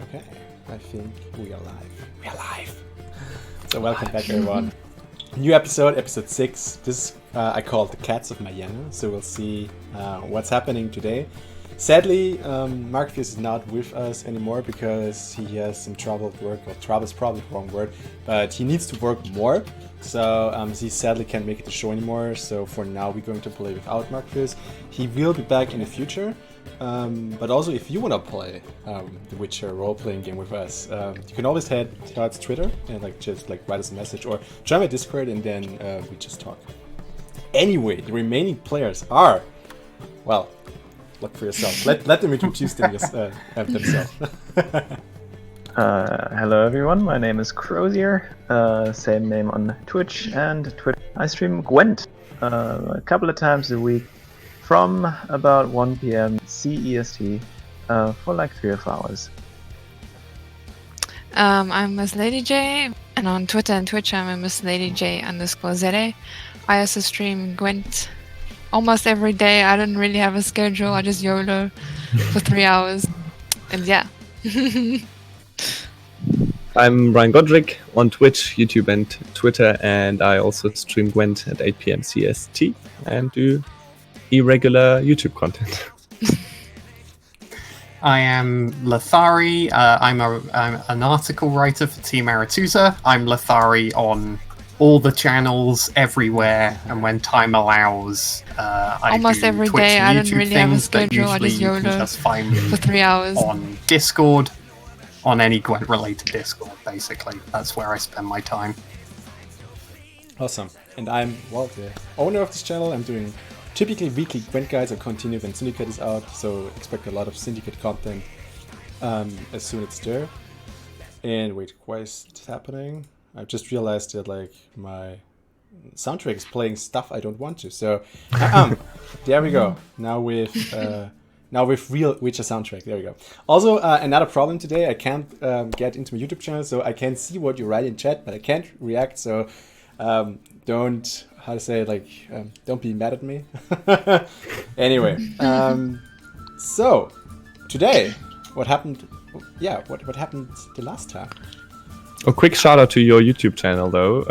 Okay, I think we are live. We are live. So welcome back, everyone. New episode 6. This I called the Cats of Mayena. So we'll see what's happening today. Sadly, Markthius is not with us anymore because he has some trouble at work. Well, trouble is probably the wrong word, but he needs to work more. So he sadly can't make it to the show anymore. So for now, we're going to play without Markthius. He will be back in the future. But also, if you want to play the Witcher role-playing game with us, you can always head towards Twitter and just write us a message or join my Discord, and then we just talk. Anyway, the remaining players are, well, look for yourself. Let them introduce themselves. Hello everyone, my name is Crozyr, same name on Twitch and Twitter. I stream Gwent a couple of times a week from about 1 PM CEST for 3 or 4 hours. I'm MissLadyJ, and on Twitter and Twitch I'm a MissLadyJ_ZA. I also stream Gwent almost every day. I don't really have a schedule, I just YOLO for 3 hours. And yeah. I'm RyanGodric on Twitch, YouTube and Twitter, and I also stream Gwent at 8 PM CST and do irregular YouTube content. I am Lothari. I'm an article writer for Team Aretusa. I'm Lothari on all the channels, everywhere, and when time allows, I almost do every Twitch day. and I don't YouTube really have a things, but schedule. I usually just you can YOLO just find me for 3 hours on Discord, on any Gwent-related Discord, basically. That's where I spend my time. Awesome. And I'm, well, the owner of this channel. I'm doing typically weekly Gwent guides. I continue when Syndicate is out, so expect a lot of Syndicate content as soon as it's there. And wait, why is this happening? I just realized that my soundtrack is playing stuff I don't want to. So there we go. Now with real Witcher soundtrack. There we go. Also, another problem today. I can't get into my YouTube channel, so I can see what you write in chat, but I can't react. So don't be mad at me. Anyway, so today, what happened? Yeah, what happened the last time? A quick shout out to your YouTube channel though,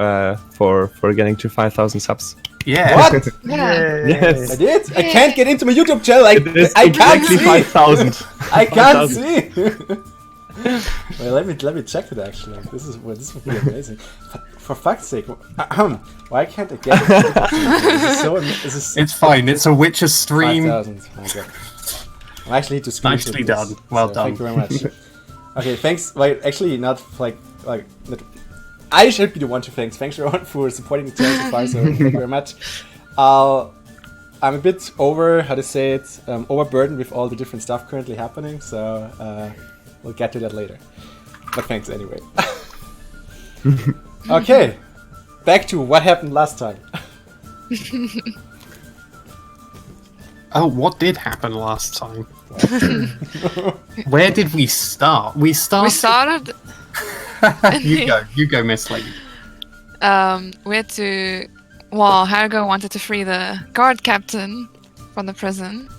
for getting to 5,000 subs. Yeah. What? Yeah. Yes, I did. I can't get into my YouTube channel. I can't exactly see. 5,000. I can't see. Well, let me check it actually. This would be amazing. For fuck's sake, why can't I get it? It's fine. It's a Witcher stream. 5,000. Oh, God. I actually need to screenshot Nicely this, done. Well done. Thank you very much. Okay, thanks. Wait, actually, not I should be the one to thanks. Thanks everyone for supporting the channel so far. So thank you very much. I'm a bit overburdened with all the different stuff currently happening. So we'll get to that later. But thanks anyway. Okay, back to what happened last time. Oh, what did happen last time? Where did we start? We started. You go, Miss Lady. We had to. Well, Helga wanted to free the guard captain from the prison.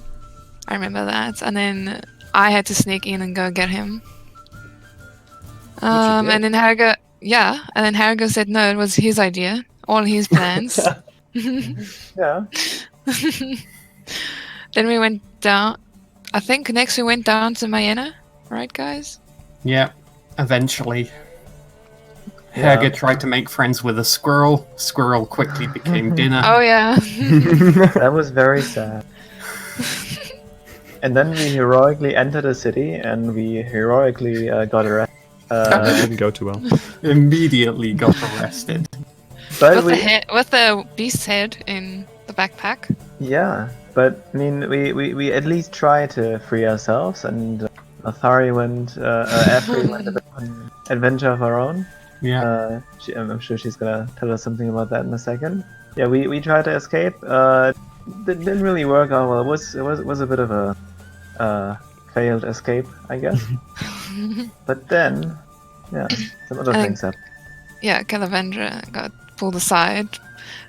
I remember that, and then I had to sneak in and go get him. And then Helga, said no, it was his idea, all his plans. Yeah. Then we went down. I think next we went down to Mayena, right, guys? Yeah, eventually. Yeah. Helga tried to make friends with a squirrel. Squirrel quickly became dinner. Oh yeah. That was very sad. And then we heroically entered a city and we heroically got arrested. That didn't go too well. Immediately got arrested. But with the beast's head in the backpack. yeah, but I mean, we at least tried to free ourselves, and Lothari went after we went on an adventure of our own. Yeah. I'm sure she's gonna tell us something about that in a second. Yeah, we tried to escape. Didn't really work out well. It was a bit of a failed escape, I guess. But then, yeah, some other things happened. Yeah, Calavendra got pulled aside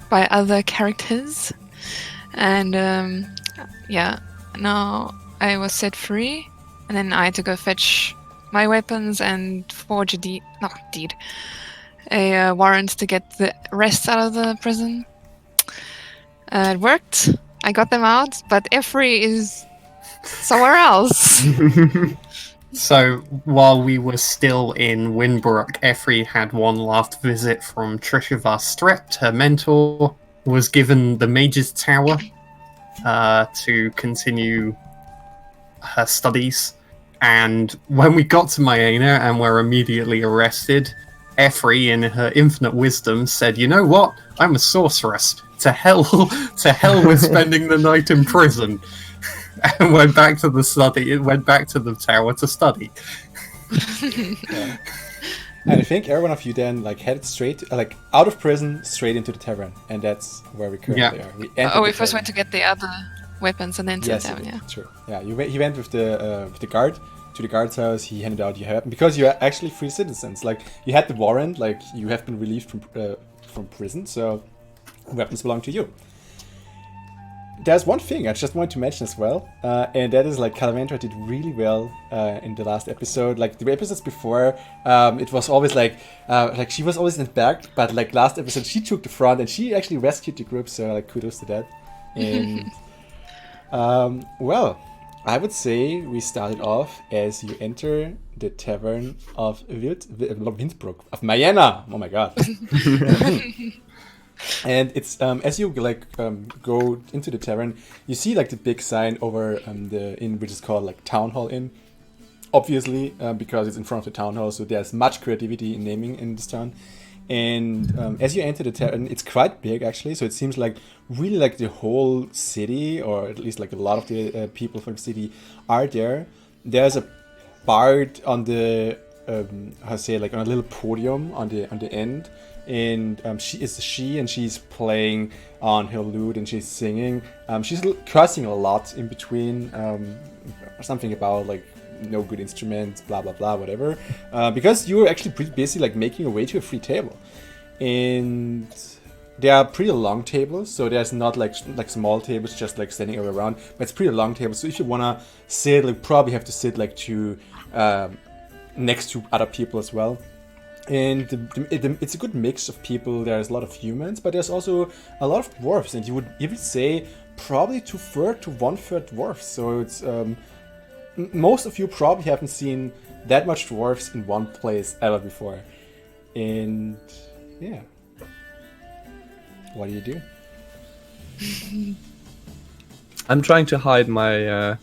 by other characters, and now I was set free, and then I had to go fetch my weapons and forge a warrant to get the rest out of the prison. It worked. I got them out, but Effrey is somewhere else. So while we were still in Winbrook, Effrey had one last visit from Trisha Strept, her mentor, was given the Mage's Tower to continue her studies. And when we got to Mayena and were immediately arrested, Effrey, in her infinite wisdom, said, "You know what? I'm a sorceress. To hell with spending the night in prison." And went back to the study. It went back to the tower to study. Yeah. And I think every one of you then like headed straight, like out of prison, straight into the tavern, and that's where we currently are. We first went to get the other weapons and then to the tavern. Yeah, true. Yeah, he went with the guard to the guard's house. He handed out your weapon because you are actually free citizens. Like you had the warrant, like you have been relieved from prison, so weapons belong to you. There's one thing I just wanted to mention as well, and that is like Calavandra did really well in the last episode. Like the episodes before, it was always like she was always in the back, but like last episode she took the front and she actually rescued the group. So like kudos to that. And well, I would say we started off as you enter the tavern of Windbrook of Mayena. Oh my god. And it's as you like go into the tavern, you see like the big sign over the inn, which is called like Town Hall Inn. Obviously, because it's in front of the town hall, so there's much creativity in naming in this town. And as you enter the tavern, it's quite big actually. So it seems like really like the whole city, or at least like a lot of the people from the city are there. There's a bard on the on a little podium on the end. And she's playing on her lute and she's singing. She's cursing a lot in between, something about like no good instruments, blah blah blah, whatever. Because you were actually pretty busy like making your way to a free table, and they are pretty long tables. So there's not like small tables just like standing around, but it's pretty long tables. So if you wanna sit, like probably have to sit like next to other people as well. And it's a good mix of people. There's a lot of humans, but there's also a lot of dwarves, and you would even say probably 2/3 to 1/3 dwarves. So it's most of you probably haven't seen that much dwarves in one place ever before. And yeah, what do you do? I'm trying to hide my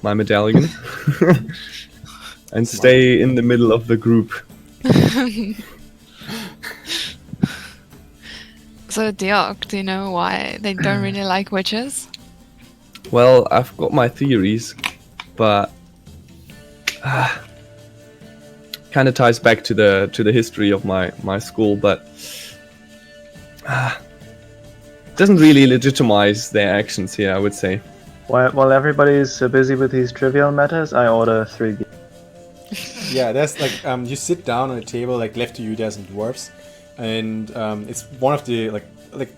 my medallion and stay in the middle of the group. So, Diok, do you know why they don't really like witches? Well, I've got my theories, but kind of ties back to the history of my school, but doesn't really legitimize their actions here, I would say. While everybody's busy with these trivial matters, I order 3 beers. Yeah, there's like you sit down on a table, like left to you there's some dwarves, and it's one of the like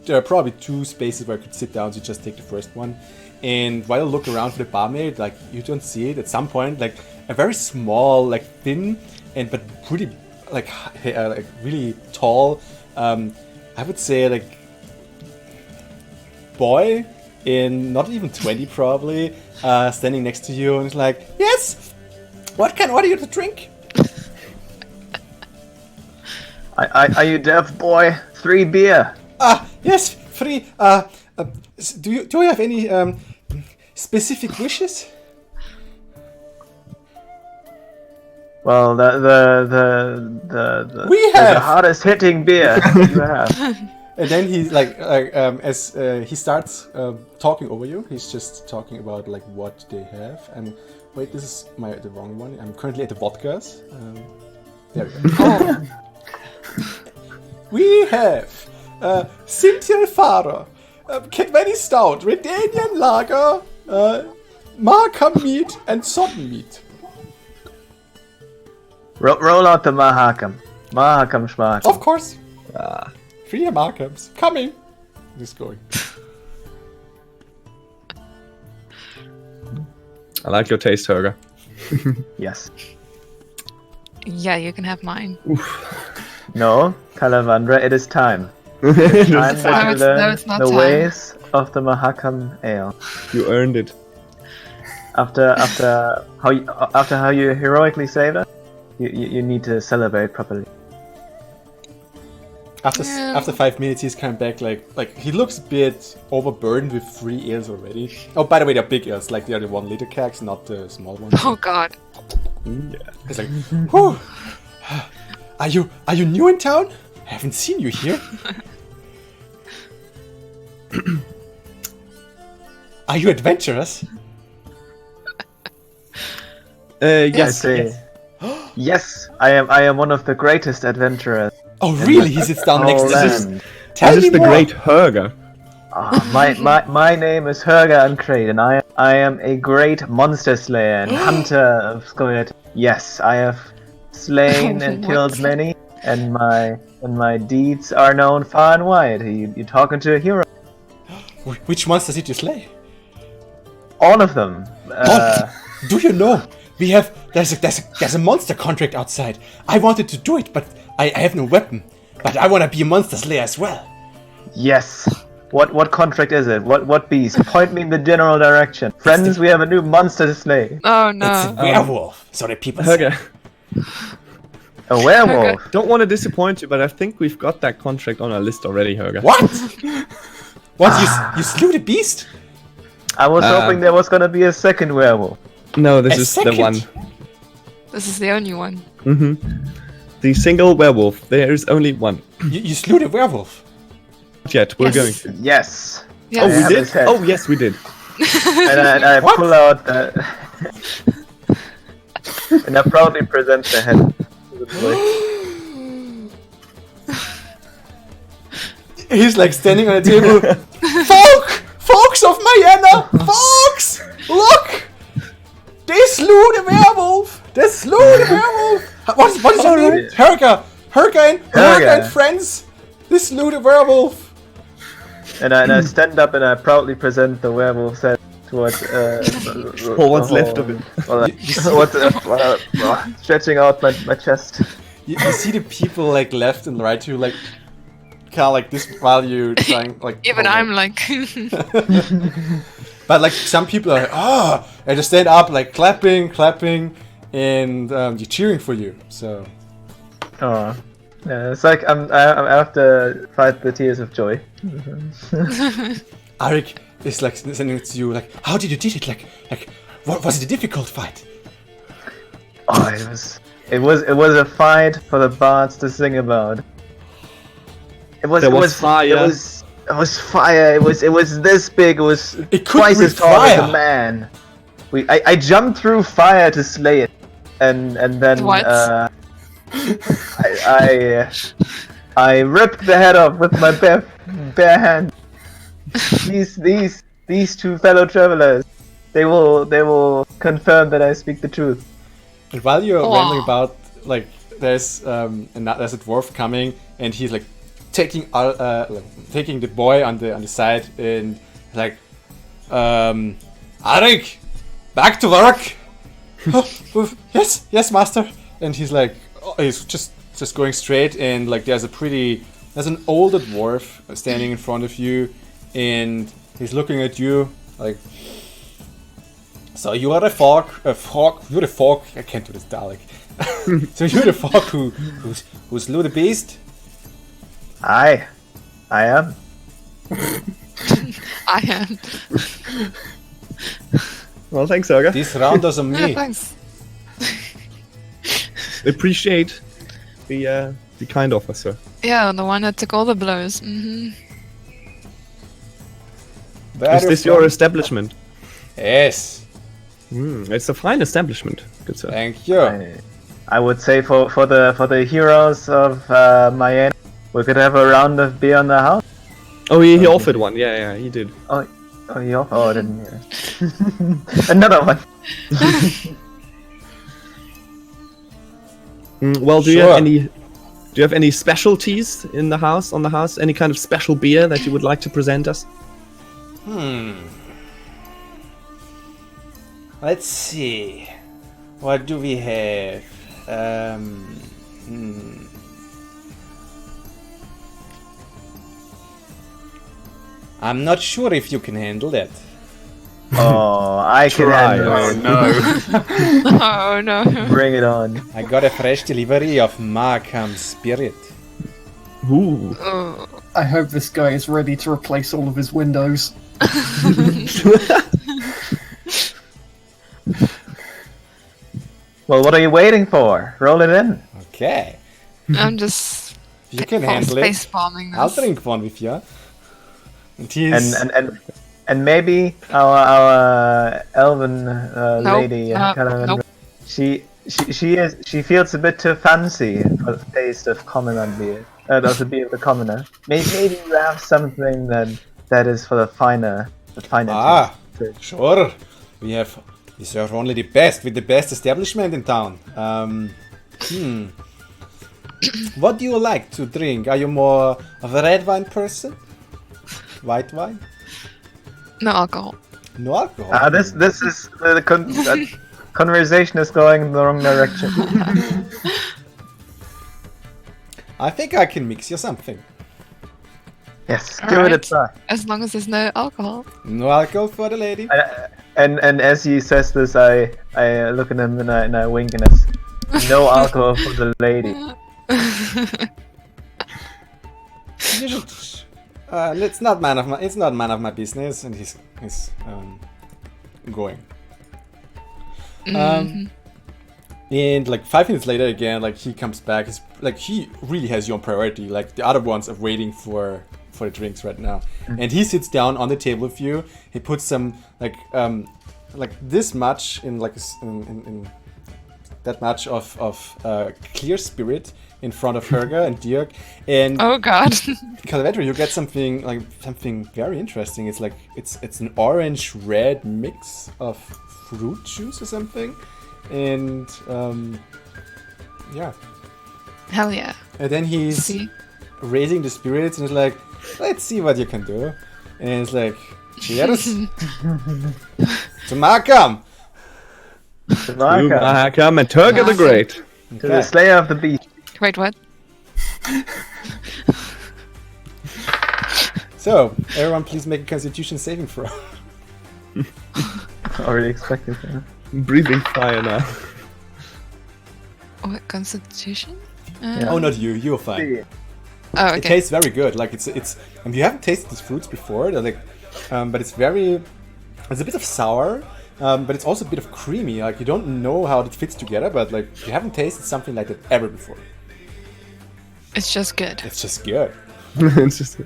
there are probably 2 spaces where you could sit down, so you just take the first one. And while you look around for the barmaid, like you don't see it at some point, like a very small, like thin and but pretty like really tall, I would say like boy in not even 20 probably, standing next to you, and it's like, yes. What can I order you to drink? Are you deaf, boy? 3 beer. Yes, 3. Do you have any specific wishes? Well, the We have the hardest hitting beer you have. And then he's like as he starts talking over you, he's just talking about like what they have. And wait, this is the wrong one. I'm currently at the vodkas. There we go. We have Sintiel Faro, Kedveni Stout, Redanian Lager, Markham Meat, and Sodden Meat. Roll out the Mahakam. Mahakam Schmarkam. Of course. 3 Markhams. Coming. Just going. I like your taste, Holger. Yes. Yeah, you can have mine. No, Kalavandra, it is time. Time that No, you it's learn not the time. ways of the Mahakam Ale. You earned it. After how you heroically saved us, you need to celebrate properly. After 5 minutes, he's coming back like he looks a bit overburdened with 3 ales already. Oh, by the way, they're big ales, like they're the 1 liter kegs, not the small ones. Oh god. Yeah. He's like, whew. Are you new in town? I haven't seen you here. Are you adventurous? Yes. Yes, I am one of the greatest adventurers. Oh, really? He sits down next to this. Land. Tell This me is the more. great Herger. My name is Herga Uncrate, and I am a great monster slayer and hunter of Skoyet. Yes, I have slain and What? killed many, and my deeds are known far and wide. You talking to a hero? Which monsters did you slay? All of them. What? Do you know? There's a monster contract outside. I wanted to do it, but I have no weapon. But I want to be a monster slayer as well. Yes. What contract is it? What beast? Point me in the general direction. Friends, we have a new monster to slay. Oh It's a no. werewolf. So the people say. Herger, A werewolf. don't want to disappoint you, but I think we've got that contract on our list already, Herger. What? What? You slew the beast? I was hoping there was gonna be a second werewolf. No, this A is second? the one. This is the only one. The single werewolf. There is only one. You slew the werewolf. Not yet. We're Yes. going to. Yes. Yes. Oh, we have did? his head. Oh, yes, we did. And I What? pull out the... and I proudly present the head to the boy. He's like standing on a table. Folks of Mayena! Folks! Look! They slew the werewolf! They slew the werewolf! What is his name? Herga and friends! They slew the werewolf! And I stand up and I proudly present the werewolf's head towards... Or what's left of it. Stretching out my chest. You see the people like left and right to like kind of like this while you trying like. Even I'm like. But like some people are like, and just stand up like clapping, and you're cheering for you. So Oh. Yeah, it's like I have to fight the tears of joy. Arik is like sending it to you like, how did you did it? Like what was it a difficult fight? Oh, it was a fight for the bards to sing about. It was fire. It was fire. It was this big. It was It could twice be as tall as fire. a man. I jumped through fire to slay it, and then What? I ripped the head off with my bare hand. These two fellow travelers, they will confirm that I speak the truth. And while you're Aw. rambling about, like, there's a dwarf coming, and he's like taking the boy on the side, and like, Arik, back to work. Yes, master. And he's like, he's just going straight, and like there's an older dwarf standing in front of you, and he's looking at you like. So you are you're the folk. I can't do this Dalek. So you're the folk who slew the beast? I am. I am. Well, thanks, Herger. This round is on Yeah, me. thanks. Appreciate the kind offer, sir. Yeah, the one that took all the blows. Mm-hmm. Is this your establishment? Yes. It's a fine establishment, good sir. Thank you. I would say for the heroes of Mayena, we could have a round of beer on the house. Oh, he offered one. Yeah, he did. Oh, I didn't hear. Another one. Well, do Sure. you have any specialties in the house? On the house, any kind of special beer that you would like to present us? Let's see. What do we have? I'm not sure if you can handle that. Oh, I can handle Oh it. no. Oh no. Bring it on. I got a fresh delivery of Markham Spirit. Ooh. Oh. I hope this guy is ready to replace all of his windows. Well, what are you waiting for? Roll it in. Okay. I'm just You can full handle space it. bombing this. I'll drink one with you. And he's... And maybe our elven Nope, lady, nope. she feels a bit too fancy for the taste of common beer. Of the beer of the commoner. Maybe you have something that is for the finer Ah, taste. sure. We serve only the best with the best establishment in town. What do you like to drink? Are you more of a red wine person? White wine? No alcohol. No alcohol. This is the conversation is going in the wrong direction. I think I can mix you something. Yes, All give it a right. try. As long as there's no alcohol. No alcohol for the lady. And as he says this, I look at him and I wink and it's no alcohol for the lady. You should, it's not none of my business, and he's going. And like 5 minutes later again, like he comes back. He's like he really has you on priority. Like the other ones are waiting for the drinks right now. And he sits down on the table with you. He puts some like this much in in that much of clear spirit in front of Herga and Dirk. And Oh god. Calvetri, you get something very interesting. It's like it's an orange red mix of fruit juice or something. And yeah. Hell yeah. And then he's See? raising the spirits and he's like, let's see what you can do. And it's like, cheers to Markham. To Marka, Markham and Turga the Great. to the Slayer of the Beast. Wait, what? So, everyone please make a constitution saving throw. Already expected that. Breathing fire now. What, constitution? Yeah. Oh, not you, you're fine. Oh, It okay. tastes very good. Like it's and you haven't tasted these fruits before. They're like, but it's a bit of sour, but it's also a bit of creamy. Like you don't know how it fits together, but like you haven't tasted something like that ever before. It's just good. It's just good. It's just,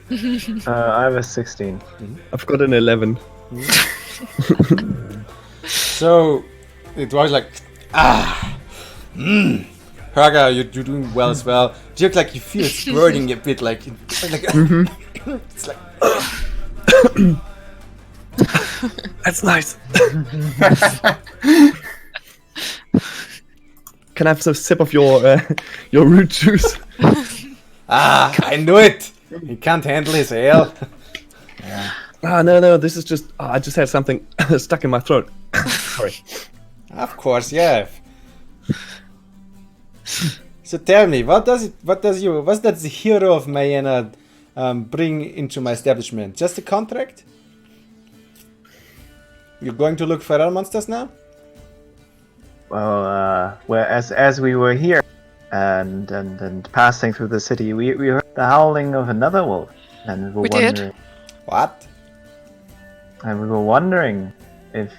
I was 16. I've got an 11. So it was like, Herga, you're doing well as well. Dirk, like you feel it's burning a bit, like it's like. That's nice. Can I have some sip of your root juice? I knew it. He can't handle his ale. No, this is just... I just had something stuck in my throat. Sorry. Of course, yeah. So tell me, what does the hero of Mayena bring into my establishment? Just a contract? You're going to look for other monsters now? Well, as we were here and passing through the city, we heard the howling of another wolf, and we were wondering. What? And we were wondering if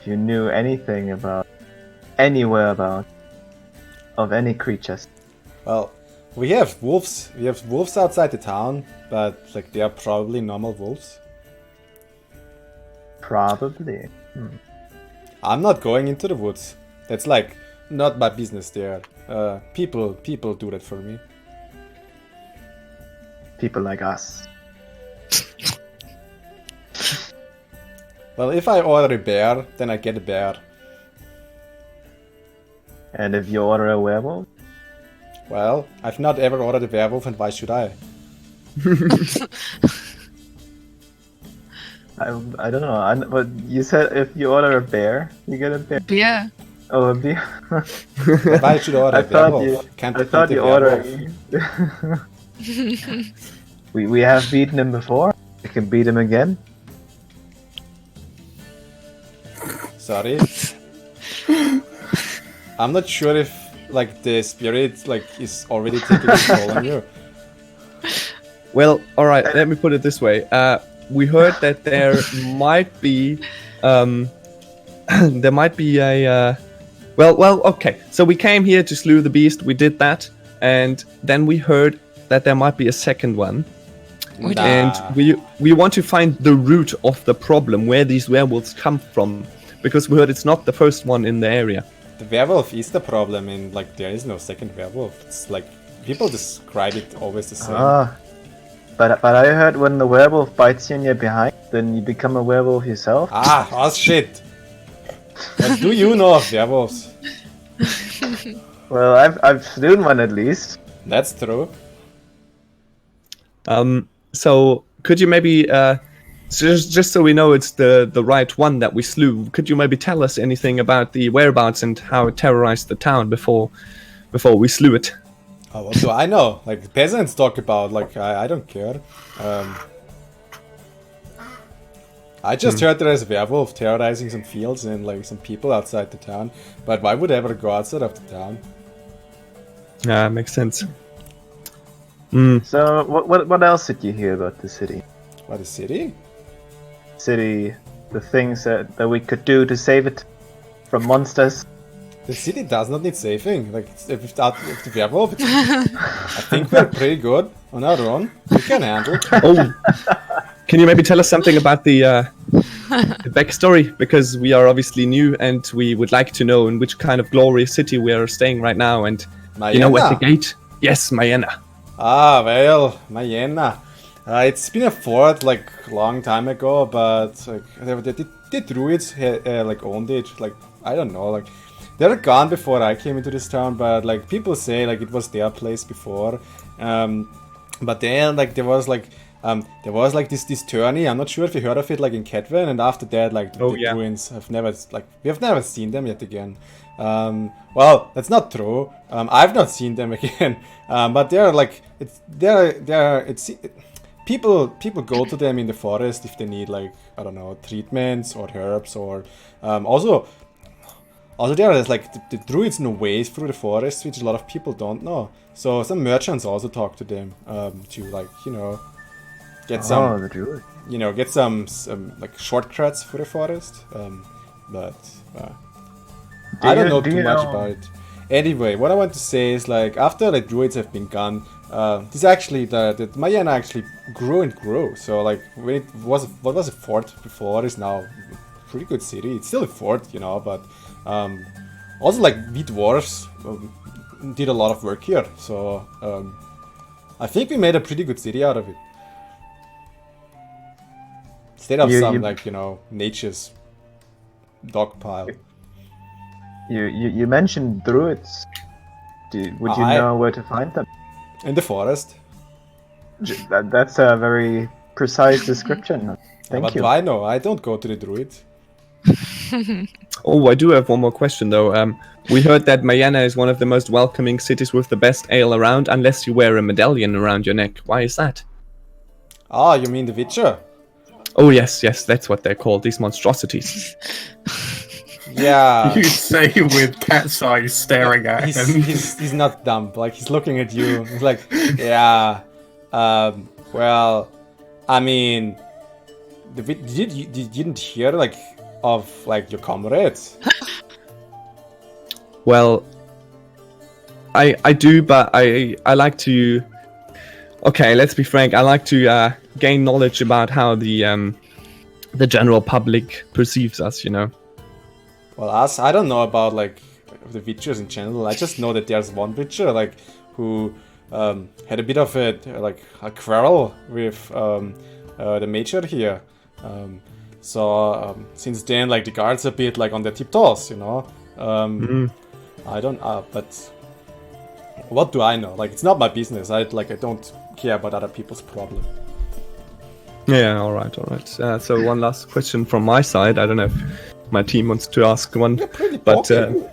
you knew anything about of any creatures. Well, we have wolves. We have wolves outside the town, but like they are probably normal wolves. Probably. I'm not going into the woods. That's like not my business there. People do that for me. People like us. Well, if I order a bear, then I get a bear. And if you order a werewolf? Well, I've not ever ordered a werewolf, and why should I? I don't know. But you said if you order a bear, you get a bear. Beer. Oh, a beer. Why should order I thought werewolf? you. Can't I eat thought the you werewolf. ordered. We have beaten him before. We can beat him again. Sorry. I'm not sure if like the spirit like is already taking control on you. Well, all right. Let me put it this way. We heard that there might be, there might be a. Well. Okay. So we came here to slew the beast. We did that, and then we heard that there might be a second one. We Nah. And we want to find the root of the problem, where these werewolves come from, because we heard it's not the first one in the area. The werewolf is the problem, and like there is no second werewolf. It's like people describe it always the same. But I heard when the werewolf bites you in your behind, then you become a werewolf yourself. Oh shit! What do you know of werewolves? Well, I've slewn one at least. That's true. So could you maybe, just so we know it's the right one that we slew, could you maybe tell us anything about the whereabouts and how it terrorized the town before we slew it? Oh, what do I know? Like the peasants talk about. Like I don't care. I just heard there is a werewolf terrorizing some fields and like some people outside the town. But why would I ever go outside of the town? Yeah, makes sense. So what else did you hear about the city? What, a city? City, the things that we could do to save it from monsters. The city does not need saving. Like without the werewolf, I think we're pretty good on our own. We can handle it. Oh, can you maybe tell us something about the backstory? Because we are obviously new and we would like to know in which kind of glorious city we are staying right now. And you know, at the gate? Yes, Mayena. Ah, well, Mayena. It's been a fort like long time ago, but like the druids like owned it. Like I don't know, like they're gone before I came into this town, but like people say like it was their place before. But then like there was like this tourney. I'm not sure if you heard of it, like in Kedwen, and after that like the druids we have never seen them yet again. Well, that's not true. I've not seen them again. But they're like people go to them in the forest if they need like I don't know treatments or herbs or also there's like the druids know ways through the forest which a lot of people don't know. So some merchants also talk to them to like get some the druid. get some like shortcuts for the forest. But I don't know too much about it. Anyway, what I want to say is like after the druids have been gone, this actually the Mayena actually grew and grew. So like when it was what was a fort before is now a pretty good city. It's still a fort, but also like we dwarves did a lot of work here. So I think we made a pretty good city out of it. Instead of nature's dog pile. You mentioned druids. Would you know where to find them? In the forest. That's a very precise description. Thank you. But I know, I don't go to the druids. Oh, I do have one more question though. We heard that Mayena is one of the most welcoming cities with the best ale around, unless you wear a medallion around your neck. Why is that? Ah, you mean the Witcher? Oh yes, that's what they're called, these monstrosities. Yeah. You say with cat's eyes staring at him. He's not dumb. Like he's looking at you. He's like, yeah. Well, I mean, you didn't hear like of like your comrades? Well, I do, but I like to. Okay, let's be frank. I like to gain knowledge about how the general public perceives us. Well, I don't know about like the Witchers in general. I just know that there's one Witcher like who had a bit of a quarrel with the Major here. So since then, like the guards a bit like on their tiptoes, I don't. But what do I know? Like it's not my business. I don't care about other people's problem. Yeah, all right. So one last question from my side. I don't know if my team wants to ask one, You're pretty but poky.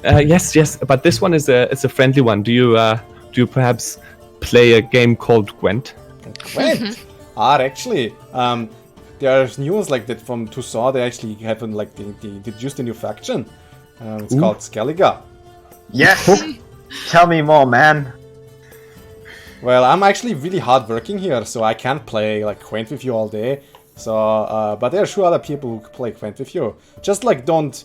Yes, but this one is a friendly one. Do you perhaps play a game called Gwent? Gwent? Actually, there's news like that from Tucson. They actually have like they introduced a new faction. It's called Skellige. Yes. Tell me more, man. Well, I'm actually really hard working here, so I can't play like Gwent with you all day. So, but there are sure other people who can play Gwent with you. Just like don't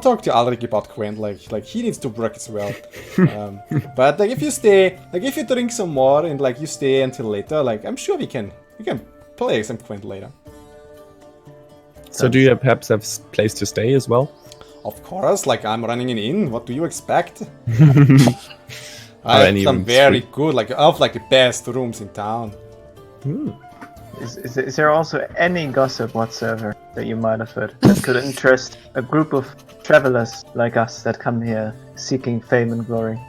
talk to Alrik about Gwent. Like he needs to work as well. But like if you stay, like if you drink some more and like you stay until later, like I'm sure we can play some Gwent later. So do you perhaps have a place to stay as well? Of course, like I'm running an inn. What do you expect? Are I any have some rooms very free? good, like I have like the best rooms in town. Is there also any gossip whatsoever that you might have heard that could interest a group of travelers like us that come here seeking fame and glory?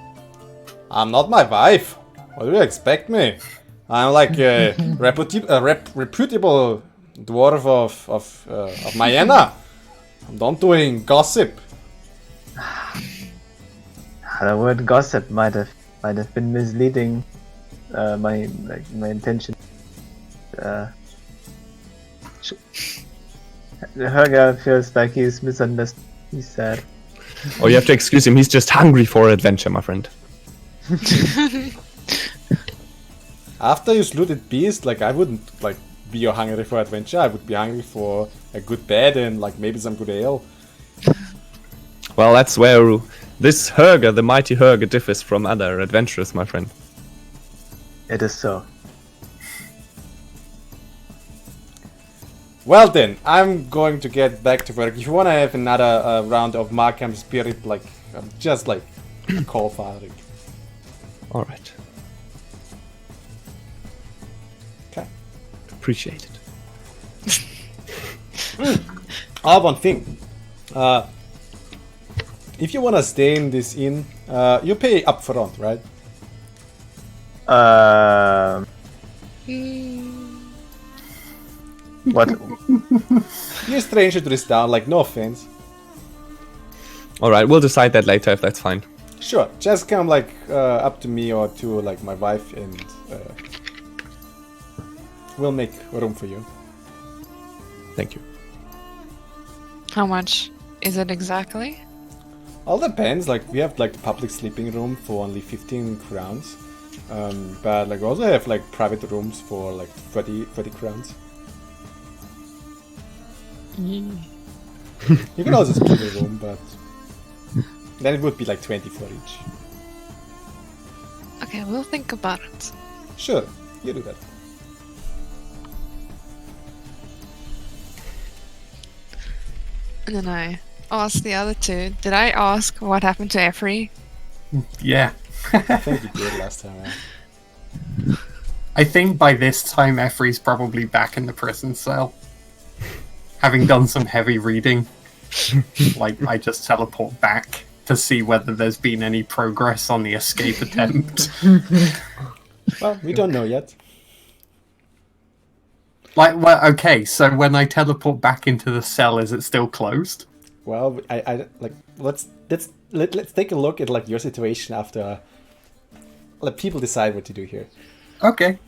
I'm not my wife. What do you expect me? I'm like a reputable dwarf of Mayena. I'm not doing gossip. The word gossip might have been misleading. My intention. Helga feels like he's misunderstood. He's sad. Oh, you have to excuse him. He's just hungry for adventure, my friend. After you slew that beast, like I wouldn't like be hungry for adventure. I would be hungry for a good bed and like maybe some good ale. Well, that's where this Helga, the mighty Helga, differs from other adventurers, my friend. It is so. Well then, I'm going to get back to work. If you want to have another round of Markham Spirit, like just like a call for it. All right. Okay. Appreciate it. One thing. If you want to stay in this inn, you pay up front, right? What? You're a stranger to this town, like no offense. All right, we'll decide that later if that's fine. Sure, just come like up to me or to like my wife and we'll make room for you. Thank you. How much is it exactly? All depends, like we have like the public sleeping room for only 15 crowns. But like we also have like private rooms for like 30 crowns. You can also split a room, but then it would be like 20 for each. Okay, we'll think about it. Sure, you do that. And then I asked the other two. Did I ask what happened to Effrey? Yeah. I think you did last time, right? I think by this time Effrey's probably back in the prison cell. Having done some heavy reading. Like, I just teleport back to see whether there's been any progress on the escape attempt. Well, we don't know yet. Like, well, okay, so when I teleport back into the cell, is it still closed? Well, I like let's take a look at like your situation after. Let people decide what to do here. Okay.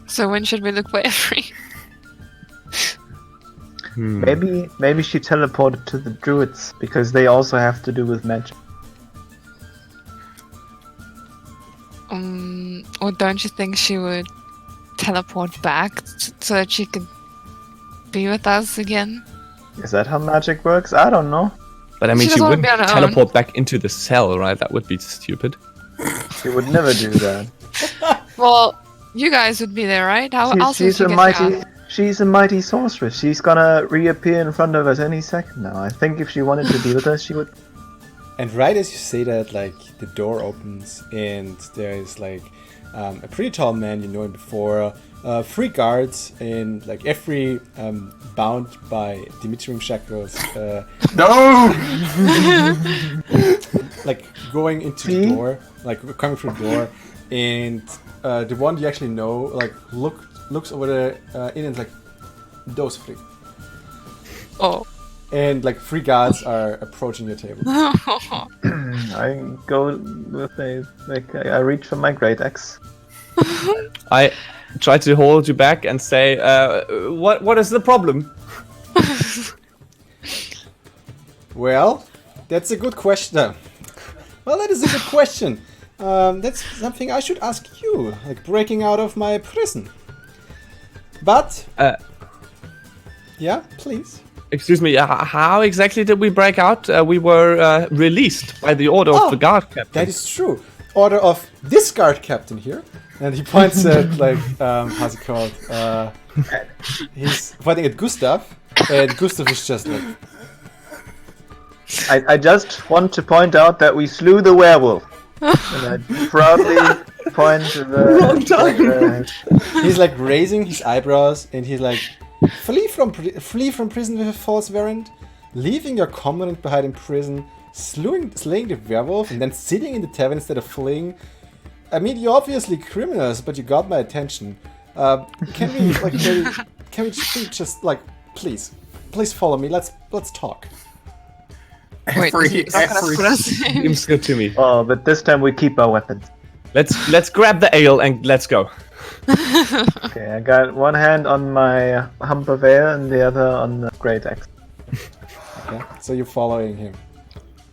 So when should we look for Effrey? Maybe she teleported to the druids because they also have to do with magic. Or don't you think she would teleport back so that she could be with us again? Is that how magic works? I don't know. But I mean, She she doesn't wanna wouldn't be on her teleport back into the cell, right? That would be stupid. She would never do that. Well, you guys would be there, right? How else would She's she a get mighty. out? She's a mighty sorceress. She's gonna reappear in front of us any second now. I think if she wanted to be with us, she would. And right as you say that, like the door opens and there is like a pretty tall man, you know him before, 3 guards, and like every bound by Dimitrium shackles. No! Like going into the door, like coming through the door, and the one you actually know, like looks over the in and like those 3. Oh. and like 3 guards are approaching your table. I go with I reach for my great axe. I try to hold you back and say, what is the problem? Well, that's a good question. Well, that is a good question. That's something I should ask you, like breaking out of my prison. But, yeah, please. Excuse me, how exactly did we break out? We were released by the order of the guard captain. That is true. Order of this guard captain here. And he points at, like, how's it called? He's pointing at Gustav, and Gustav is just like... I just want to point out that we slew the werewolf. And I proudly point to the... He's like raising his eyebrows, and he's like, flee from prison with a false warrant, leaving your comrade behind in prison, slaying the werewolf, and then sitting in the tavern instead of fleeing. I mean, you're obviously criminals, but you got my attention. Can we just like, please follow me? Let's talk. Wait, he's not gonna put us in. Seems good to me. Oh, but this time we keep our weapons. Let's grab the ale and let's go. Okay, I got one hand on my hump of ale and the other on the great axe. Okay, so you're following him.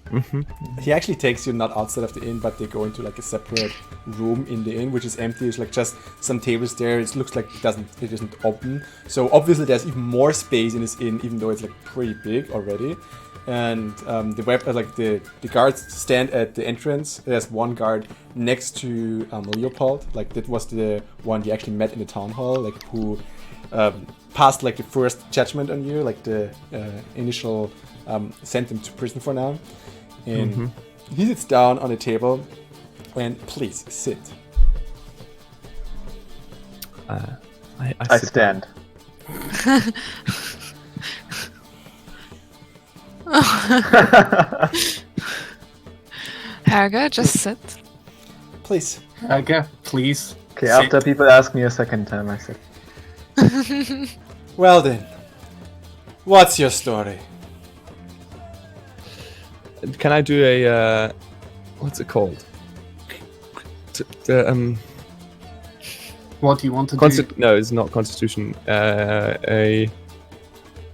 Mm-hmm. He actually takes you not outside of the inn, but they go into like a separate room in the inn, which is empty. There's like just some tables there. It looks like it isn't open. So obviously there's even more space in this inn, even though it's like pretty big already. And the guards stand at the entrance. There's one guard next to Leopold. Like that was the one you actually met in the town hall. Like who passed like the first judgment on you, like the initial sent him to prison for now. And he sits down on a table. And please sit. I stand. Helga, just sit. Please. Helga, please. Okay, sit. after people ask me a second time, I sit. Well then, what's your story? Can I do a what's it called? What do you want to do? No, it's not Constitution. A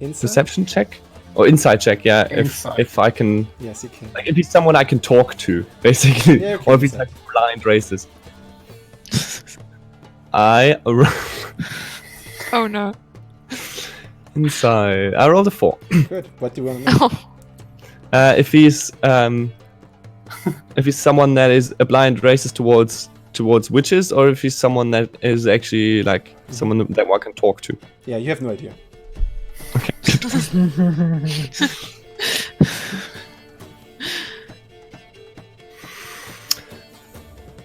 Inside? perception check or insight check. Yeah, Insight. if I can. Yes, you can. Like if he's someone I can talk to, basically, Yeah, okay, or if he's so- like blind racist. Oh no. Inside. I rolled a 4. Good. What do you want to know? If he's someone that is a blind racist towards witches, or if he's someone that is actually like someone that one can talk to. Yeah, you have no idea. Okay.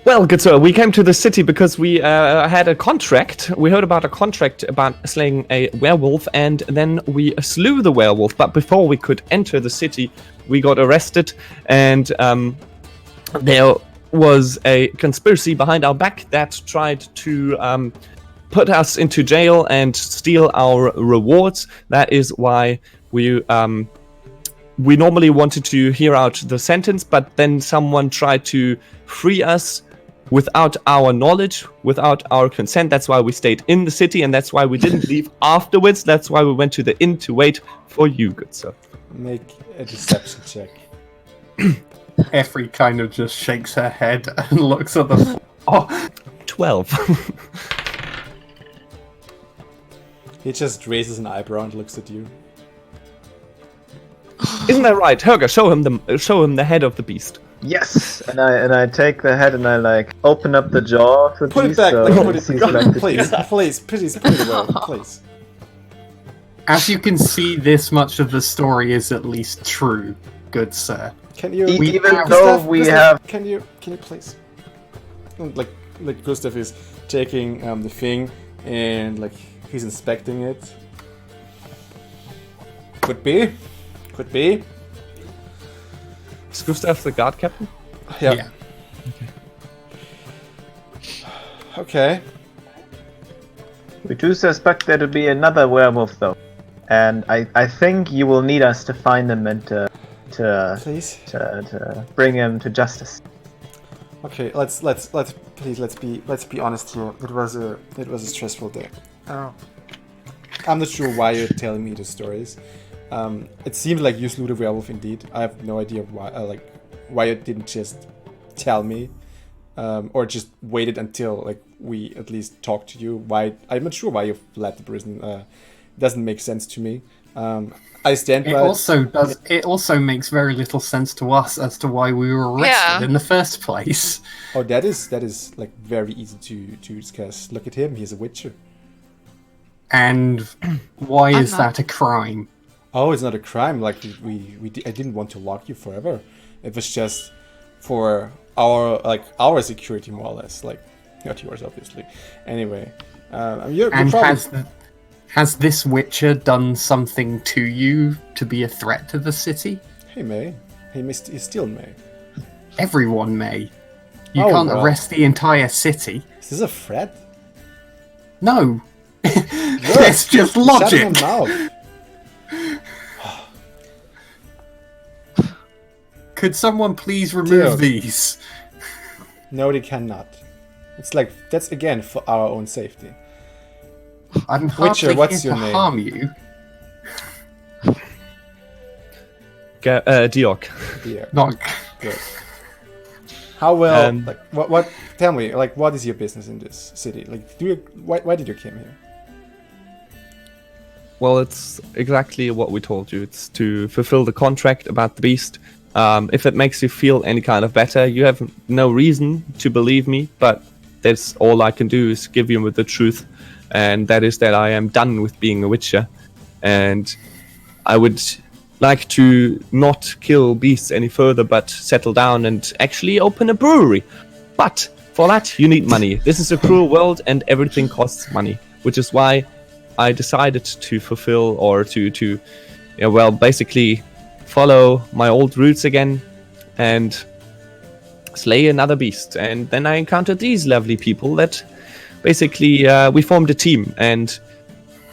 Well, good sir, we came to the city because we had a contract. We heard about a contract about slaying a werewolf, and then we slew the werewolf. But before we could enter the city, we got arrested, and there was a conspiracy behind our back that tried to put us into jail and steal our rewards. That is why we normally wanted to hear out the sentence, but then someone tried to free us without our knowledge, without our consent. That's why we stayed in the city, and that's why we didn't leave afterwards. That's why we went to the inn to wait for you, good sir. Make a deception check. Effie kind of just shakes her head and looks at the floor. Oh, 12. He just raises an eyebrow and looks at you. Isn't that right? Helga, show him the head of the beast. Yes, and I take the head and I like open up the jaw of the Put it beast, back, so like, he put it sees back. like the Please, please, put it away, please. as you can see, this much of the story is at least true, good sir. Can you... Even Gustav, though we have Can you please... Like Gustav is taking the thing and like he's inspecting it. Could be. Is Gustav the guard captain? Yeah. Okay. we do suspect there to be another werewolf though. and I think you will need us to find him and Please. to bring him to justice. Okay, let's be honest here. It was a stressful day. I'm not sure why you're telling me the stories. It seemed like you slew the werewolf indeed. I have no idea why you didn't just tell me, or just waited until we at least talked to you. Why? I'm not sure why you fled the prison. Doesn't make sense to me. I stand by it. It also makes very little sense to us as to why we were arrested in the first place. Oh, that is very easy to discuss. Look at him; he's a witcher. And why is that a crime? Oh, it's not a crime. I didn't want to lock you forever. It was just for our security, more or less. Not yours, obviously. Anyway, you're probably... Has this Witcher done something to you to be a threat to the city? He may. He still may. Everyone may. You can't arrest the entire city. Is this a threat? No. That's just logic. Shut my mouth. Could someone please remove these? No, they cannot. It's that's again for our own safety. I'm hardly what's here your to name? harm you. Diok. Yeah. Not Good. How well? What? Tell me. What is your business in this city? Why did you come here? Well, it's exactly what we told you. It's to fulfill the contract about the beast. If it makes you feel any kind of better, you have no reason to believe me, but that's all I can do is give you with the truth, and that is that I am done with being a witcher, and I would like to not kill beasts any further, but settle down and actually open a brewery. But for that, you need money. This is a cruel world, and everything costs money, which is why I decided to fulfill or to basically follow my old roots again and slay another beast. And then I encountered these lovely people that basically we formed a team, and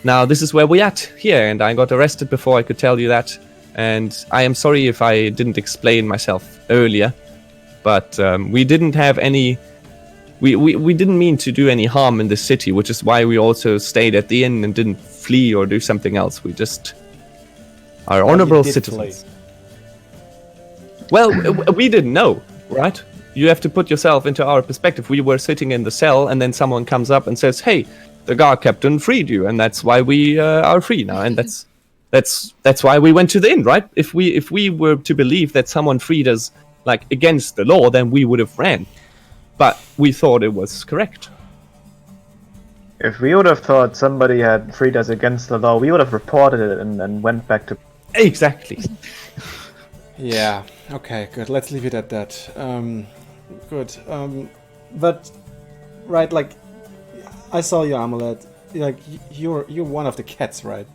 now this is where we're at here. And I got arrested before I could tell you that, and I am sorry if I didn't explain myself earlier, but we didn't have any we didn't mean to do any harm in the city, which is why we also stayed at the inn and didn't flee or do something else. We just are honorable citizens. Well, we didn't know, right? You have to put yourself into our perspective. We were sitting in the cell, and then someone comes up and says, "Hey, the guard captain freed you, and that's why we are free now." And that's why we went to the inn, right? If we were to believe that someone freed us against the law, then we would have ran. But we thought it was correct. If we would have thought somebody had freed us against the law, we would have reported it and went back to... Exactly. Yeah, okay, good. Let's leave it at that. Good. But, right, I saw your amulet. You're one of the cats, right?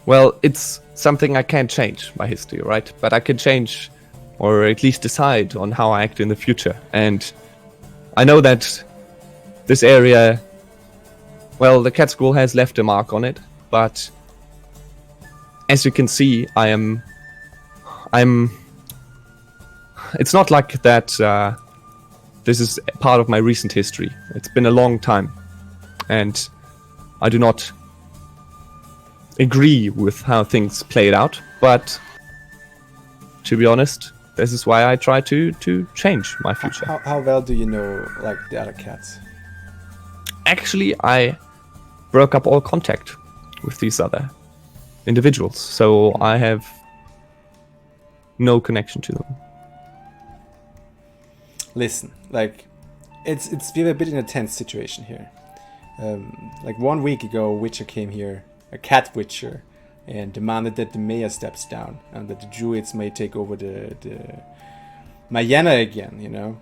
Well, it's something I can't change, my history, right? But I can change, or at least decide on how I act in the future. And I know that this area, well, the cat school has left a mark on it, but as you can see, it's not like that this is part of my recent history. It's been a long time, and I do not agree with how things played out, but to be honest, this is why I try to change my future. How well do you know, the other cats? Actually, I broke up all contact with these other individuals, so I have no connection to them. Listen, it's been a bit in a tense situation here. 1 week ago, a witcher came here, a cat witcher, and demanded that the mayor steps down and that the druids may take over the Mayena again, you know.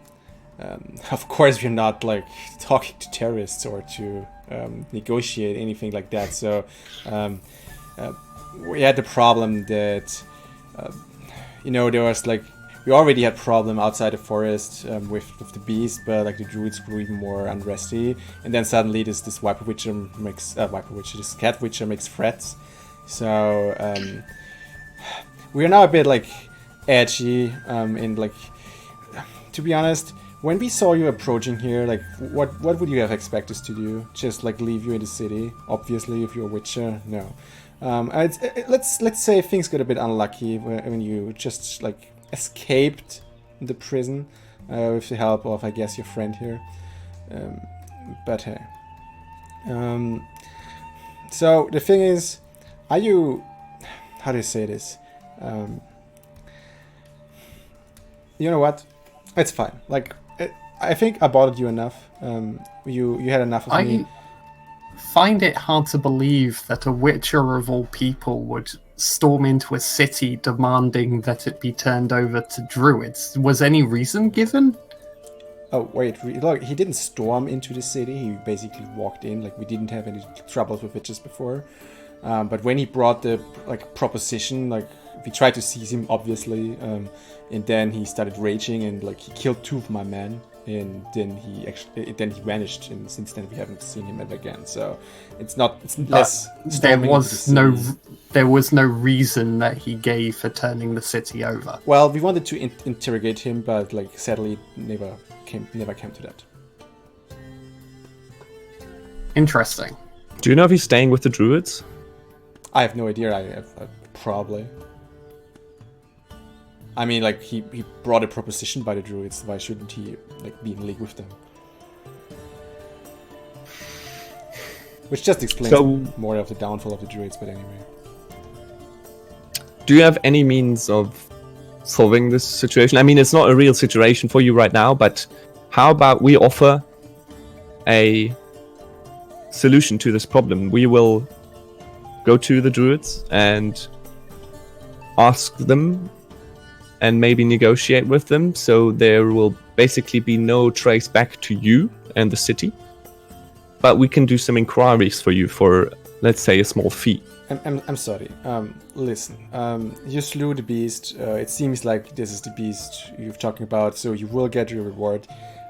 Of course, we're not talking to terrorists or to negotiate anything like that. So we had the problem that there was we we already had problem outside the forest with the beast, but like the druids grew even more unresty, and then suddenly this Viper Witcher makes this Cat Witcher makes threats. So we are now a bit like edgy, and like, to be honest, when we saw you approaching here, like what would you have expected us to do? Just like leave you in the city? Obviously, if you're a Witcher, no. Let's say things got a bit unlucky when you just like escaped the prison with the help of, I guess, your friend here. But hey. So the thing is, are you? How do you say this? You know what? It's fine. Like, I think I bothered you enough. You had enough of me. I find it hard to believe that a Witcher of all people would storm into a city demanding that it be turned over to druids. Was any reason given? Oh, wait. Look, he didn't storm into the city. He basically walked in. Like, we didn't have any troubles with witches before. But when he brought the proposition, like, we tried to seize him, obviously, and then he started raging and like he killed 2 of my men, and then he vanished, and since then we haven't seen him ever again. So it's less. There was no reason that he gave for turning the city over. Well, we wanted to interrogate him, but like sadly, never came to that. Interesting. Do you know if he's staying with the druids? I have no idea. I probably. I mean, like, he brought a proposition by the druids. Why shouldn't he, like, be in league with them? Which just explains more of the downfall of the druids, but anyway. Do you have any means of solving this situation? I mean, it's not a real situation for you right now, but how about we offer a solution to this problem? We will go to the druids and ask them and maybe negotiate with them, so there will basically be no trace back to you and the city. But we can do some inquiries for you for, let's say, a small fee. I'm sorry. Listen. You slew the beast. It seems like this is the beast you're talking about, so you will get your reward.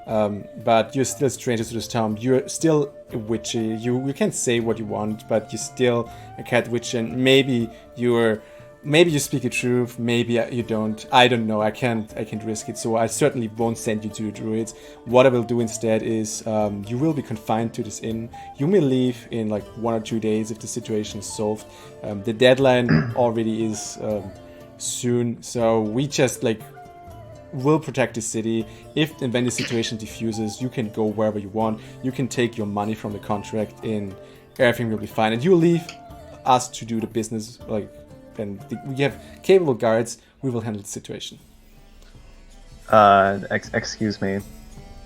But you're still strangers to this town. You're still a witch. You can say what you want, but you're still a cat witch, and maybe you speak the truth, maybe you don't. I don't know. I can't risk it. So I certainly won't send you to the druids. What I will do instead is you will be confined to this inn. You may leave in like 1 or 2 days if the situation is solved. The deadline already is soon. So we just like will protect the city. If and when the situation diffuses, you can go wherever you want. You can take your money from the contract and everything will be fine. And you leave us to do the business, like. And we have capable guards. We will handle the situation. Excuse me.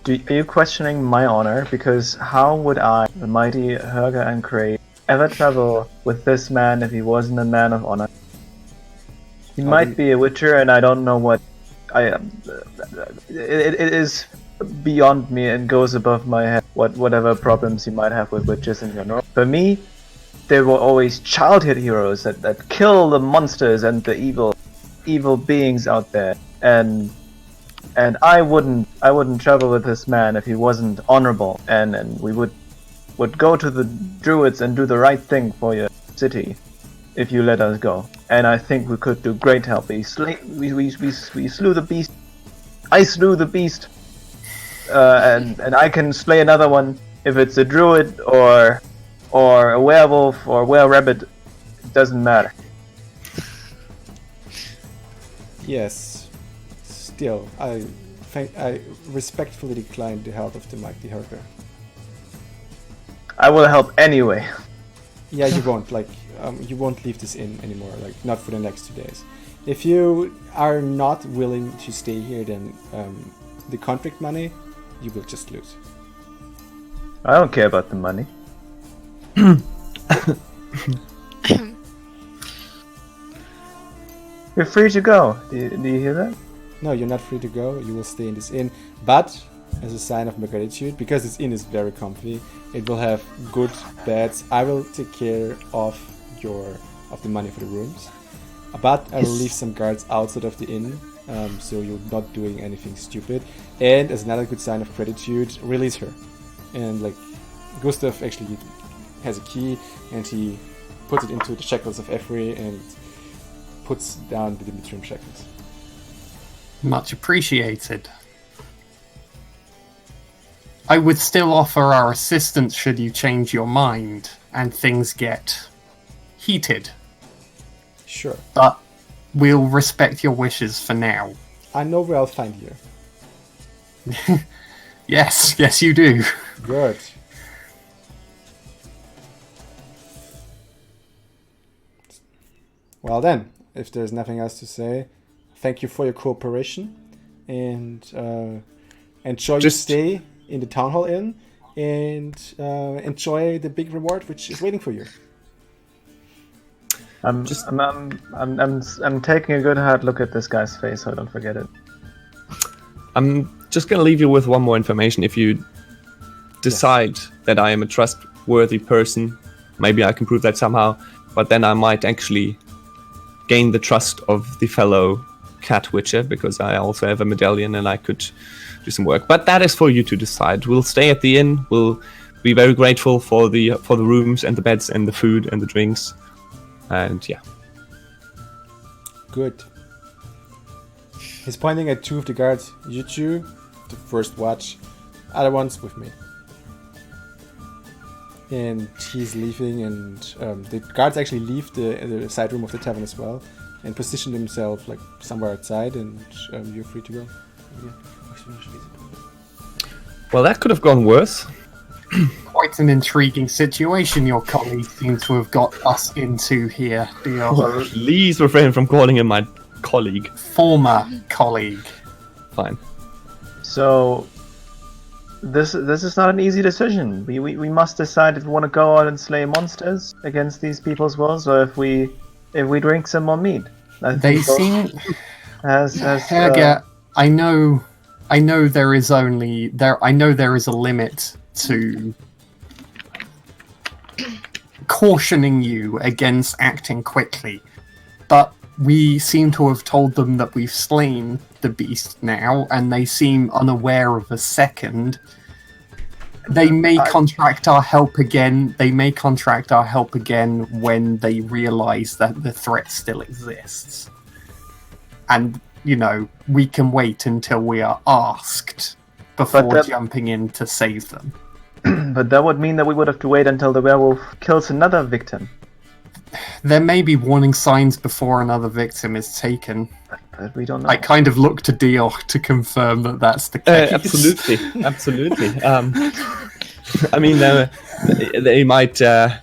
Are you questioning my honor? Because how would I, the mighty Herger and Cray, ever travel with this man if he wasn't a man of honor? He might be a witcher, and I don't know what I am. It is beyond me and goes above my head. Whatever problems he might have with witches in general. For me, there were always childhood heroes that kill the monsters and the evil beings out there, and I wouldn't travel with this man if he wasn't honorable, and we would go to the druids and do the right thing for your city if you let us go. And I think we could do great help. We slew the beast. I slew the beast, and I can slay another one if it's a druid or a werewolf or were-rabbit. It doesn't matter. Yes. Still, I respectfully decline the help of the mighty Herger. I will help anyway. Yeah, you won't. Like, you won't leave this inn anymore. Like, not for the next 2 days. If you are not willing to stay here, then the contract money you will just lose. I don't care about the money. You're free to go. Do you hear that? No, you're not free to go. You will stay in this inn. But as a sign of my gratitude, because this inn is very comfy, it will have good beds. I will take care of the money for the rooms. But I will leave some guards outside of the inn so you're not doing anything stupid. And as another good sign of gratitude, release her. And like Gustav actually has a key, and he puts it into the shackles of Effrey and puts down the Dimitrium shackles. Much appreciated. I would still offer our assistance should you change your mind and things get heated. Sure. But we'll respect your wishes for now. I know where I'll find you. Yes, you do. Good. Well then, if there's nothing else to say, thank you for your cooperation, and enjoy your stay in the Town Hall Inn, and enjoy the big reward which is waiting for you. I'm taking a good hard look at this guy's face, so I don't forget it. I'm just going to leave you with one more information. If you decide that I am a trustworthy person, maybe I can prove that somehow, but then I might actually gain the trust of the fellow cat witcher, because I also have a medallion and I could do some work. But that is for you to decide. We'll stay at the inn. We'll be very grateful for the rooms and the beds and the food and the drinks. And yeah. Good. He's pointing at two of the guards. You two, the first watch. Other ones with me. And he's leaving, and the guards actually leave the side room of the tavern as well, and position themselves like somewhere outside, and you're free to go. Well, that could have gone worse. Quite an intriguing situation your colleague seems to have got us into here, dear. Please refrain from calling him my colleague. Former colleague. Fine. So, this is not an easy decision. We must decide if we want to go out and slay monsters against these people's wills, or if we drink some more meat. They seem. Helge, I know there is a limit to cautioning you against acting quickly, but we seem to have told them that we've slain the beast now, and they seem unaware of a second. They may contract our help again. When they realise that the threat still exists. And, we can wait until we are asked before jumping in to save them. But that would mean that we would have to wait until the werewolf kills another victim. There may be warning signs before another victim is taken. But we don't know. I kind of look to Dior to confirm that that's the case. Absolutely. I mean, they might... in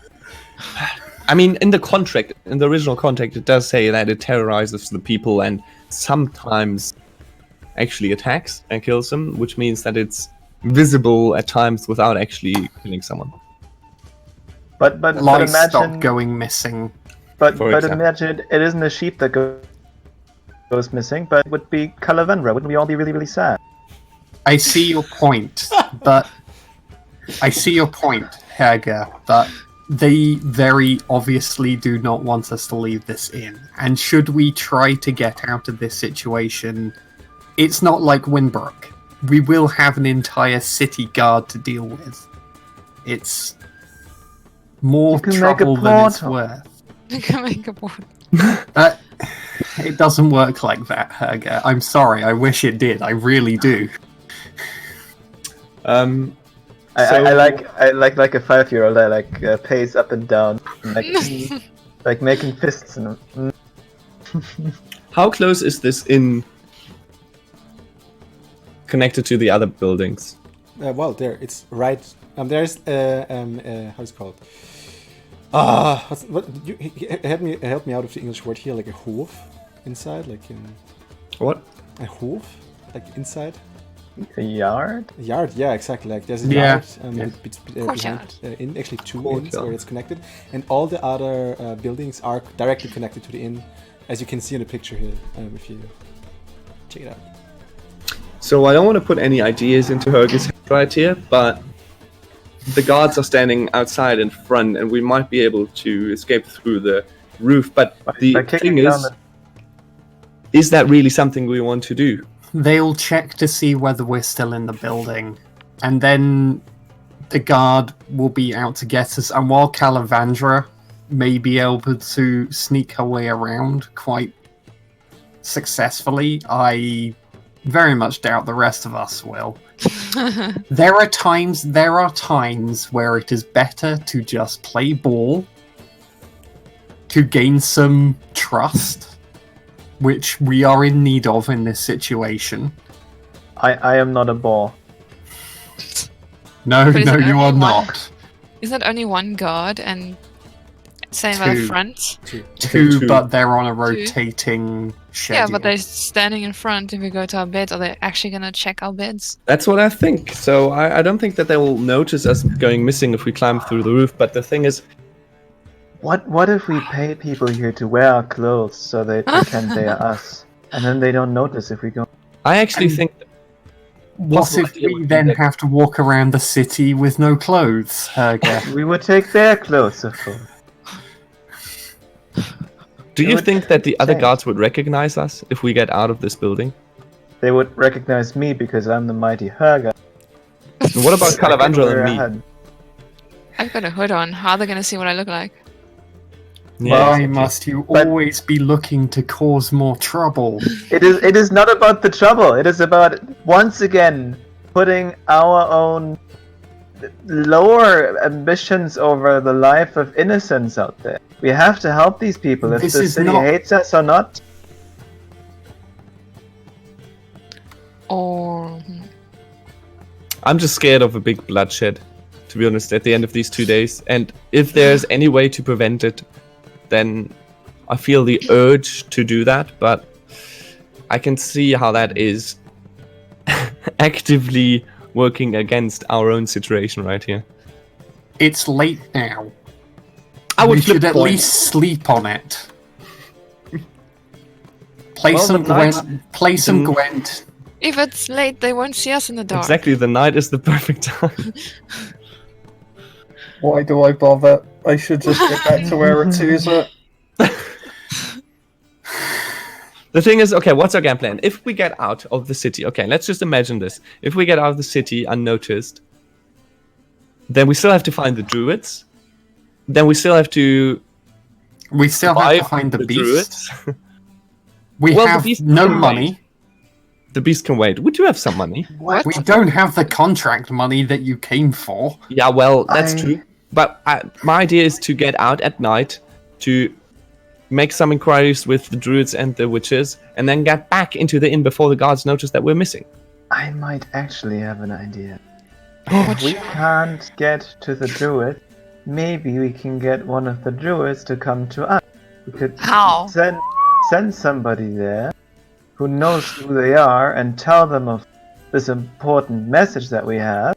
the contract, in the original contract, it does say that it terrorizes the people and sometimes actually attacks and kills them, which means that it's visible at times without actually killing someone. But Livestock imagine going missing. But imagine it isn't a sheep that goes missing, but it would be Kalavenra. Wouldn't we all be really, really sad? I see your point, Helge, but they very obviously do not want us to leave this inn. And should we try to get out of this situation, it's not like Winbrook. We will have an entire city guard to deal with. It's more trouble than it's worth. You can make a board. It doesn't work like that, Helge. I'm sorry, I wish it did. I really do. I like a 5-year-old. I like pace up and down, like making fists. How close is this inn connected to the other buildings? Well, it's right. There's how's it called? Help me out of the English word here, like a Hof inside, like in what? A Hof, like inside. A yard? A yard, yeah, exactly. Like there's a yard Courtyard. in actually two inns where it's connected, and all the other buildings are directly connected to the inn, as you can see in the picture here. If you check it out. So I don't want to put any ideas into Helge's head right here, but the guards are standing outside in front, and we might be able to escape through the roof. But the thing is, is that really something we want to do? They'll check to see whether we're still in the building, and then the guard will be out to get us. And while Calavandra may be able to sneak her way around quite successfully, I very much doubt the rest of us will. There are times where it is better to just play ball to gain some trust, which we are in need of in this situation. I am not a ball. No, But is no, it you only are one? not. Is that only one guard and same about the Two. front? Two, Two. but they're on a rotating schedule. Yeah, but they're standing in front. If we go to our beds, are they actually gonna check our beds? That's what I think. So I don't think that they will notice us going missing if we climb through the roof. But the thing is, What if we pay people here to wear our clothes so they pretend they are us, and then they don't notice if we go? I actually think What possible if idea we would be then that- have to walk around the city with no clothes, Herger? We would take their clothes, of course. Do you would think that the other change. guards would recognize us if we get out of this building? They would recognize me because I'm the mighty Herger. And what about Calavandra and me? me? I've got a hood on. How are they gonna see what I look like? Why must you But- always be looking to cause more trouble? It is not about the trouble. It is about, once again, putting our own lower ambitions over the life of innocence out there. We have to help these people, if This the is city not- hates us or not. Or I'm just scared of a big bloodshed, to be honest, at the end of these 2 days. And if there's any way to prevent it, then I feel the urge to do that. But I can see how that is actively working against our own situation right here. It's late now. I would We flip should at coin. least sleep on it. Play Well, some the night- Gwent. Play some the- Gwent. if it's late, they won't see us in the dark. Exactly, the night is the perfect time. Why do I bother? I should just get back to Aretusa. The thing is, okay, what's our game plan? If we get out of the city, okay, let's just imagine this. If we get out of the city unnoticed, then we still have to find the druids. Then we still have to We still have to find the beast. druids. We Well, the have beast no can money. The beast can wait. We do have some money. What? We don't have the contract money that you came for. Yeah, well, that's I- true. But my idea is to get out at night, to make some inquiries with the druids and the witches, and then get back into the inn before the guards notice that we're missing. I might actually have an idea. What If we can't get to the druid, maybe we can get one of the druids to come to us. We could How? send somebody there who knows who they are and tell them of this important message that we have,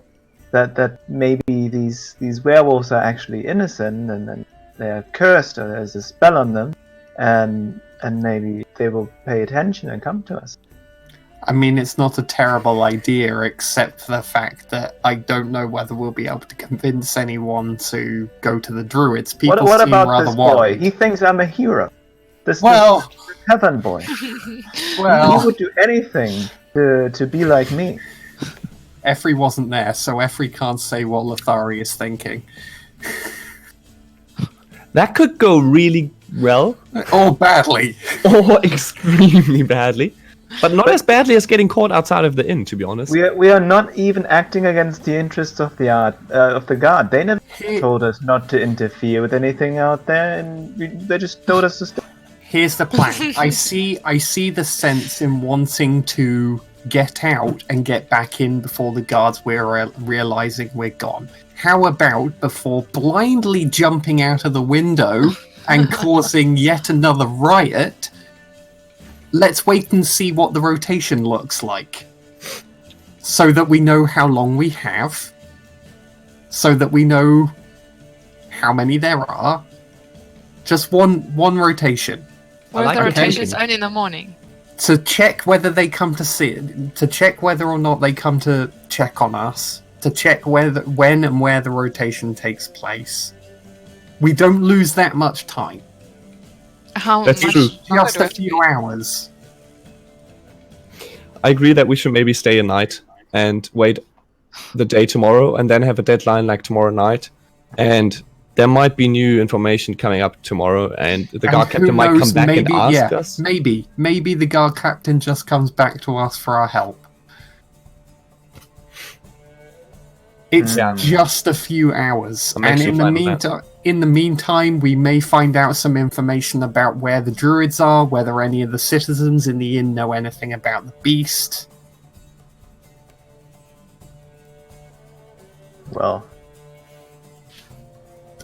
that maybe these werewolves are actually innocent and they are cursed or there's a spell on them, and maybe they will pay attention and come to us. I mean, it's not a terrible idea, except for the fact that I don't know whether we'll be able to convince anyone to go to the druids. People What seem about rather this boy? worried. He thinks I'm a hero. This Well, heaven boy. well, He would do anything to be like me. Effrey wasn't there, so Effrey can't say what Lothari is thinking. That could go really well, Or badly. or extremely badly. But not as badly as getting caught outside of the inn, to be honest. We are not even acting against the interests of the guard. They never told us not to interfere with anything out there, and they just told us to stay. Here's the plan. I see the sense in wanting to get out and get back in before the guards were realizing we're gone. How about, before blindly jumping out of the window and causing yet another riot, let's wait and see what the rotation looks like, so that we know how long we have, so that we know how many there are. Just one rotation. What if like the the rotation thinking. is only in the morning? To check whether they come to see it, to check whether or not they come to check on us, to check when and where the rotation takes place. We don't lose that much time. How That's much true. longer Just do I a have to few wait? hours. I agree that we should maybe stay a night and wait the day tomorrow, and then have a deadline like tomorrow night. And there might be new information coming up tomorrow, and the guard captain might come back and ask us. Maybe the guard captain just comes back to us for our help. It's just a few hours, and in the meantime, we may find out some information about where the druids are, whether any of the citizens in the inn know anything about the beast. Well,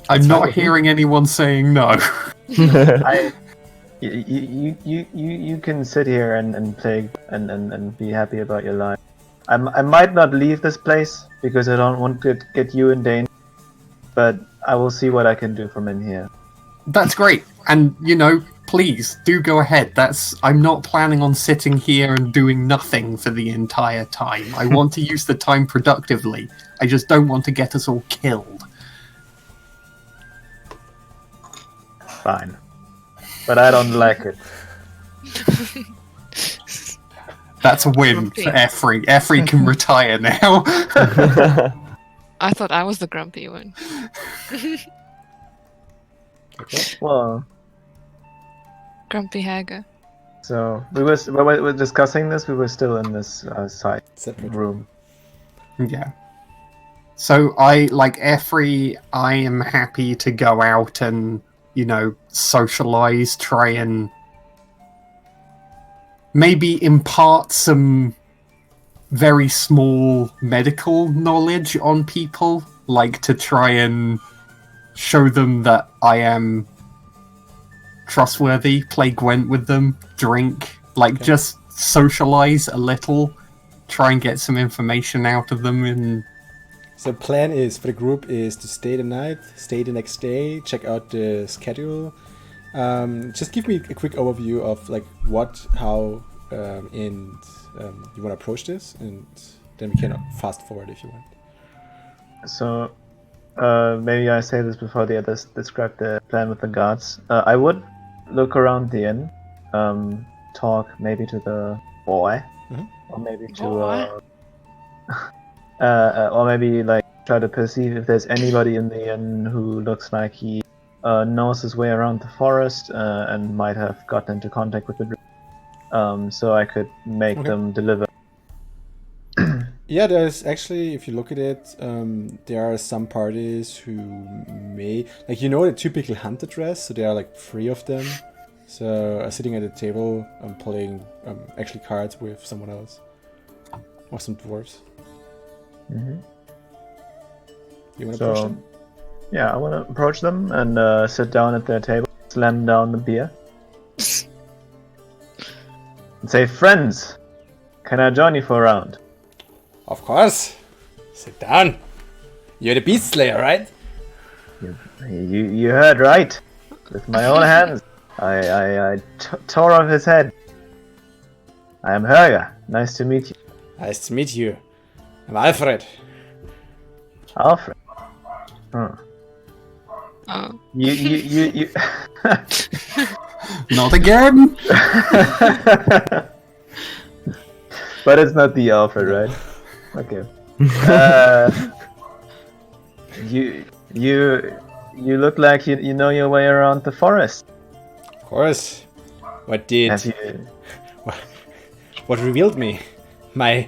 I'm not hearing anyone saying no. You can sit here and play and be happy about your life. I might not leave this place because I don't want to get you in danger, but I will see what I can do from in here. That's great, and please do go ahead. I'm not planning on sitting here and doing nothing for the entire time. I want to use the time productively. I just don't want to get us all killed. Fine, but I don't like it. That's a win for Effrey. Effrey can retire now. I thought I was the grumpy one. Okay. Well, Grumpy Hager. so we were discussing this. We were still in this side Separate room. Yeah. So like Effrey, I am happy to go out and, socialize, try and maybe impart some very small medical knowledge on people, like to try and show them that I am trustworthy, play Gwent with them, drink, just socialize a little, try and get some information out of them. And so plan is for the group is to stay the night, stay the next day, check out the schedule. Just give me a quick overview of what, how, and you want to approach this, and then we can fast forward if you want. So maybe I say this before the others describe the plan with the guards. I would look around the inn, talk maybe to the boy, or maybe to or maybe try to perceive if there's anybody in the inn who looks like he knows his way around the forest and might have gotten into contact with the so I could make them deliver. Yeah, there's actually, if you look at it, there are some parties who may, the typical hunter dress, so there are 3 of them. So sitting at a table, playing actually cards with someone else. Or some dwarves. Mm-hmm. You want to approach them? Yeah, I want to approach them and sit down at their table, slam down the beer. And say, friends, can I join you for a round? Of course. Sit down. You're the beast slayer, right? You heard right. With my own hands, I tore off his head. I am Helga. Nice to meet you. Nice to meet you. I'm Alfred. Alfred. Huh. Oh. You. Not again. But it's not the Alfred, right? Okay. You look like you know your way around the forest. Of course. What did? Have you... What revealed me? My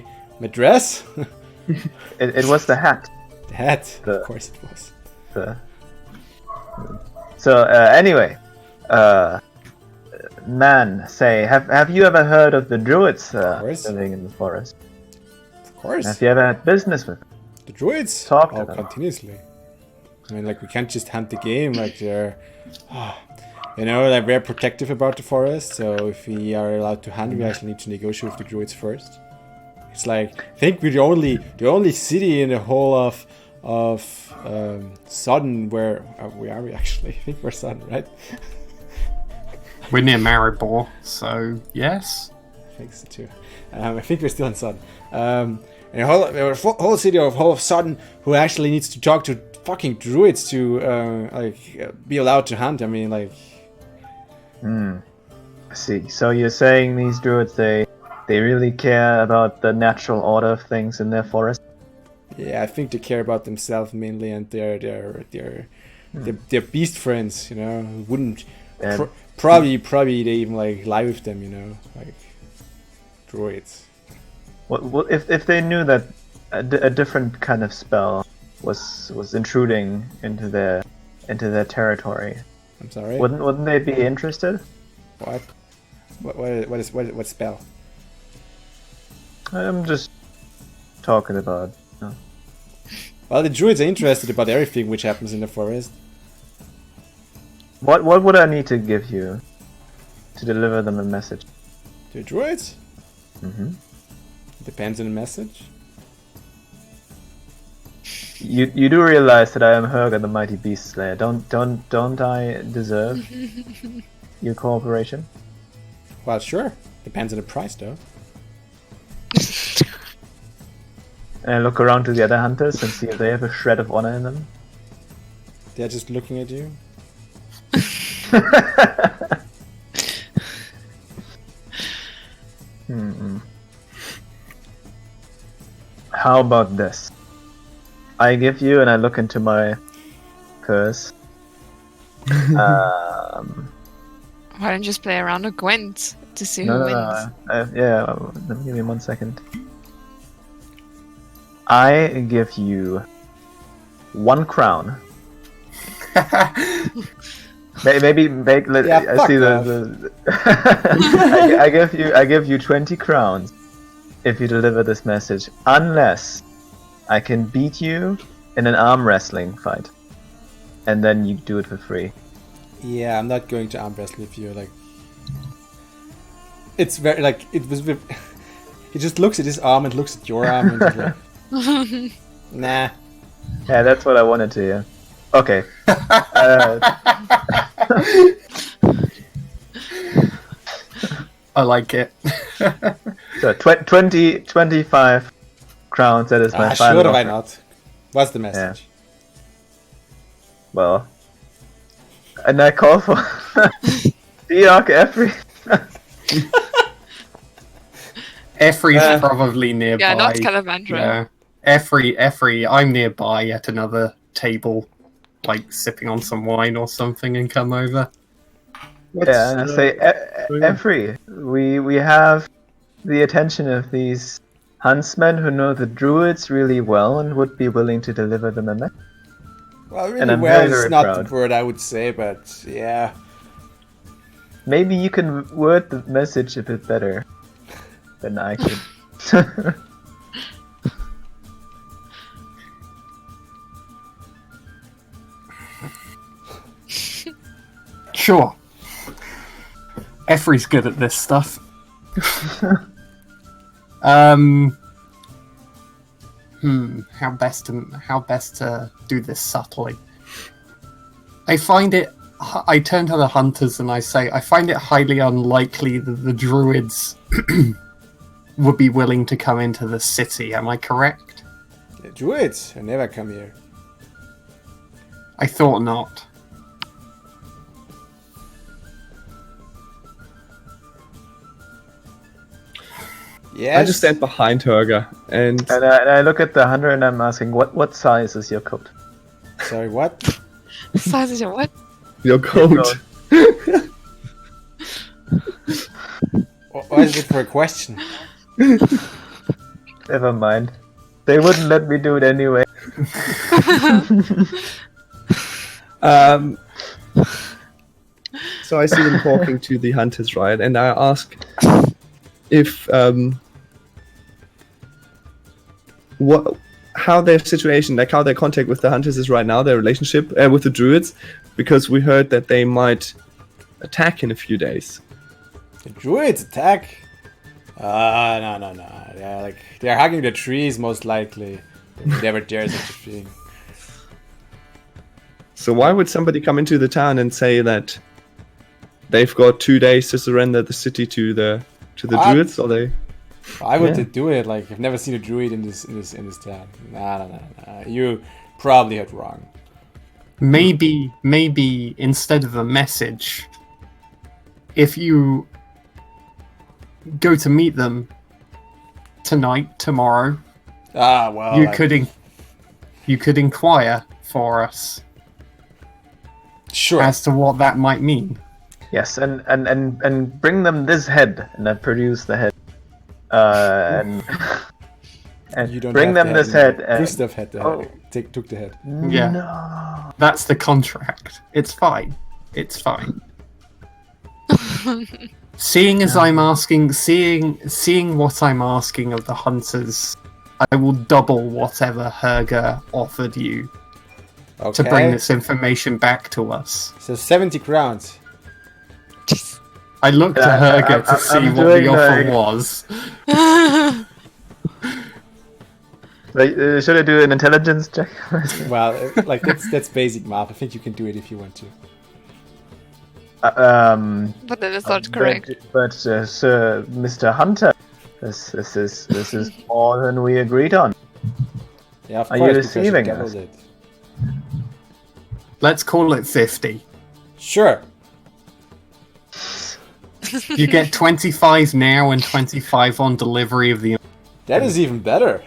dress? It was the hat. The hat. Of course it was. So anyway, man, say, have you ever heard of the druids living in the forest? Of course. Have you ever had business with them? The druids? Talk to them. Continuously. I mean, we can't just hunt the game. They're, they're very protective about the forest. So if we are allowed to hunt, we actually need to negotiate with the druids first. It's I think we're the only city in the whole of Sodden where are we actually? I think we're Sodden, right? We're near Maribor, so yes. I think so too. I think we're still in Sodden. And the whole city of Sodden who actually needs to talk to fucking druids to be allowed to hunt. I mean, I see. So you're saying these druids, they they really care about the natural order of things in their forest. Yeah, I think they care about themselves mainly, and their beast friends, you know, who wouldn't probably they even like lie with them, you know, like droids. Well, if they knew that a different kind of spell was intruding into their territory, I'm sorry. Wouldn't they be interested? What? What spell? I'm just talking about. Well, the druids are interested about everything which happens in the forest. What would I need to give you to deliver them a message? The druids? Mm-hmm. Depends on the message. You do realize that I am Herga, the mighty beast slayer. Don't I deserve your cooperation? Well, sure. Depends on the price, though. And I look around to the other hunters and see if they have a shred of honor in them. They're just looking at you. How about this? I give you, and I look into my purse. Why don't you just play around with Gwent to see who wins? Give me 1 second. I give you 1 crown. Maybe make. I see the. I give you 20 crowns if you deliver this message, unless I can beat you in an arm wrestling fight, and then you do it for free. Yeah, I'm not going to arm wrestle with you. Like, it's very like it was. He just looks at his arm and looks at your arm and is like, nah. Yeah, that's what I wanted to hear. Okay. I like it. So 25 crowns. That is my final. Sure, why not? What's the message? Yeah. Well, and I call for Diok Effrey. Effrey's probably nearby. Yeah, not Calamandra. Yeah. Effrey, I'm nearby at another table, like sipping on some wine or something, and come over. Yeah, and I say, Effrey, we have the attention of these huntsmen who know the druids really well and would be willing to deliver them a message. Well, really and I'm well very is not proud. the word I would say, but yeah. Maybe you can word the message a bit better than I could. Sure. Effrey's good at this stuff. How best to do this subtly? I turn to the hunters and I say, I find it highly unlikely that the druids would be willing to come into the city. Am I correct? The druids never come here. I thought not. Yes. I just stand behind Herga and I look at the hunter and I'm asking, what size is your coat? Sorry, what? What size is your what? your coat. Why is it for a question? Never mind. They wouldn't let me do it anyway. So I see them talking to the hunters, right? And I ask if how their situation, like how their contact with the hunters is right now, their relationship with the druids, because we heard that they might attack in a few days. The druids attack? No. They're hugging the trees most likely. They would never dare such a thing. So why would somebody come into the town and say that they've got 2 days to surrender the city to the druids? Or they? Why would they do it? Like, I've never seen a druid in this town. Nah. You probably heard wrong. Maybe instead of a message, if you go to meet them tonight, tomorrow, Well, you could inquire for us sure. as to what that might mean. Yes, and bring them this head, and I produce the head. And You don't bring have them the this head. head. And, Gustav had the head. Took the head. Yeah. No. That's the contract. It's fine. It's fine. Seeing what I'm asking of the hunters, I will double whatever Herger offered you to bring this information back to us. So 70 crowns. I looked at Herger to see what the offer was. Should I do an intelligence check? Well, like that's basic math. I think you can do it if you want to. But that is not correct. But Sir Mr. Hunter, this is more than we agreed on. Yeah, of Are course. you because deceiving doubled us? it. Let's call it 50. Sure. You get 25 now and 25 on delivery of the... That is even better.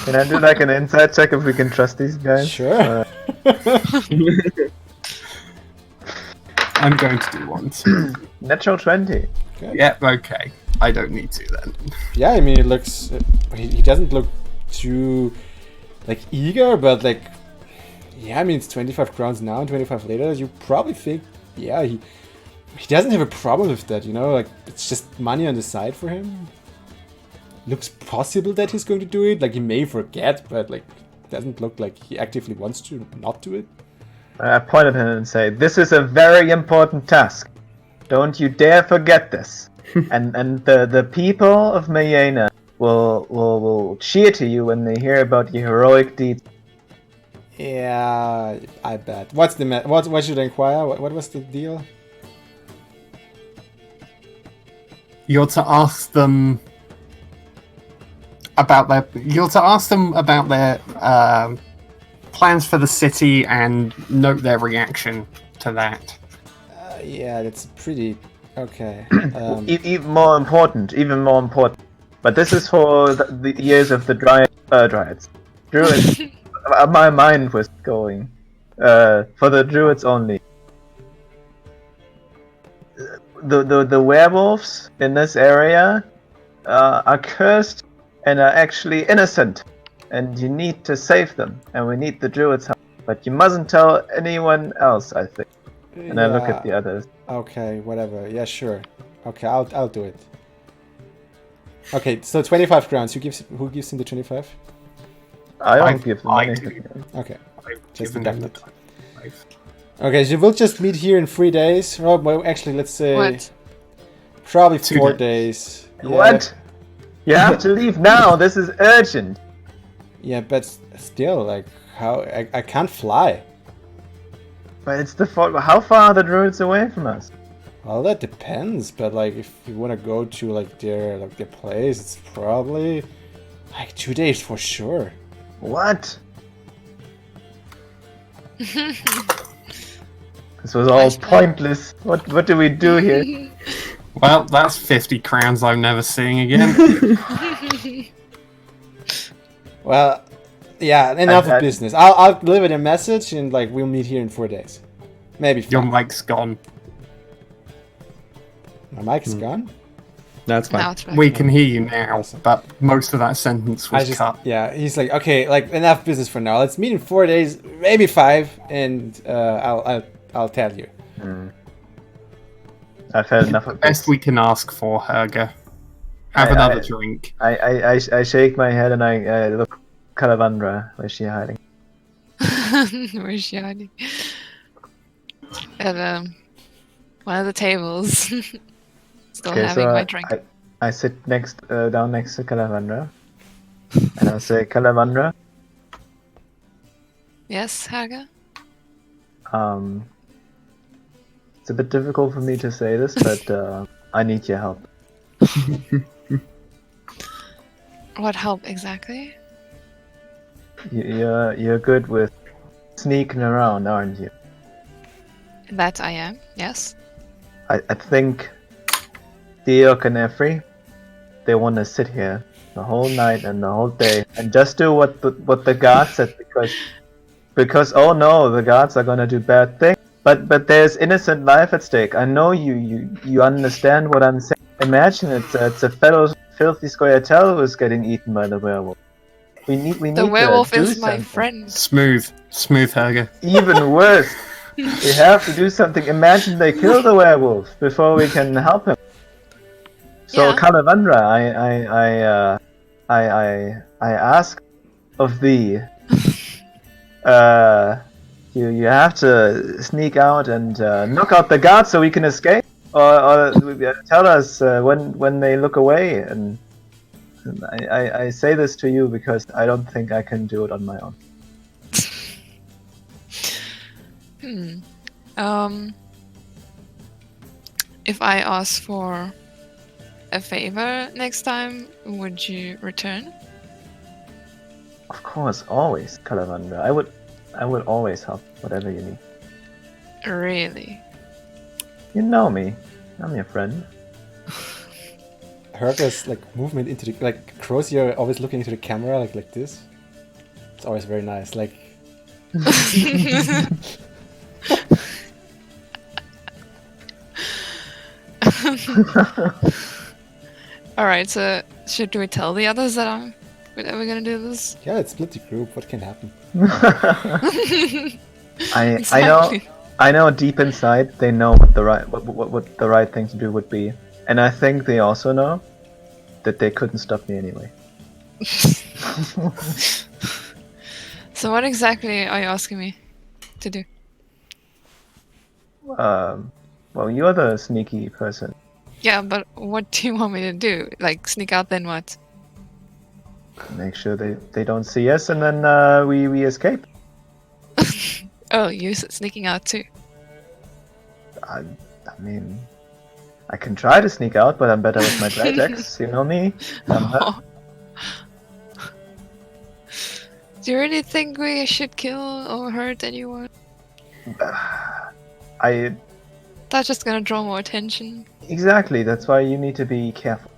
Can I do like an inside check if we can trust these guys? Sure. I'm going to do one too. Natural 20. Yep, okay. I don't need to then. Yeah, I mean, it looks. He doesn't look too like eager, but like, yeah, I mean, it's 25 crowns now and 25 later. You probably think, yeah, he doesn't have a problem with that, you know. Like, it's just money on the side for him. Looks possible that he's going to do it. Like, he may forget, but like, doesn't look like he actively wants to not do it. I point at him and say, "This is a very important task. Don't you dare forget this." and the people of Mayena will cheer to you when they hear about your heroic deeds. Yeah, I bet. What's the what should I inquire? What was the deal? You're to ask them about their plans for the city and note their reaction to that. Yeah, that's pretty okay. Even more important. But this is for the years of the Dryads. Druids. My mind was going. For the Druids only. The werewolves in this area are cursed and are actually innocent. And you need to save them. And we need the Druids' help. But you mustn't tell anyone else, I think. And I look at the others. Okay, whatever. Yeah, sure. Okay, I'll do it. Okay, so 25 crowns. Who gives him the 25? I don't give them I anything. do. Okay. I've Just given deduct him it. the 25. Okay, so we'll just meet here in 3 days. Oh, well, actually, let's say What? probably 2 4 days. days. Yeah. What? You have to leave now. This is urgent. Yeah, but still, like, how I can't fly. But it's the fault. How far are the Druids away from us? Well, that depends. But like, if you want to go to like their place, it's probably like 2 days for sure. What? This was all pointless. What do we do here? Well, that's 50 crowns I'm never seeing again. Well, yeah, enough of business. I'll deliver the message and like we'll meet here in 4 days. Maybe 5. Your mic's gone. My mic's gone? That's fine. Now it's back. We can hear you now, but most of that sentence was cut. Yeah, he's like, okay, like enough business for now. Let's meet in 4 days, maybe 5, and I'll tell you. I've had enough of Best this. we can ask for, Herger. Have another drink. I shake my head and I look Calavandra. Where's she hiding? Where's she hiding? At one of the tables. Still having my drink. I sit down next to Calavandra, and I say, Calavandra, Yes, Haga? it's a bit difficult for me to say this, but I need your help. What help exactly? You're good with sneaking around, aren't you? That I am, yes. I think Diok and Efri, they want to sit here the whole night and the whole day and just do what the guards said because oh no, the guards are gonna do bad things. But there's innocent life at stake. I know you understand what I'm saying. Imagine it's a fellow filthy scoia'tael who is getting eaten by the werewolf. We need The werewolf to do is my something. friend. Smooth, Helga. Even worse. We have to do something. Imagine they kill the werewolf before we can help him. So Yeah. Kalavandra, I ask of thee. You have to sneak out and knock out the guards so we can escape, or tell us when they look away. And I say this to you because I don't think I can do it on my own. If I ask for a favor next time, would you return? Of course, always, Kalavandra. I would always help whatever you need. Really? You know me. I'm your friend. Herga's like movement into the Crozyr always looking into the camera like this. It's always very nice. Like Alright, so should we tell the others that we're gonna do this? yeah, it's split the group. What can happen? I know deep inside they know what the right thing to do would be, and I think they also know that they couldn't stop me anyway. So what exactly are you asking me to do? Well, you're the sneaky person. Yeah, but what do you want me to do? Like sneak out, then what? Make sure they don't see us, and then we escape. Oh, you're sneaking out too. I mean, I can try to sneak out, but I'm better with my projects. You know me. Do you really think we should kill or hurt anyone? That's just gonna draw more attention. Exactly. That's why you need to be careful.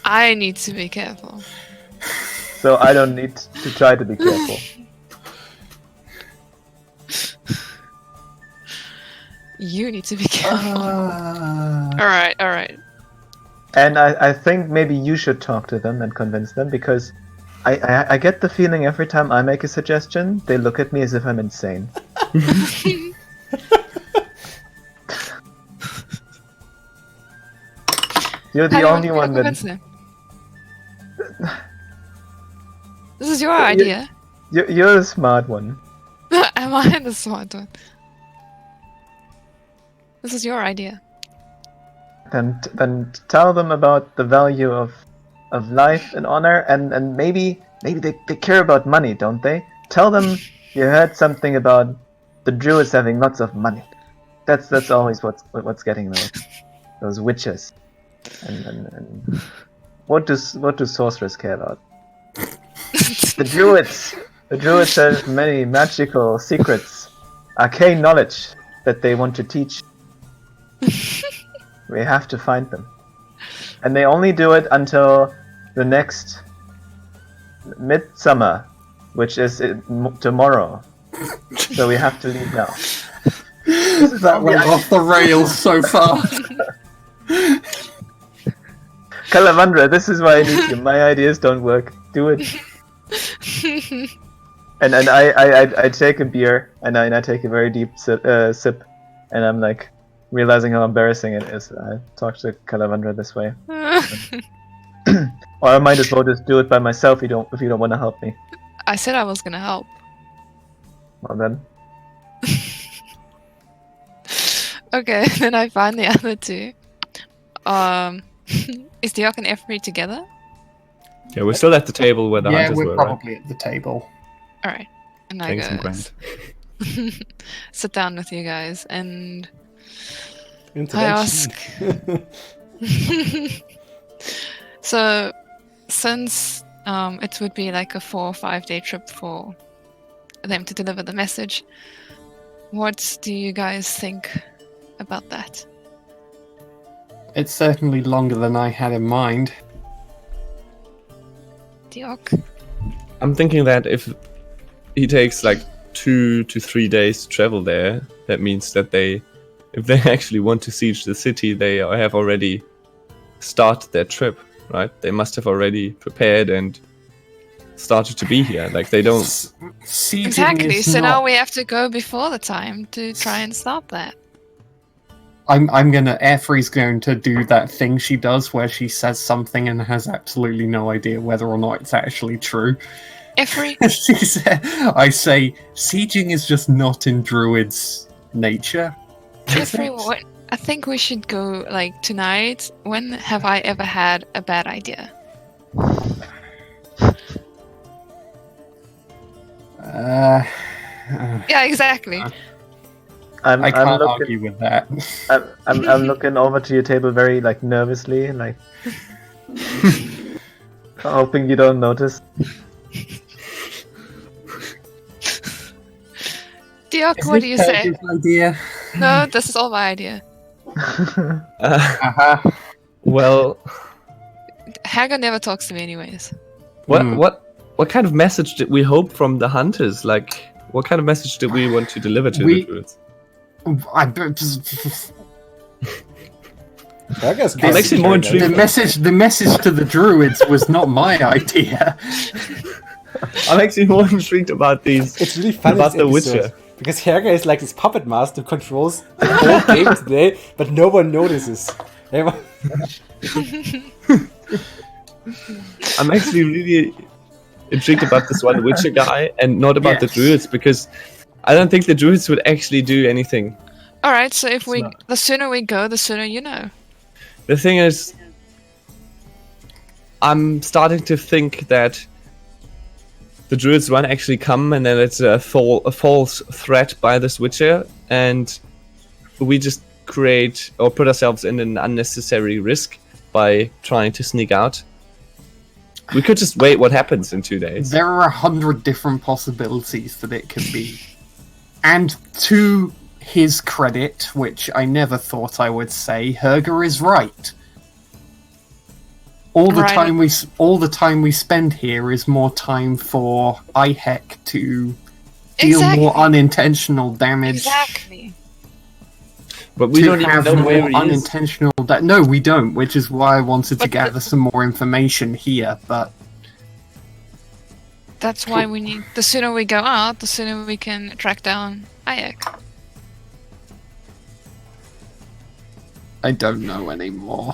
I need to be careful. So I don't need to try to be careful. You need to be careful. Alright. And I think maybe you should talk to them and convince them, because I get the feeling every time I make a suggestion, they look at me as if I'm insane. You're the only one that... This is your idea. You're the smart one. Am I the smart one? This is your idea. Then tell them about the value of life and honor, and maybe they care about money, don't they? Tell them you heard something about the druids having lots of money. That's always what's getting those witches. And what do sorcerers care about? The druids have many magical secrets, arcane knowledge that they want to teach. We have to find them, and they only do it until the next midsummer, which is tomorrow. So we have to leave now. That went off the rails so fast. Kalavandra, this is why I need you. My ideas don't work. Do it. And I take a beer and I take a very deep sip, and I'm like realizing how embarrassing it is. I talk to Kalavandra this way. Or I might as well just do it by myself if you don't want to help me. I said I was gonna help. Well then. Okay, then I find the other two. Is Diok and Efri together? Yeah, we're still at the table where the yeah, hunters we're were, probably at the table. Alright. And I Playing some go grand. sit down with you guys and I Intervention. ask. So, since it would be like a 4 or 5 day trip for them to deliver the message, what do you guys think about that? It's certainly longer than I had in mind. Diok. I'm thinking that if he takes like 2 to 3 days to travel there, that means that if they actually want to siege the city, they have already started their trip, right? They must have already prepared and started to be here. Like they don't. Sieging Exactly. is So not... now we have to go before the time to try and stop that. I'm gonna... Airfree's going to do that thing she does where she says something and has absolutely no idea whether or not it's actually true. Every I say, sieging is just not in Druid's nature. what? I think we should go like tonight. When have I ever had a bad idea? Yeah, exactly. I can't looking, argue with that. I'm looking over to your table very like nervously, like hoping you don't notice. Diok, what do you say? Idea? No, this is all my idea. Well, Hagar never talks to me anyways. what kind of message did we hope from the hunters? Like, what kind of message did we want to deliver to the druids? That makes it more intriguing. The message to the druids was not my idea. I'm actually more intrigued about these. It's really fun about the episode, Witcher. because Helga is like this puppet master who controls the whole game today, but no one notices. I'm actually really intrigued about this one Witcher guy and not about the druids, because I don't think the druids would actually do anything. All right, so if the sooner we go, the sooner you know. The thing is, I'm starting to think that the druids won't actually come, and then it's a false threat by this Witcher, and we just create or put ourselves in an unnecessary risk by trying to sneak out. We could just wait what happens in 2 days. There are 100 different possibilities that it could be. And to his credit, which I never thought I would say, Herger is right. All the time we spend here is more time for IHEC to deal more unintentional damage. Exactly. But we don't even know where he is. Unintentional no, we don't, which is why I wanted to gather some more information here, but that's why we need. The sooner we go out, the sooner we can track down Ayek. I don't know anymore.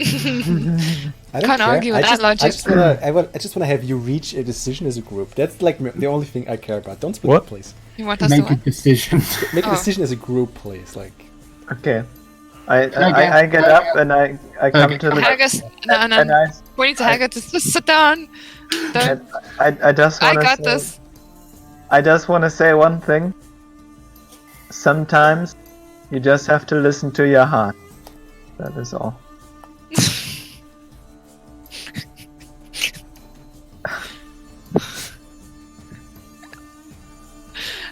I Can't argue with that logic. I just want to have you reach a decision as a group. That's like the only thing I care about. Don't split up, please. You want us Make to a decision. Make a decision as a group, please. Like. Okay. I get up and I come to the... Haggis, no. We need to Haggis to just sit down. I just want to got this. I just want to say one thing. Sometimes you just have to listen to your heart. That is all.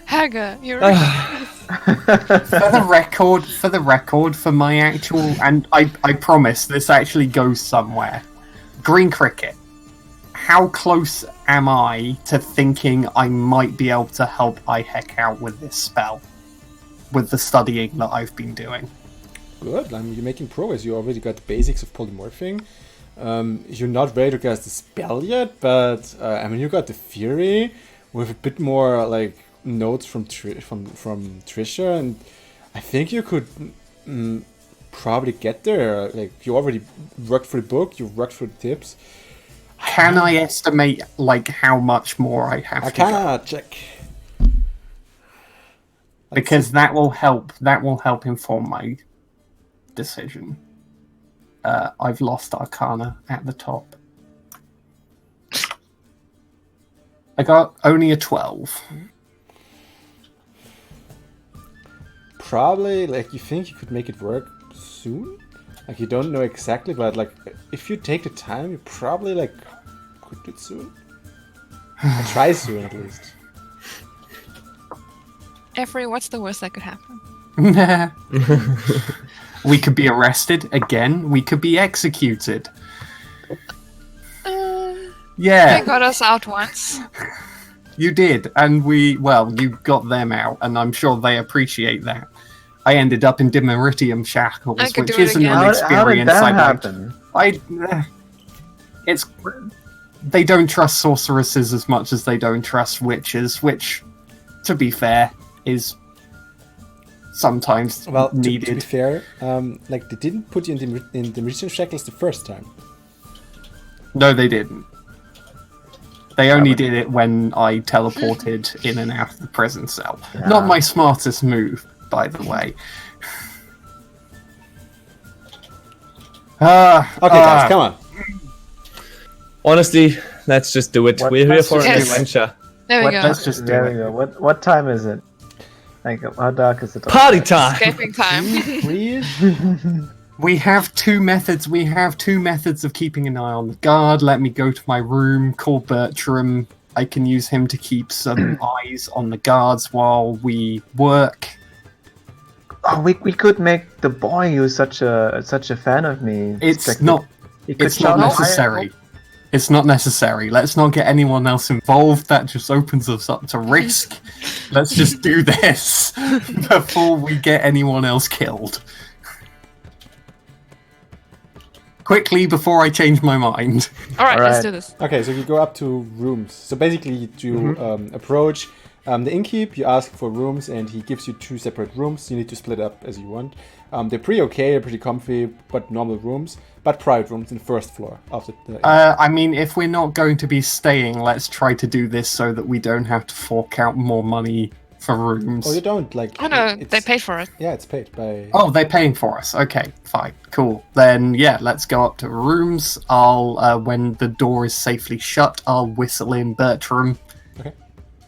Hagar, you're right. For the record, for my actual, and I promise this actually goes somewhere. Green Cricket, how close am I to thinking I might be able to help IHEC out with this spell? With the studying that I've been doing. Good, I mean, you're making progress. You already got the basics of polymorphing. You're not ready to cast the spell yet, but I mean, you got the theory with a bit more like notes from Trisha, and I think you could probably get there. Like, you already worked for the book, you worked for the tips. Can I estimate like how much more I have? I cannot check. Because that will help. That will help inform my decision. I've lost Arcana at the top. I got only a 12. Probably, like, you think you could make it work soon? Like, you don't know exactly, but like, if you take the time, you probably like could do it soon. Or try soon at least. Every, what's the worst that could happen? We could be arrested again. We could be executed. Yeah. They got us out once. You did, and you got them out, and I'm sure they appreciate that. I ended up in Dimeritium shackles, I could which do it isn't again. an How did experience that I happen? they don't trust sorceresses as much as they don't trust witches, which, to be fair, is sometimes Well, to needed. be fair, they didn't put you in the Dimeritium shackles the first time. No, they didn't. They only did it when I teleported in and out of the prison cell. Yeah. Not my smartest move, by the way. Okay, guys, come on. Honestly, let's just do it. What- We're here for an Yes. adventure. There we What- go. Let's just do There it. we go. What time is it? Like, how dark is it? Party time! Escaping time. Please. We have two methods. We have two methods of keeping an eye on the guard. Let me go to my room, call Bertram. I can use him to keep some eyes on the guards while we work. Oh, we could make the boy who's such a fan of me. It's not He could It's not shout out, necessary. It's not necessary. Let's not get anyone else involved. That just opens us up to risk. Let's just do this before we get anyone else killed. Quickly, before I change my mind. Alright, let's Alright. do this. Okay, so you go up to rooms. So basically, you approach the innkeep, you ask for rooms, and he gives you 2 separate rooms. You need to split up as you want. They're pretty okay, they're pretty comfy, but normal rooms. But private rooms in the first floor of the I mean, if we're not going to be staying, let's try to do this so that we don't have to fork out more money for rooms. Oh, you don't like. Oh no, it's- they paid for it. Yeah, it's paid by. Oh, they're paying for us. Okay, fine, cool. Then yeah, let's go up to rooms. I'll when the door is safely shut, I'll whistle in Bertram. Okay.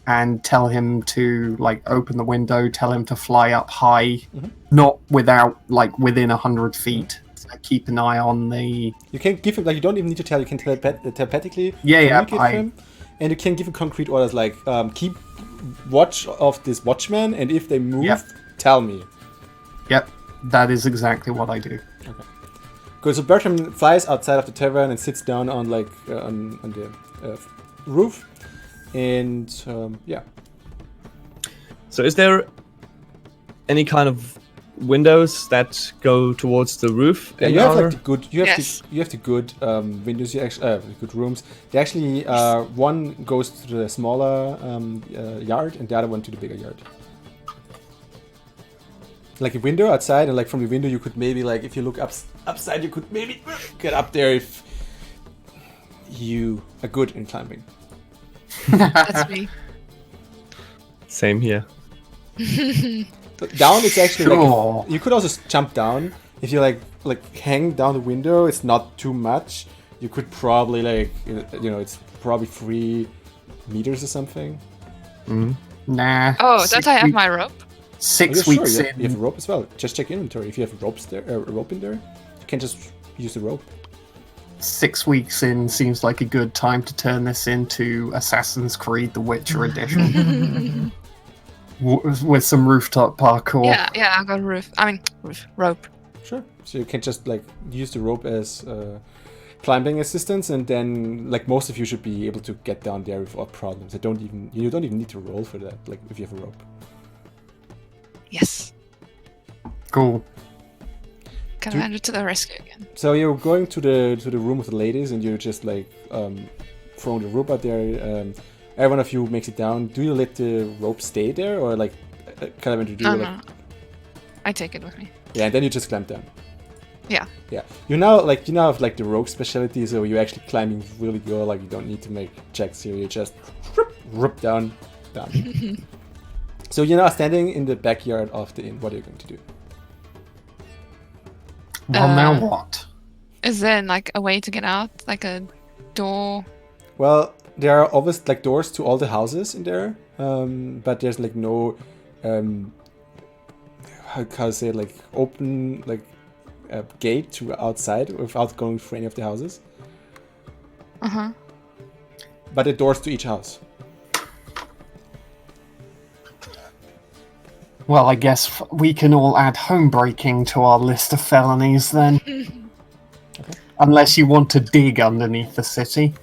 And tell him to open the window. Tell him to fly up high, not within 100 feet. So keep an eye on the. You can give him you don't even need to tell. You can telepathically Yeah, communicate with him, and you can give him concrete orders like keep watch of this watchman, and if they move, Yep. tell me. Yep, that is exactly what I do. Good. So Bertram flies outside of the tavern and sits down on on the roof, and yeah. So is there any kind of windows that go towards the roof? Yeah, in you have our- the good. You have Yes. the good windows. You actually the good rooms. They actually one goes to the smaller yard, and the other one to the bigger yard. Like a window outside, and from the window you could maybe if you look upside, you could maybe get up there if you are good in climbing. That's me. Same here. But down, it's actually Sure. you could also jump down if you hang down the window. It's not too much. You could probably it's probably 3 meters or something. Nah. Oh, don't I have weeks- my rope? 6 Oh, yeah, weeks sure, in. you have a rope as well. Just check inventory. If you have ropes there, a rope in there, you can just use the rope. 6 weeks in seems like a good time to turn this into Assassin's Creed: The Witcher edition, with some rooftop parkour. Yeah, I got a roof. Rope. Sure. So you can just use the rope as climbing assistance, and then most of you should be able to get down there without problems. You don't even need to roll for that. If you have a rope. Yes. Cool. Commander to the rescue again. So you're going to the room with the ladies, and you're just throwing the rope out there. Every one of you makes it down. Do you let the rope stay there, or kind of do No, you no. I take it with me. Yeah, and then you just climb down. Yeah. Yeah. You now have the rogue specialty, so you're actually climbing really good. You don't need to make checks here. You just rip down. So you're now standing in the backyard of the inn. What are you going to do? Well, now what? Is there a way to get out? Like a door? Well, there are always doors to all the houses in there, but there's no how can I say it, open a gate to outside without going through any of the houses. Uh-huh. But the doors to each house. Well, I guess we can all add homebreaking to our list of felonies then. Unless you want to dig underneath the city.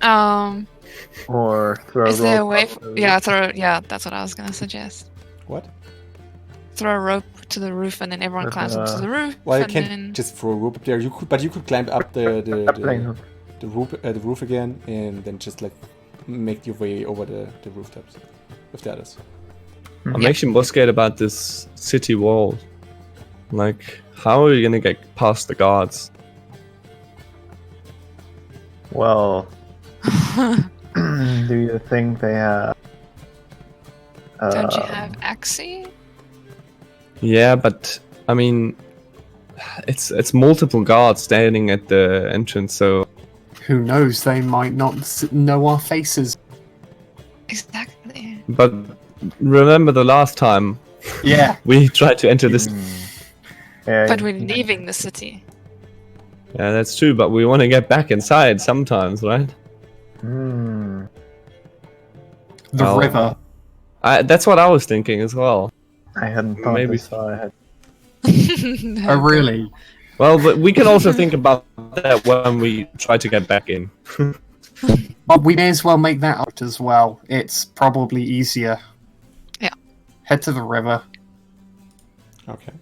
Or throw a Is there a rope way? up the roof. That's what I was gonna suggest. What? Throw a rope to the roof, and then everyone With, climbs up to the roof. Well, you and can't then... just throw a rope up there. You could, but you could climb up Plane the roof again, and then just like make your way over the rooftops with the others. I'm actually more scared about this city wall. Like, how are you gonna get past the guards? Well, do you think they have? Don't you have Axie? Yeah, but I mean, it's multiple guards standing at the entrance, so Who knows? They might not know our faces. Exactly. But remember the last time Yeah. we tried to enter this? Yeah, But we're leaving the city. Yeah, that's true. But we want to get back inside sometimes, right? Hmm. The Oh. river. That's what I was thinking as well. I hadn't thought Maybe. this far ahead. Oh, really? Well, but we can also think about that when we try to get back in. But we may as well make that out as well. It's probably easier. Yeah. Head to the river. Okay.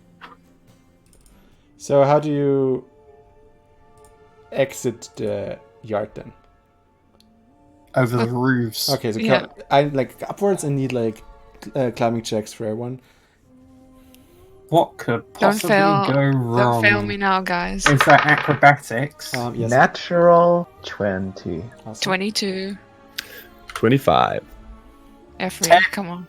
So how do you exit the yard then? Over the roofs. Okay, so Yeah. I like upwards. I need like climbing checks for everyone. What could Don't possibly fail. go wrong? Don't fail me now, guys. Is that acrobatics? Yes. Natural 20. Awesome. 22. 25. Every. 10. Come on.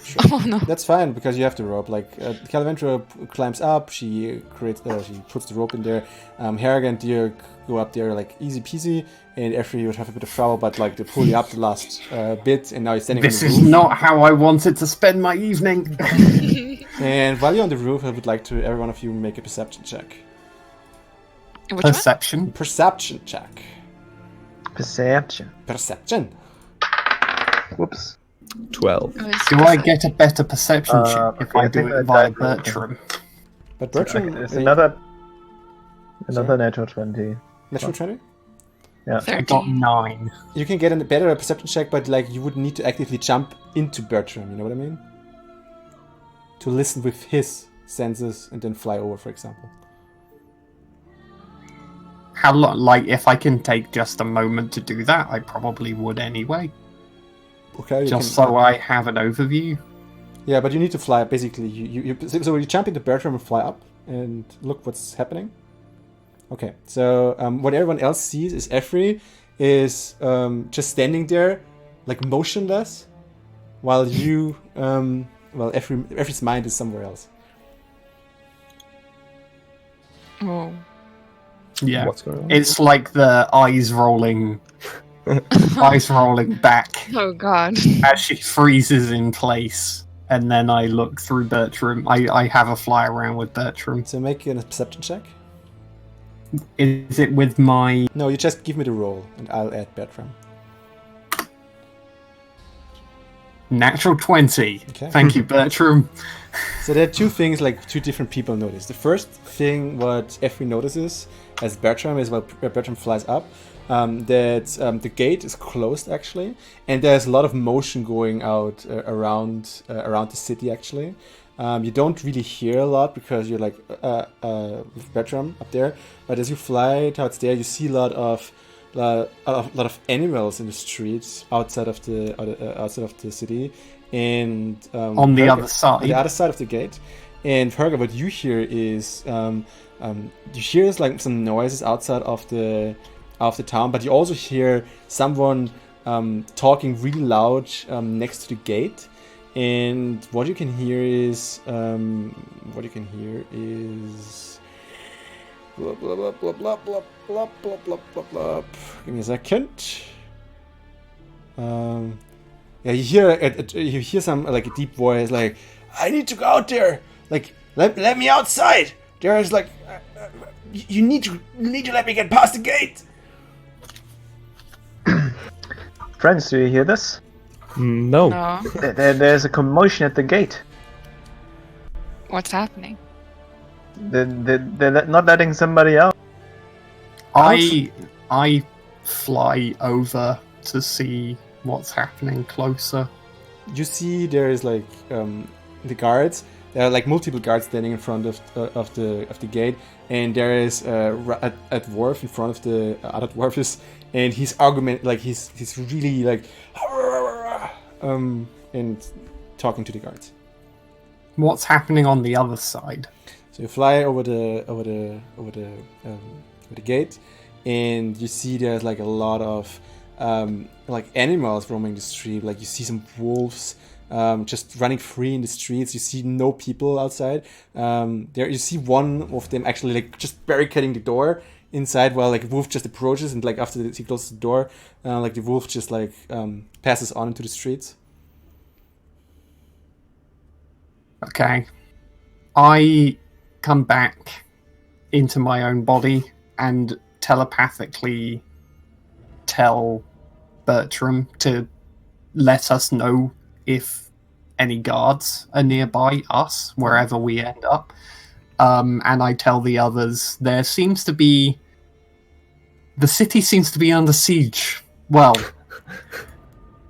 Sure. Oh no. That's fine because you have the rope. Like Calaventra climbs up, she creates, she puts the rope in there. Harrigan and Deer go up there like easy peasy, and Effie would have a bit of trouble, but like they pull you up the last bit, and now you're standing This on the is roof. not how I wanted to spend my evening. And while you're on the roof, I would like to every one of you make a perception check. Which one? Perception. Perception check. Perception. Perception. Whoops. 12. Oh, it's- Do I get a better perception check if okay, I I do think it that via dice- Bertram? But Bertram, Okay, there's another Sorry? natural 20. natural 20. Yeah. I got 13. 9. You can get a better perception check, but like you would need to actively jump into Bertram. You know what I mean? To listen with his senses and then fly over, for example. How long? Like, if I can take just a moment to do that, I probably would anyway. Okay. You Just can- so I have an overview. Yeah, but you need to fly. Basically, so you jump into Bertram and fly up and look what's happening. Okay, so what everyone else sees is Effie is just standing there, like motionless, while you, Effie's mind is somewhere else. Oh. Yeah. What's going on? It's like the eyes rolling back Oh god. as she freezes in place. And then I look through Bertram. I have a fly around with Bertram. So make a perception check. Is it with my... No, you just give me the roll, and I'll add Bertram. Natural 20. Okay. Thank you, Bertram. So there are two things like two different people notice. The first thing what Effie notices as Bertram is while Bertram flies up, that the gate is closed actually, and there's a lot of motion going out around the city actually. You don't really hear a lot because you're like with Bertram up there, but as you fly towards there, you see a lot of animals in the streets outside of the city, and On the other side. on the other side of the gate. And Fergal, what you hear is you hear like some noises outside of the town, but you also hear someone talking really loud next to the gate. And what you can hear is blah blah blah blah blah blah blah blah blah blah blah. Give me a second. Yeah, you hear some like a deep voice like, "I need to go out there. Like, let me outside. There's like, you need to let me get past the gate." Friends, do you hear this? No. No. There's a commotion at the gate. What's happening? They're not letting somebody out. I fly over to see what's happening closer. You see there is like the guards. There are like multiple guards standing in front of the gate, and there is a dwarf in front of the other dwarfs, and he's he's really like and talking to the guards. What's happening on the other side? So you fly over the gate, and you see there's like a lot of like animals roaming the street. Like you see some wolves just running free in the streets. You see no people outside. There you see one of them actually like just barricading the door inside while like a wolf just approaches, and like after he closes the door, like the wolf just like passes on into the streets. Okay. I come back into my own body and telepathically tell Bertram to let us know if any guards are nearby us, wherever we end up. And I tell the others, the city seems to be under siege. Well,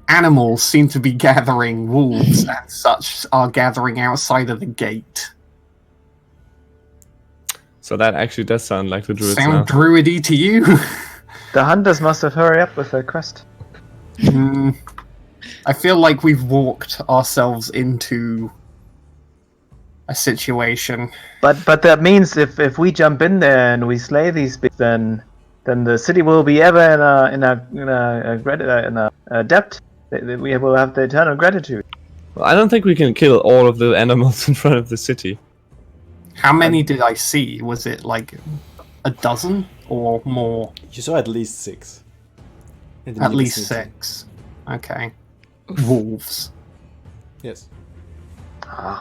animals seem to be gathering, wolves and such are gathering outside of the gate. So that actually does sound like the druids now. Sound druidy to you? The hunters must have hurried up with their quest. I feel like we've walked ourselves into a situation. But that means if we jump in there and we slay these beasts, then the city will be ever in a debt. We will have the eternal gratitude. Well, I don't think we can kill all of the animals in front of the city. How many did I see? Was it like a dozen or more? You saw at least 6. At least 6. Okay. Wolves. Yes.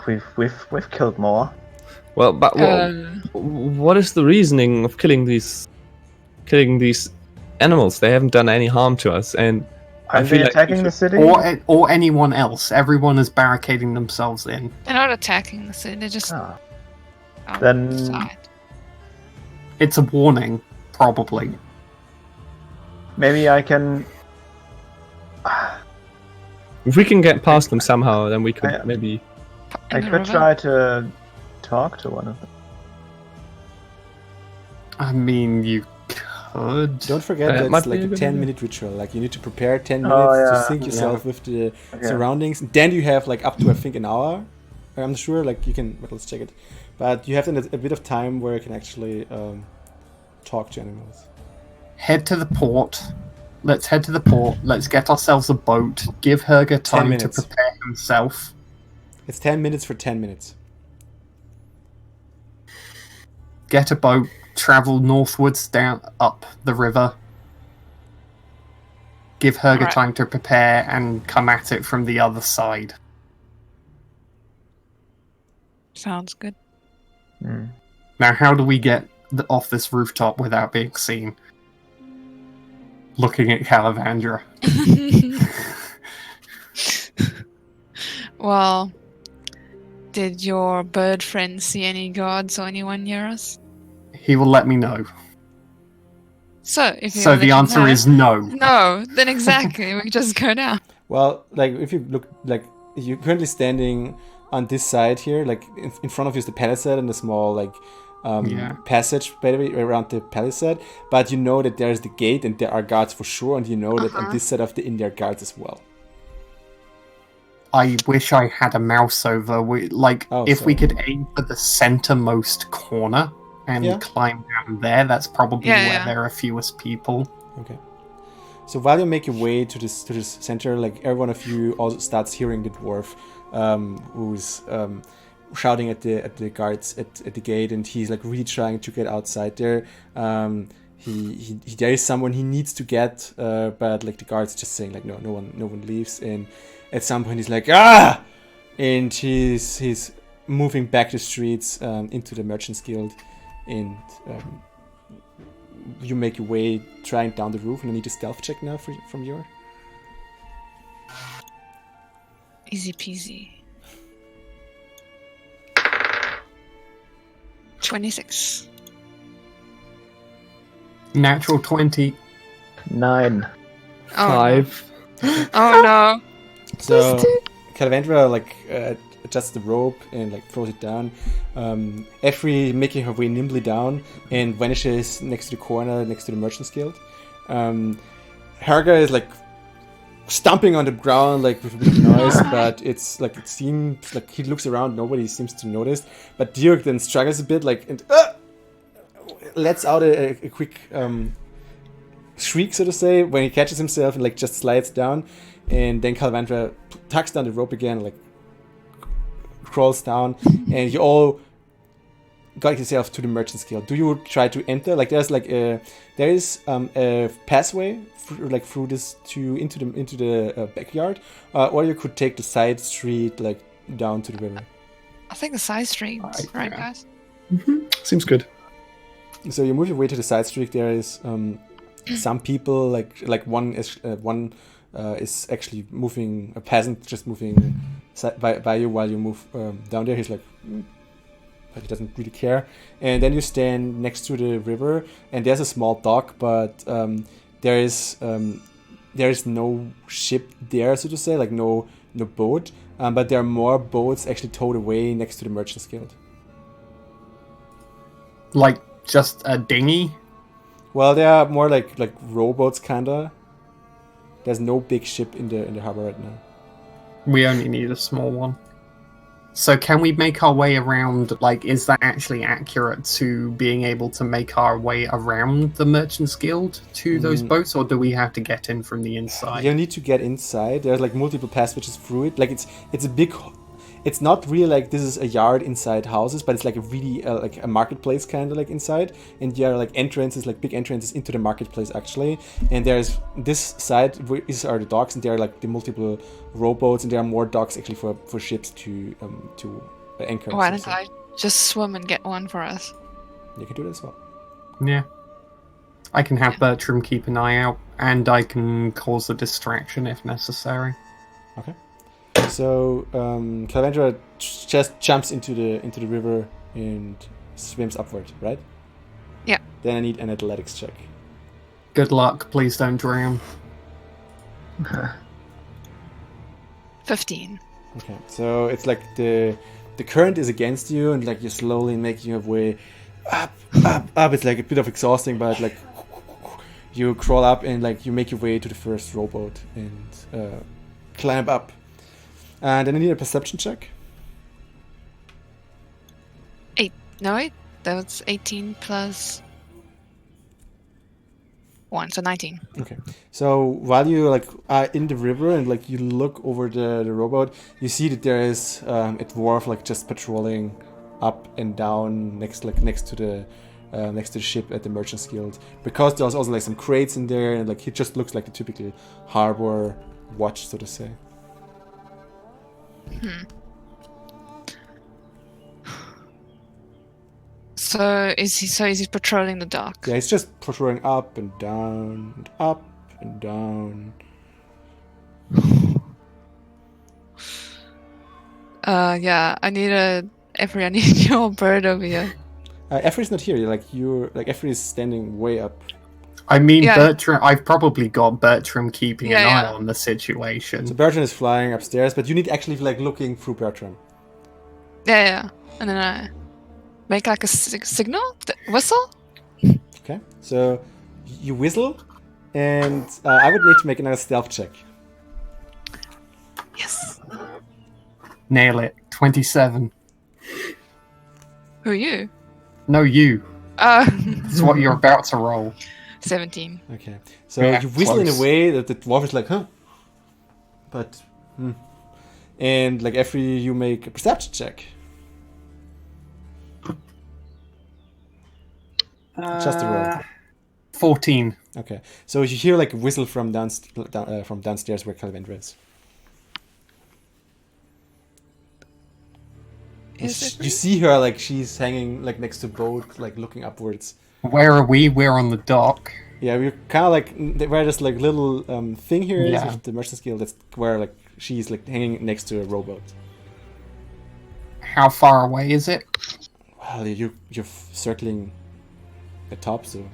We've killed more. Well, but what is the reasoning of killing these animals? They haven't done any harm to us, and Are they attacking the city? Or anyone else. Everyone is barricading themselves in. They're not attacking the city. They're just Then- outside. It's a warning, probably. Maybe I can. if we can get past them somehow, then we could maybe. I In the could river. try to talk to one of them. I mean, you could. Don't forget It that might it's like be a a good 10-minute ritual. Like you need to prepare 10 Oh, minutes to yeah. sync yourself with the Okay. surroundings. Then you have like up to I think an hour. I'm not sure. Like you can. Well, let's check it. But you have then a bit of time where you can actually talk to animals. Head to the port. Let's head to the port. Let's get ourselves a boat. Give Herger time to minutes. prepare himself. It's 10 minutes for 10 minutes. Get a boat. Travel northwards down up the river. Give Herger Alright. time to prepare and come at it from the other side. Sounds good. Now, how do we get off this rooftop without being seen? Looking at Calavandra. Well, did your bird friend see any guards or anyone near us? He will let me know. So, if you So the answer is no. no. Then exactly, we just go down. Well, like if you look, like you're currently standing on this side here, like in front of you is the palisade and the small like passage by the way around the palisade. But you know that there is the gate and there are guards for sure, and you know that on this side of the inn there are guards as well. I wish I had a mouse over. If we sorry. could aim for the centermost corner and climb down there, that's probably where there are fewest people. Okay. So while you make your way to this center, like every one of you also starts hearing the dwarf, who's shouting at the guards at the gate, and he's like really trying to get outside there. He there is someone he needs to get, but like the guards just saying like no one leaves, and at some point he's like and he's moving back the streets into the Merchants Guild, and you make your way trying down the roof, and I need a stealth check now from your. Easy peasy. 26. Natural 20. 9. Oh, 5. No. Oh no. So Calavandra like adjusts the rope and like throws it down. Effie making her way nimbly down and vanishes next to the corner next to the Merchants Guild. Harga is like stomping on the ground like with a big noise, but it's like it seems like he looks around, nobody seems to notice. But Dirk then struggles a bit like and lets out a quick shriek, so to say, when he catches himself and like just slides down. And then Calavandra tucks down the rope again, like crawls down, and you all got yourself to the Merchant's Guild. Do you try to enter? Like there's like a pathway through this into the backyard, or you could take the side street like down to the river. I think the side street, right, guys? Seems good. So you move your way to the side street. There is some people like one is actually moving, a peasant just moving by you while you move down there. He's like, but he doesn't really care. And then you stand next to the river, and there's a small dock, but there is no ship there, so to say, like no boat. But there are more boats actually towed away next to the Merchants Guild. Like just a dinghy? Well, they are more like rowboats, kinda. There's no big ship in the harbor right now. We only need a small one. So can we make our way around, like, is that actually accurate to being able to make our way around the Merchants Guild to those boats, or do we have to get in from the inside? You need to get inside. There's like multiple passages through it. Like it's a big... It's not really like this is a yard inside houses, but it's like a really like a marketplace kind of like inside, and there are like entrances, like big entrances into the marketplace actually. And there's this side, these are the docks, and there are like the multiple rowboats, and there are more docks actually for ships to anchor. Why don't I just swim and get one for us? You can do that as well. Yeah. I can have Bertram keep an eye out, and I can cause a distraction if necessary. Okay. So Calavandra just jumps into the river and swims upward, right? Yeah. Then I need an athletics check. Good luck, please don't drown. 15. Okay, so it's like the current is against you, and like you're slowly making your way up. It's like a bit of exhausting, but like you crawl up and like you make your way to the first rowboat and climb up. And then I need a perception check. 8. No, wait. That was 18 plus 1, so 19. Okay. So while you like are in the river and like you look over the rowboat, you see that there is a dwarf like just patrolling up and down next to the ship at the Merchants Guild, because there's also like some crates in there, and like he just looks like the typical harbor watch, so to say. So is he patrolling the dock? Yeah, he's just patrolling up and down and up and down. Yeah, I need your bird over here. Effrey's not here. Effrey is standing way up. I mean, Yeah. Bertram. I've probably got Bertram keeping an eye on the situation. So Bertram is flying upstairs, but you need actually like looking through Bertram. Yeah. And then I make like a signal? Whistle? Okay, so you whistle, and I would need to make another stealth check. Yes. Nail it. 27. Who are you? No, you. Oh. It's what you're about to roll. 17. Okay, so Yeah, you whistle in close. a way that the dwarf is like, huh? But, and like after you make a perception check. Just a roll. 14. Okay, so you hear like a whistle from downstairs where Calavandra is. You see her like she's hanging like next to a boat, like looking upwards. Where are we? We're on the dock. Yeah, we're kind of like where this like little thing here is Yeah. with the Merchants Guild. That's where like she's like hanging next to a rowboat. How far away is it? Well, you're circling the top, so.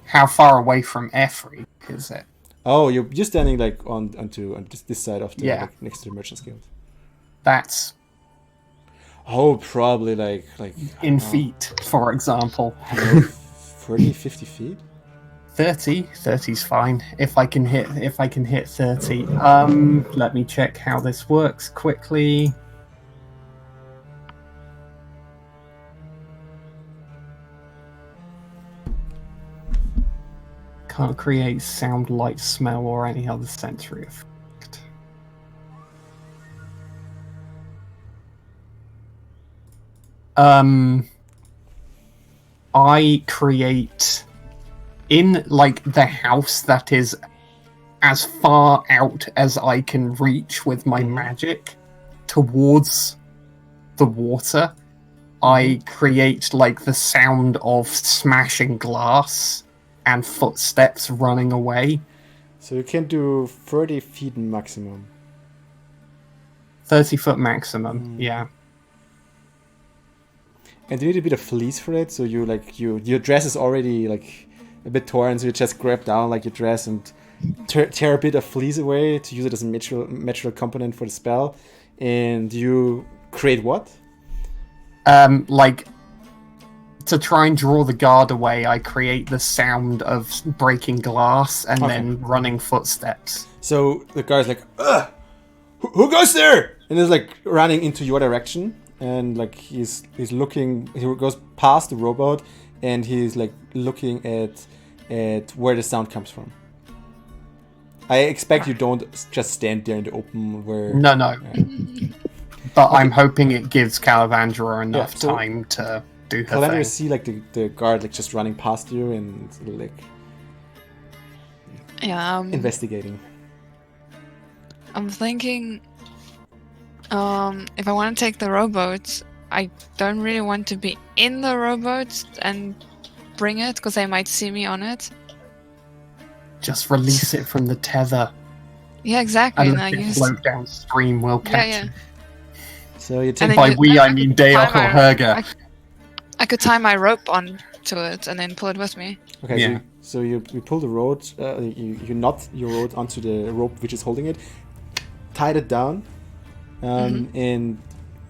How far away from Efri is it? Oh, you're standing like on this side of the like, next to the Merchant's Guild. That's. Oh, probably like in feet, for example. 40, 50 feet. 30. 30's fine. If I can hit 30. Let me check how this works quickly. Can't create sound, light, smell, or any other sensory effect. I create in like the house that is as far out as I can reach with my magic towards the water. I create like the sound of smashing glass and footsteps running away. So you can do 30 feet maximum. 30-foot maximum, yeah. And you need a bit of fleece for it, so you like your dress is already like a bit torn, so you just grab down like your dress and tear a bit of fleece away to use it as a material component for the spell. And you create what? Like to try and draw the guard away, I create the sound of breaking glass and then running footsteps. So the guard's like, ugh! Who goes there? And he's like running into your direction, and like he's looking. He goes past the rowboat, and he's like looking at where the sound comes from. I expect you don't just stand there in the open where. No. But I'm hoping it gives Calavandra enough time to do her thing. You see like the guard like just running past you and like investigating. I'm thinking if I want to take the rowboat, I don't really want to be in the rowboat and bring it because they might see me on it. Just release it from the tether. Yeah, exactly. And let it float downstream. We'll catch it. So you take by we, I mean Deok or Herga. I could tie my rope onto it and then pull it with me. Okay, yeah. So you pull the rope, you knot your rope onto the rope which is holding it, tied it down, and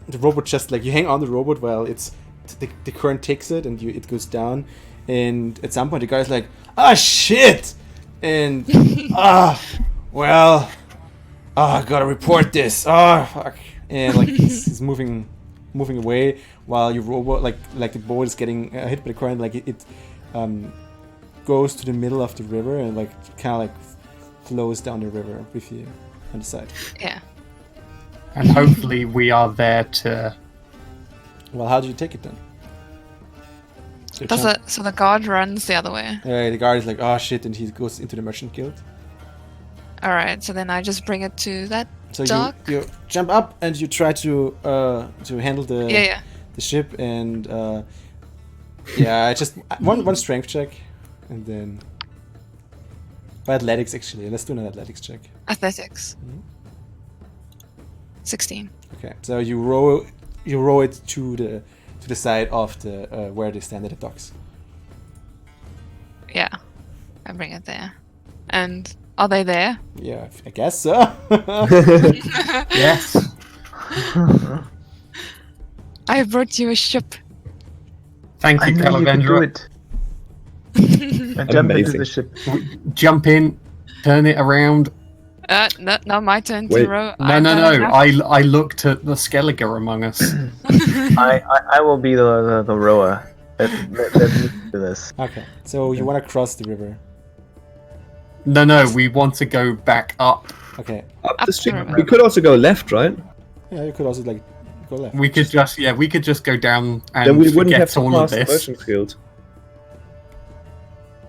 the robot just like you hang on the robot while it's the current takes it and it goes down, and at some point the guy's like, ah shit, and I gotta report this, fuck, and like he's moving away while your robot like the boat is getting hit by the current, like it goes to the middle of the river and like kind of like flows down the river with you on the side. Yeah. And hopefully we are there to. Well, how do you take it then? So the guard runs the other way. The guard is like, oh shit, and he goes into the Merchant Guild. All right, so then I just bring it to that dock. You jump up and you try to handle the ship, and just one strength check, and then by athletics actually. Let's do an athletics check. Athletics. 16. Okay, so you row it to the side of the where they stand at the docks. Yeah, I bring it there. And are they there? Yeah, I guess so. Yes. I brought you a ship. Thank you, Calavandra. I jump into the ship. Jump in, turn it around. No, my turn to row. No. I looked at the Skelliger among us. I will be the rower. Let me do this. Okay, so you want to cross the river? No, we want to go back up. Okay. Up the street. We could also go left, right? Yeah, you could also like go left. We could just go down and then we wouldn't have to all pass of the this. Merchant Guild.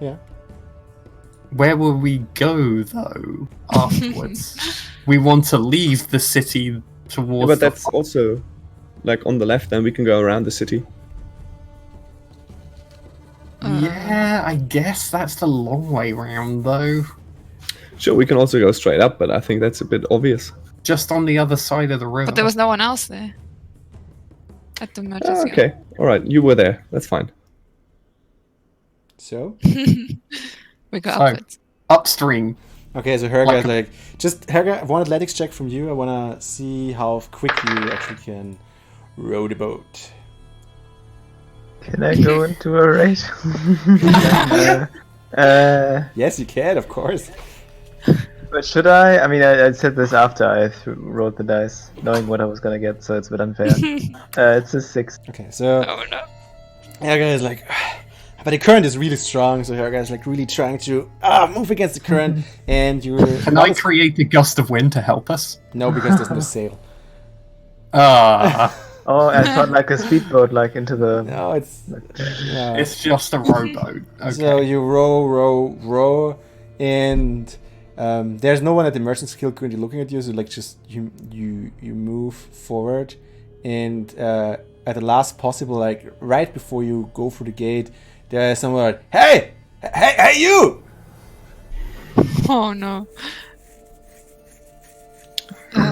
Yeah. Where will we go though afterwards? We want to leave the city towards. Yeah, but that's also like on the left. Then we can go around the city. Yeah, I guess that's the long way round though. Sure, we can also go straight up, but I think that's a bit obvious. Just on the other side of the river. But there was no one else there. at the Merchants Guild. Okay, all right, you were there. That's fine. So? We got So- up it. Upstream. Okay, so Herga is Like just Herga, one athletics check from you. I wanna see how quick you actually can row the boat. Can I go into a race? Yes, you can, of course. But should I? I mean, I said this after I rolled the dice, knowing what I was gonna get, so it's a bit unfair. It's a 6. Okay, so Oh no. Herga is like, but the current is really strong, so Herga is like really trying to move against the current, and you're Can I create a gust of wind to help us? no, because there's no sail. Oh, I thought like a speedboat, like into the. No, it's no. It's just a rowboat. Okay. So you row, and there's no one at the Merchants Guild currently looking at you. So like just you move forward, and at the last possible, like right before you go through the gate, there's someone like, hey you! Oh no.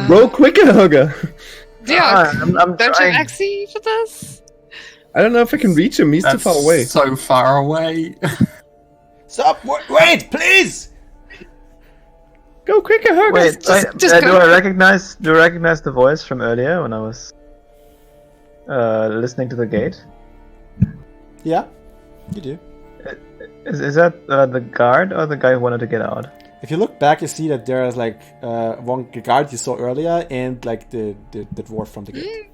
Row quicker, Hugger. Yeah. I'm Don't you trying. have Axie for this? I don't know if I can reach him. He's too That's far away. So far away. Stop! Wait, please! Go quicker, Hugger. Wait, just do go. I recognize the voice from earlier when I was listening to the gate? Yeah, you do. Is that the guard or the guy who wanted to get out? If you look back, you see that there is like one guard you saw earlier, and like the dwarf from the gate.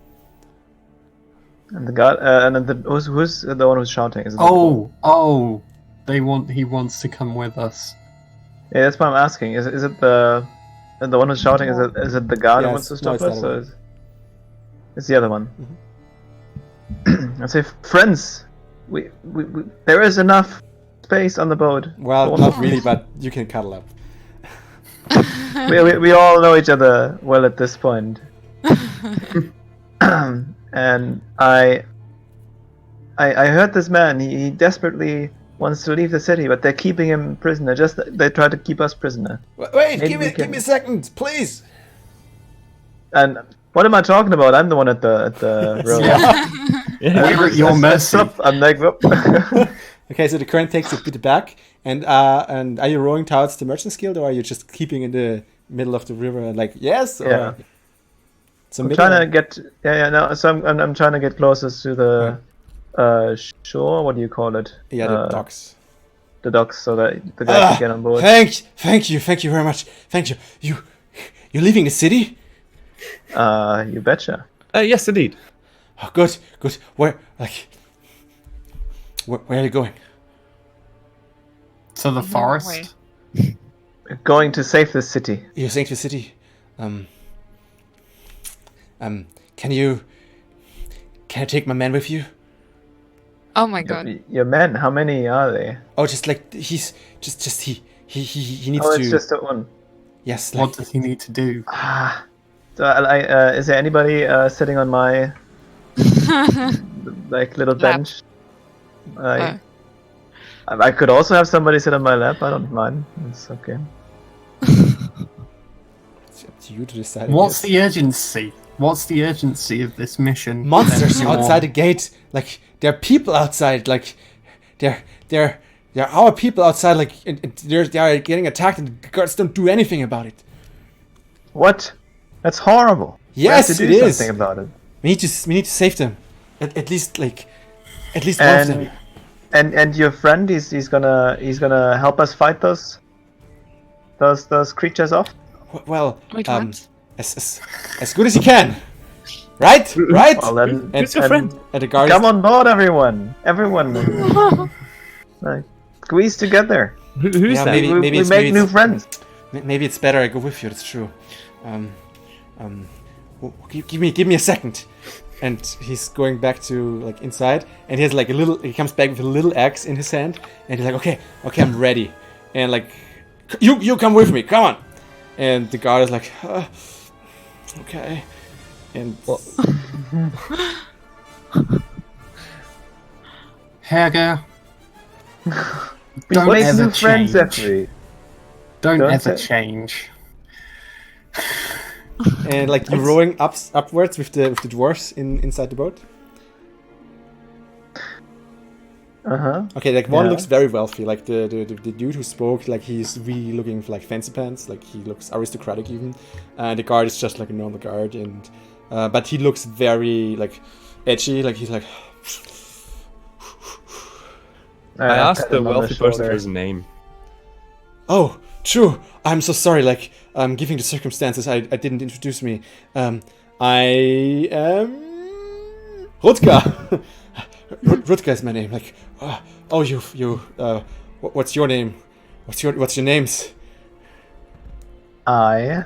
And the guard, and then who's the one who's shouting? Is it the dwarf? Oh, he wants to come with us. Yeah, that's what I'm asking. Is it the one who's shouting? Is it the guard who Yes, wants to no, stop it's us? the other Or it's the other one. I say, friends, we there is enough space on the boat. Well, Go not on. really, but you can cuddle up. we all know each other well at this point. And I heard this man. He desperately wants to leave the city, but they're keeping him prisoner. They try to keep us prisoner. Wait, Maybe give we me can- a second, please. And what am I talking about? I'm the one at the row. We're at your mercy. I'm like, whoop. Okay, so the current takes a bit back, and are you rowing towards the Merchants Guild, or are you just keeping in the middle of the river and like yes? Or... Yeah. So I'm middle- trying to get no. So I'm trying to get closest to the shore. What do you call it? yeah, the docks. The docks, so that the guys can get on board. Thank you very much. Thank you. You're leaving the city? You betcha. Yes, indeed. Oh, good. Where are you going? To the forest. Going to save the city. You're saying to the city. Can I take my man with you? Oh my god. Your men, how many are they? Oh, just like he's just he needs Oh, to. it's just that one. Yes. Like, What does he need to do? So is there anybody sitting on my like little Lap. bench? I could also have somebody sit on my lap. I don't mind. It's okay. it's up to you to decide. What's the urgency? What's the urgency of this mission? monsters Then you're- outside the gate? Like there are people outside. Like there are our people outside. Like and they are getting attacked, and the guards don't do anything about it. What? That's horrible. Yes, we have to it do is. something about it. We need to save them. At least one of them. And your friend, he's gonna help us fight those creatures off. Well, Wait, what? as good as he can. Right? Well then, And, Who's your friend? and the guards. come on board, everyone. Like, squeeze together. Who's Yeah, that? maybe- we it's- make maybe new it's- friends. Maybe it's better I go with you. That's true. Give me a second. And he's going back to like inside, and he has like he comes back with a little axe in his hand, and he's like, okay, I'm ready. And like, you come with me, come on. And the guard is like, okay. And Helga, We Don't make ever new friends, change. Effie. don't Don't ever say- change. like you're rowing upwards with the dwarfs inside the boat. Okay, like one Yeah. looks very wealthy. Like the dude who spoke, like he's really looking for like fancy pants. Like he looks aristocratic even. The guard is just like a normal guard, and but he looks very like edgy. Like he's like. I asked pat the him on wealthy person shoulder. for his name. Oh, true. I'm so sorry. Like, given the circumstances, I didn't introduce me. I am Rutger. Rutger is my name. Like, what's your name? What's your names? I.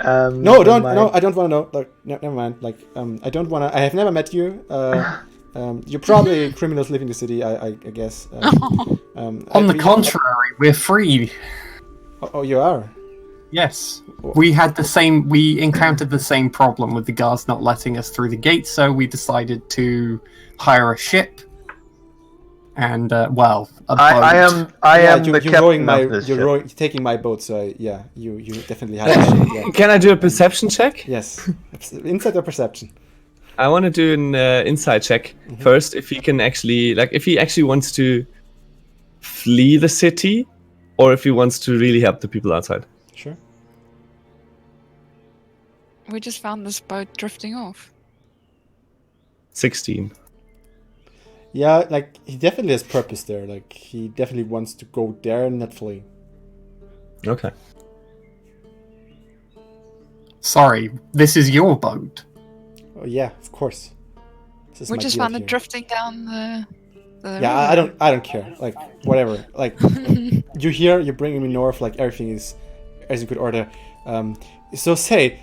No, I don't want to know. Like, never mind. Like, I don't want to. I have never met you. You're probably criminals living in the city. I guess. On the contrary, we're free. Oh, you are. Yes. We encountered the same problem with the guards not letting us through the gate, so we decided to hire a ship. And a boat. I am the captain of this ship. You're taking my boat, so you definitely have a ship. Yeah. Can I do a perception check? Yes. Insight or perception? I want to do an insight check first. If he can actually, if he actually wants to flee the city, or if he wants to really help the people outside. Sure. We just found this boat drifting off. 16. Yeah, like he definitely has purpose there. Like he definitely wants to go there and not flee. Okay. Sorry, this is your boat. Oh yeah, of course. We just found it drifting down the Yeah, river. I don't care. Like whatever. Like you're bringing me north. Like everything is in good order. So say,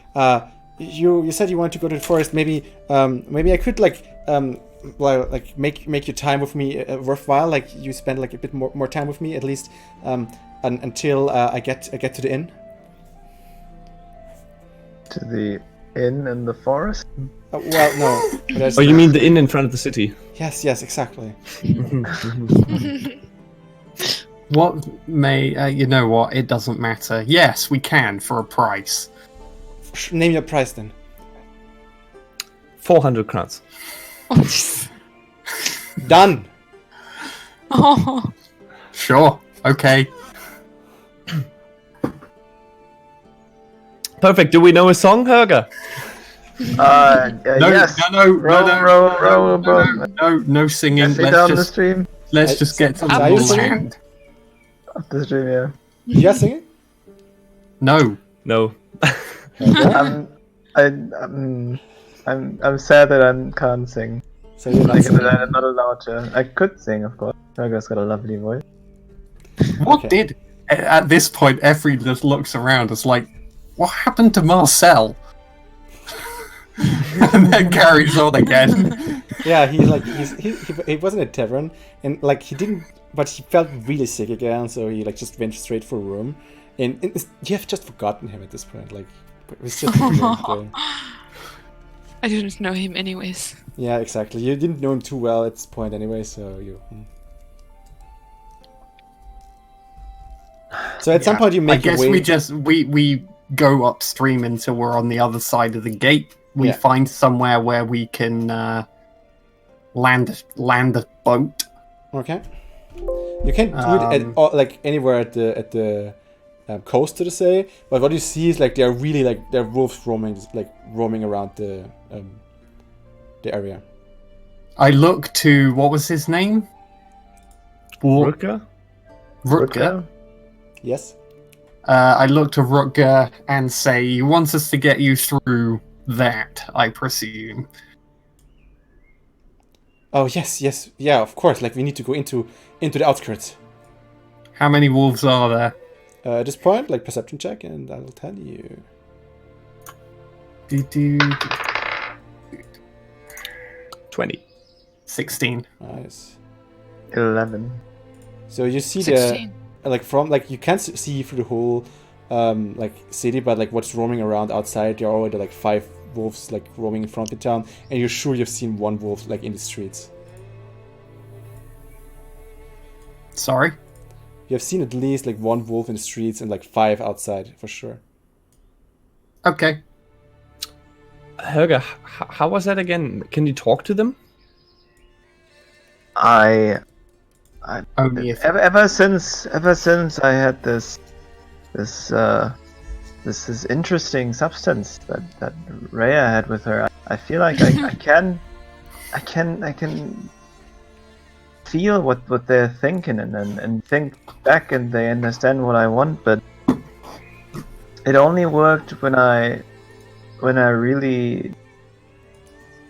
you said you want to go to the forest. Maybe I could make your time with me worthwhile. Like you spend like a bit more time with me at least until I get to the inn. To the inn in the forest? Well, no. Oh, you mean the inn in front of the city? Yes, exactly. What may... you know what? It doesn't matter. Yes, we can, for a price. Name your price then. 400 crowns. Done. Oh, Sure. Okay. Perfect. Do we know a song, Helga? Yes. No singing. Stay down the stream. Let's just get to Are you the singing? land. Up the stream, yeah. You are singing? No. No. I'm sad that I can't sing. So you're not Like, singing. I'm not allowed to. I could sing, of course. Helga's got a lovely voice. What Okay. did... At this point, Effie just looks around. It's like, what happened to Marcel? And then carries on again. Yeah, he wasn't a tavern, and like he didn't, but he felt really sick again, so he like just went straight for a room, and you have just forgotten him at this point. Like it was just I didn't know him anyways. yeah, exactly. You didn't know him too well at this point anyway, so you. So at some point you I make your guess way. we go upstream until we're on the other side of the gate. We Yeah. find somewhere where we can land a boat. Okay. You can't do it at like anywhere at the coast, to say. But what you see is like they're really like they're wolves roaming around the area. I look to what was his name? Rutger? Rutger. Yes. I look to Rutger and say, "He wants us to get you through that, I presume." Oh yes, yeah, of course. Like we need to go into the outskirts. How many wolves are there? At this point, like perception check, and I will tell you. 20. 16. Nice. 11. So you see 16. you can't see through the whole city, but like what's roaming around outside, there are already like 5 wolves like roaming in front of the town, and you're sure you've seen one wolf like in the streets. Sorry? You have seen at least like 1 wolf in the streets and like 5 outside for sure. Okay. Helga, how was that again? Can you talk to them? Only if ever since I had this interesting substance that Rhea had with her, I feel like I can feel what they're thinking and think back, and they understand what I want, but it only worked when I really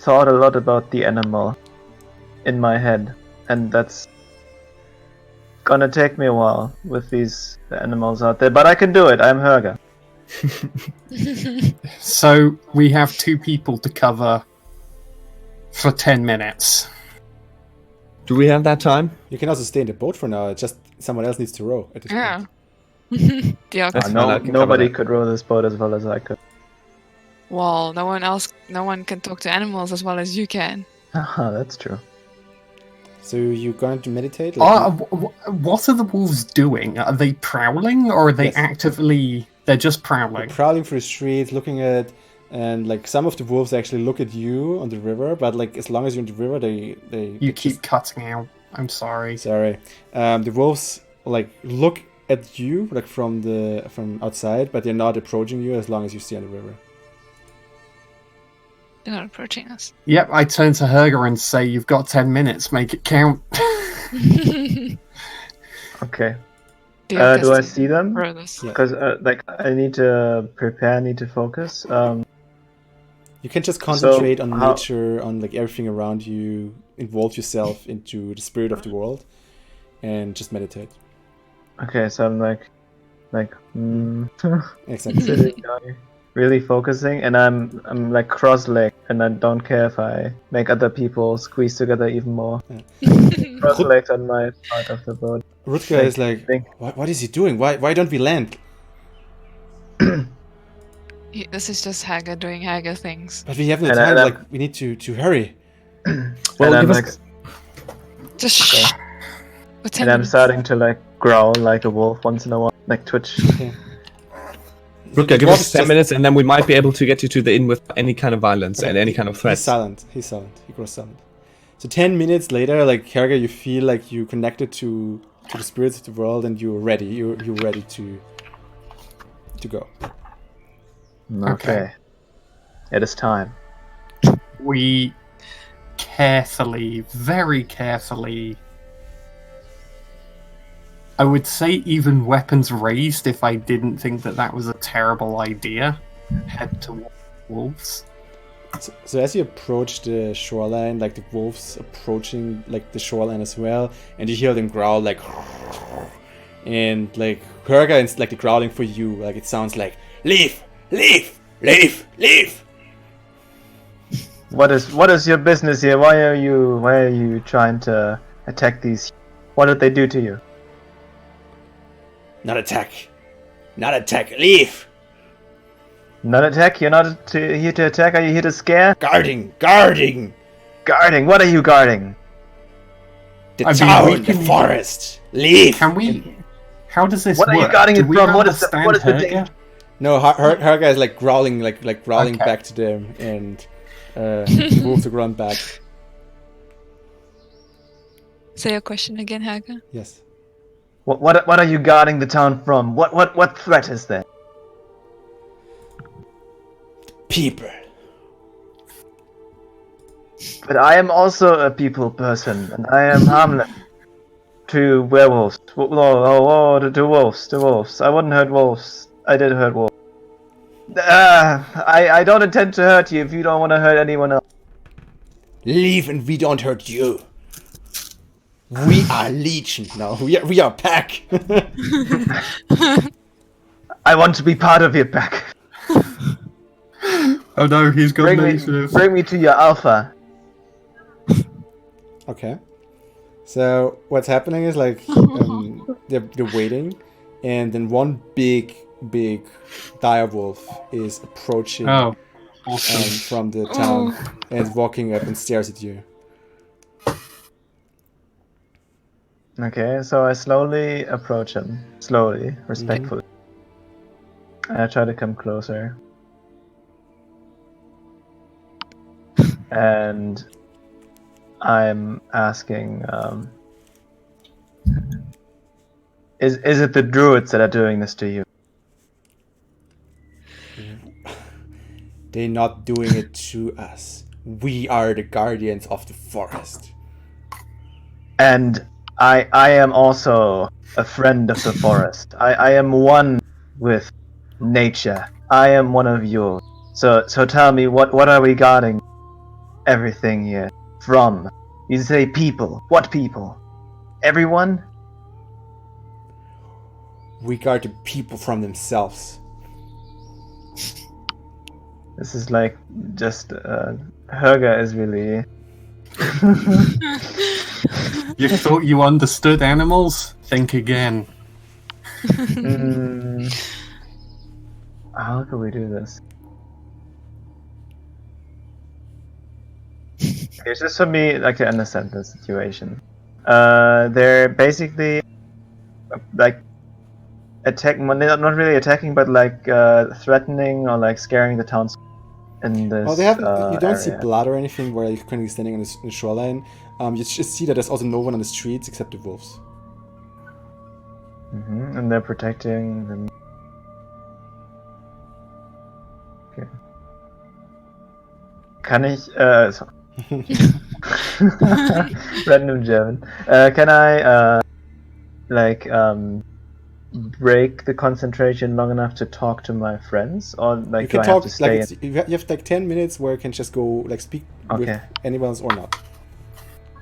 thought a lot about the animal in my head, and that's gonna take me a while with these animals out there, but I can do it. I'm Herger. So we have 2 people to cover for 10 minutes. Do we have that time? You can also stay in the boat for now. It's just someone else needs to row at this Yeah. point. Yeah. That's fine, I can cover Nobody that. could row this boat as well as I could. Well, no one can talk to animals as well as you can. Haha, that's true. So you're going to meditate? What are the wolves doing? Are they prowling, or are they Yes. actively... They're just You're prowling. prowling through the streets, looking at, and like some of the wolves actually look at you on the river, but like as long as you're in the river, they You keep cutting out. I'm sorry. Sorry. The wolves like look at you like from outside, but they're not approaching you as long as you stay on the river. They're not approaching us. Yep, I turn to Herger and say, "You've got 10 minutes. Make it count." Okay. Do you have Do I destiny? see them? Row this. Yeah. Because like I need to prepare, I need to focus. You can just concentrate on how- nature, on like everything around you, involve yourself into the spirit of the world, and just meditate. Okay, so I'm like Exactly. sitting down, really focusing, and I'm like cross-legged, and I don't care if I make other people squeeze together even more. Cross-legged on my part of the boat. Rutger is like, think. what is he doing? Why don't we land? This is just Haga doing Haga things. But we have no And time. I'm- Like we need to hurry. Well, and I'm give like, us- Just shh. For 10 and I'm minutes. starting to like growl like a wolf once in a while, like twitch. Okay. Rutger, give Wolf us is 10 just- minutes, and then we might be able to get you to the inn with any kind of violence and any kind of He's threats. silent. He's silent. He grows silent. So 10 minutes later, like Helga, you feel like you connected to the spirits of the world, and you're ready. You're ready to go. Okay. It is time. We carefully, very carefully, I would say even weapons raised, if I didn't think that was a terrible idea, head towards wolves. So as you approach the shoreline, like the wolves approaching like the shoreline as well, and you hear them growl like, and like Helga is like the growling for you, like it sounds like leave, leave, leave, leave. What is your business here? Why are you trying to attack these? What did they do to you? Not attack, not attack, leave. Not attack? You're not here to attack? Are you here to scare? Guarding. Guarding? What are you guarding? The I mean, town, we the can- forest. Leave. Can we... How does this What are work? you guarding Do it we from? What is the understand thing? Helga? No, her guy is like growling, like growling Okay. back to them, and the wolves to run back. Say your question again, Haga. Yes. What are you guarding the town from? What threat is there? People. But I am also a people person, and I am harmless to werewolves. To wolves. I wouldn't hurt wolves. I did hurt wolves. I don't intend to hurt you if you don't want to hurt anyone else. Leave and we don't hurt you. We are legion. No, we are pack. I want to be part of your pack. Oh no, he's got Bring me to your alpha. Okay. So what's happening is like they're waiting, and then one big dire wolf is approaching Oh, awesome. from the town and walking up and stares at you. Okay, so I slowly approach him. Slowly, respectfully. And I try to come closer. And I'm asking, is it the druids that are doing this to you? They're not doing it to us. We are the guardians of the forest. And I am also a friend of the forest. I am one with nature. I am one of you. So tell me, what are we guarding everything here from? You say people. What people? Everyone? We guard the people from themselves. This is like just Herga is really. You thought you understood animals? Think again. How can we do this? It's just for me, like, to understand the situation. They're basically like not really attacking, but like threatening or like scaring the towns in this. Well, they have. You don't see area. blood or anything where you're currently standing on the shoreline. You just see that there's also no one on the streets except the wolves. And they're protecting them. Okay. Kann ich, random German. Can I, break the concentration long enough to talk to my friends, or like You can do I have talk. to stay? Like you have like 10 minutes where you can just go like speak with anyone else or not.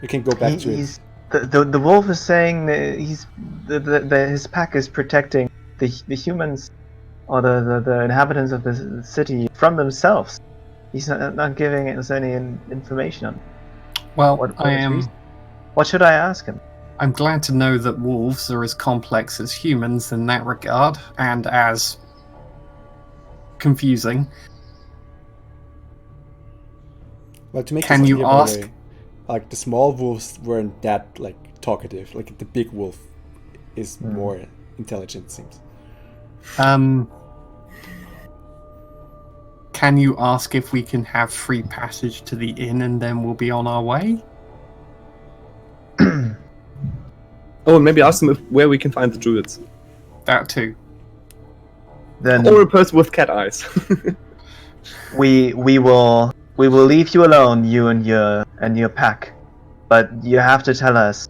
You can go back to it. The wolf is saying that his pack is protecting the humans or the inhabitants of the city from themselves. He's not giving us any information on. Well, What should I ask him? I'm glad to know that wolves are as complex as humans in that regard, and as confusing. Well, to make Can this you clear, by the ask? way, like the small wolves weren't that like talkative. Like the big wolf is more intelligent, it seems. Can you ask if we can have free passage to the inn, and then we'll be on our way? Oh, and maybe ask them where we can find the druids. That too. Then Or a person with cat eyes. we will leave you alone, you and your pack, but you have to tell us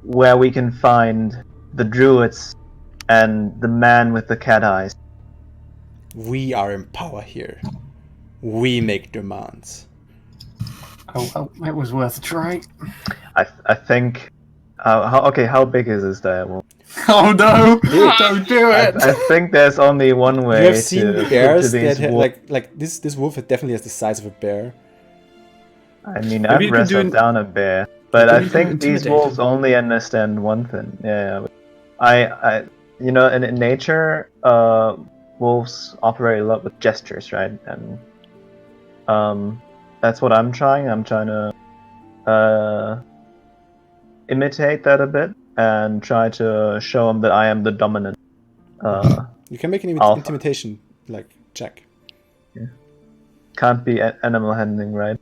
where we can find the druids and the man with the cat eyes. We are in power here. We make demands. Oh, well, it was worth a try. I think. How big is this direwolf? Oh no! Don't do it! I think there's only one way. You have seen bears to that wolf. like this wolf definitely has the size of a bear. I mean, Maybe I've you can do wrestled down a bear, but I think these intimidate. wolves only understand one thing. Yeah, I in nature, wolves operate a lot with gestures, right? And that's what I'm trying. I'm trying to imitate that a bit and try to show them that I am the dominant. You can make an alpha. intimidation like check. Can't be animal handling, right?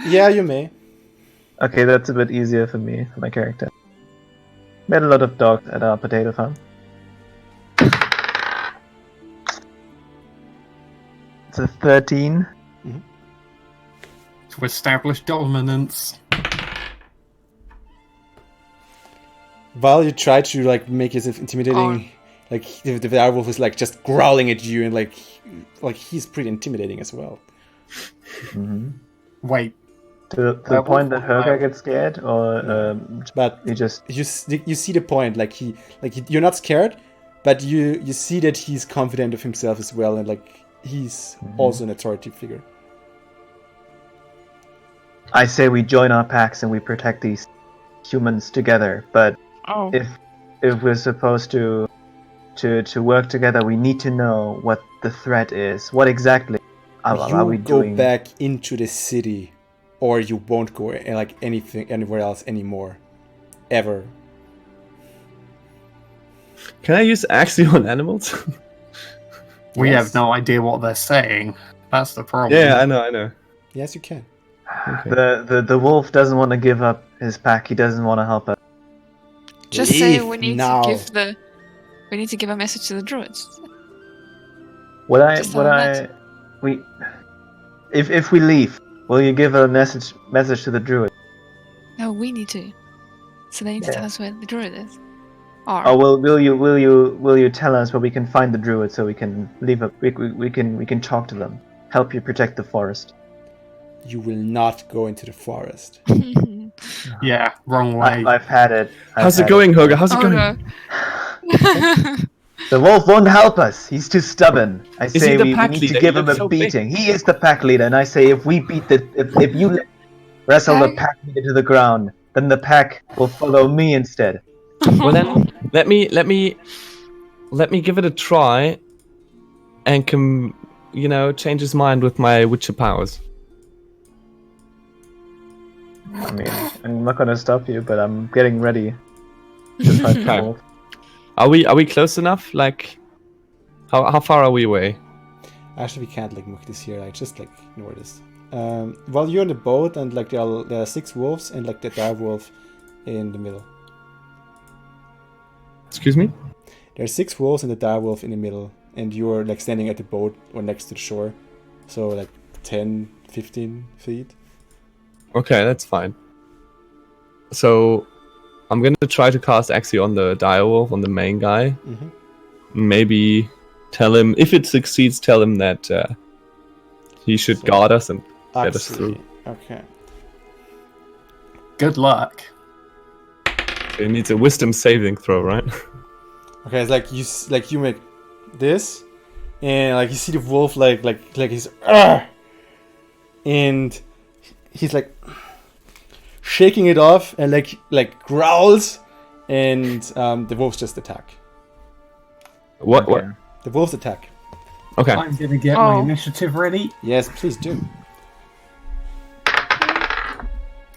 Yeah, you may. Okay, that's a bit easier for me, for my character. Met a lot of dogs at our potato farm. It's a 13. To establish dominance. While you try to like make it intimidating, like the werewolf is like just growling at you and like he's pretty intimidating as well. Wait. To the point that Herga gets scared, or But you just you see the point. You're not scared, but you see that he's confident of himself as well, and like he's also an authority figure. I say we join our packs and we protect these humans together. But if we're supposed to work together, we need to know what the threat is. What exactly are we doing? You go back into the city, or you won't go anywhere else anymore, ever. Can I use Axie on animals? We have no idea what they're saying. That's the problem. Yeah, I know. Yes, you can. Okay. The wolf doesn't want to give up his pack. He doesn't want to help us. Just say Leave we need now. we need to give a message to the druids. Just if we leave, will you give a message to the druid? No, we need to. So they need to tell us where the druid is. Or Oh, will you tell us where we can find the druid so we can leave a we can talk to them, help you protect the forest. You will not go into the forest. Yeah, wrong way. I've had it. How's it going, Hoga? How's it going? no. The wolf won't help us. He's too stubborn. I Is say he the we pack need leader? to give He him looks a so big. beating. He is the pack leader, and I say if we beat if you wrestle the pack leader to the ground, then the pack will follow me instead. Well then, let me give it a try, and change his mind with my Witcher powers. I mean, I'm not gonna stop you, but I'm getting ready to fight the Okay. wolf. Are we close enough? Like, how far are we away? Actually, we can't look this here. Just ignore this. Well, you're on the boat, and there are 6 wolves, and the dire wolf in the middle. Excuse me? There are 6 wolves and the dire wolf in the middle, and you're standing at the boat or next to the shore, so 10, 15 feet. Okay, that's fine. So, I'm gonna try to cast Axie on the direwolf, on the main guy. Mm-hmm. Maybe tell him, if it succeeds, tell him that he should guard us and get us through. Okay. Good luck. So he needs a wisdom saving throw, right? Okay, it's you make this, and you see the wolf he's and he's shaking it off and growls, and the wolves just attack. What? Okay. The wolves attack. Okay. I'm gonna get Oh. my initiative ready. Yes, please do.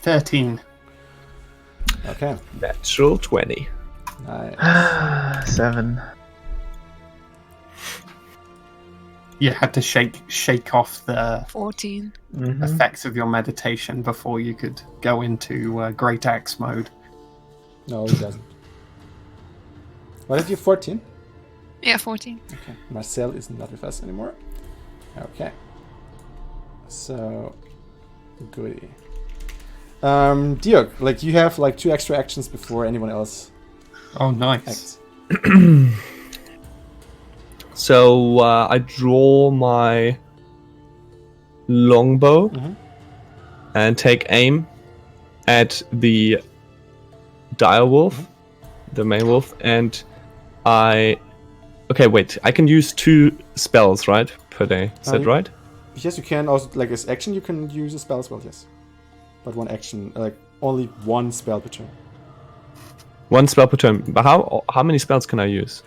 13. Okay. Natural 20. Nice. 7. You had to shake off the 14. Mhm. effects of your meditation before you could go into Great Axe mode. No, he doesn't. What did you 14? Yeah, 14. Okay. Marcel is not with us anymore. Okay. So, goody. Dirk, you have 2 extra actions before anyone else Oh, nice. acts. So I draw my longbow Mhm. and take aim at the dire wolf, the main wolf, and okay, wait. I can use 2 spells, right, per day. Is that right? Yes, you can also, as action, you can use a spell as well, yes. But one action, only 1 spell per turn. 1 spell per turn. But how many spells can I use?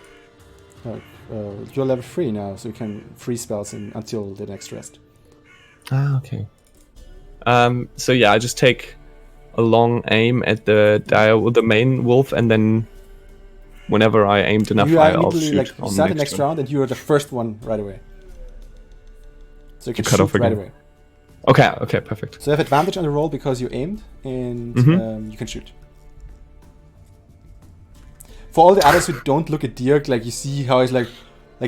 You're level 3 now, so you can 3 spells until the next rest. Ah, okay. So yeah, I just take a long aim at the main wolf, and then whenever I aimed enough, I'll shoot you on start the the next one. round, and you're the first one right away. So you can cut shoot off right again. away. Okay, perfect. So you have advantage on the roll because you aimed, and Mhm. you can shoot. For all the others who don't look at Dirk, you see how he's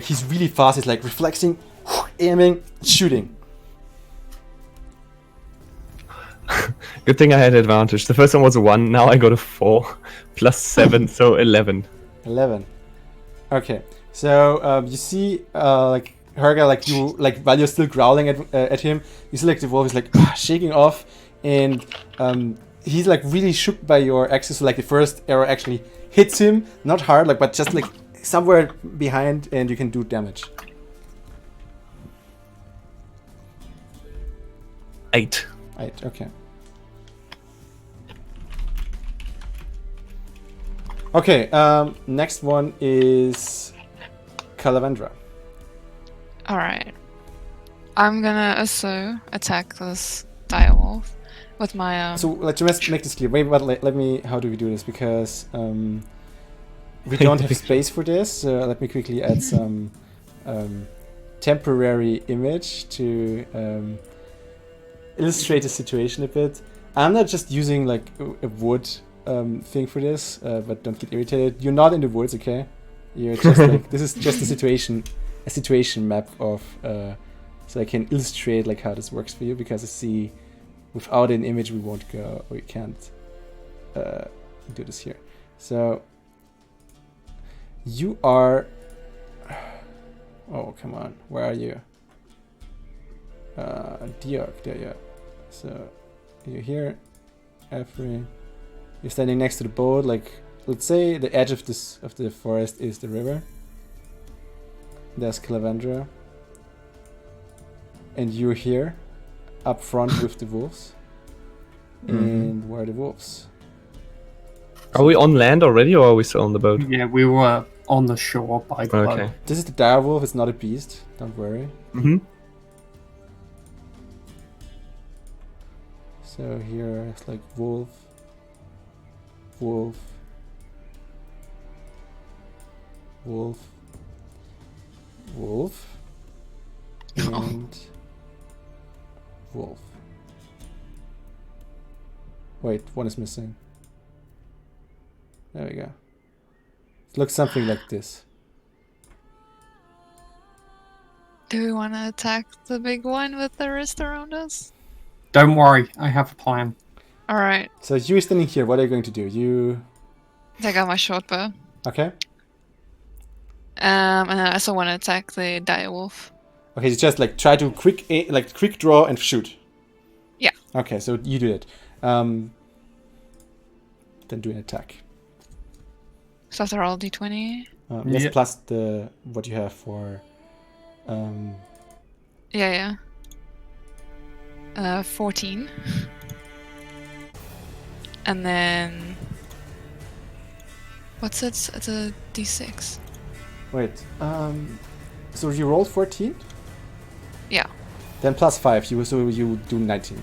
he's really fast. He's reflexing, aiming, shooting. Good thing I had advantage. The first one was a 1, now I got a 4 plus 7, so 11. 11. Okay, so you see, Herga, you while you're still growling at him, you see the wolf is shaking off, and he's really shook by your axes. So the first arrow actually hits him, not hard, but just somewhere behind, and you can do damage. 8. 8. Okay. Okay. Next one is Calavendra. Alright. I'm gonna also attack this direwolf with my So let's make this clear. Wait, but let me. How do we do this? Because we don't have space for this. So let me quickly add some temporary image to illustrate the situation a bit. I'm not just using like a wood thing for this, but don't get irritated. You're not in the woods, okay? You're just like this is just a situation map of so I can illustrate like how this works for you, because I see without an image we can't do this here. So you are. Oh, come on, where are you? Diok, there you are. So you're here, Every. You're standing next to the boat, like let's say the edge of the forest is the river. There's Calavandra. And you're here, up front with the wolves. And where are the wolves? Are we on land already, or are we still on the boat? Yeah, we were on the shore by the boat. This is the dire wolf, it's not a beast, don't worry. So here it's like wolf, wolf, wolf, wolf, and wolf. Wait, one is missing. There we go. It looks something like this. Do we want to attack the big one with the wrist around us? Don't worry, I have a plan. Alright. So you're standing here, what are you going to do? You... Take out my short bow. Okay. And I also want to attack the dire wolf. Okay, so just like try to quick draw and shoot. Yeah. Okay, so you do it. Then do an attack. So after all d20. Yes, plus the what you have for. Yeah. 14. And then what's it? It's a d6. Wait. So you rolled 14? Yeah. Then plus 5. So you do 19.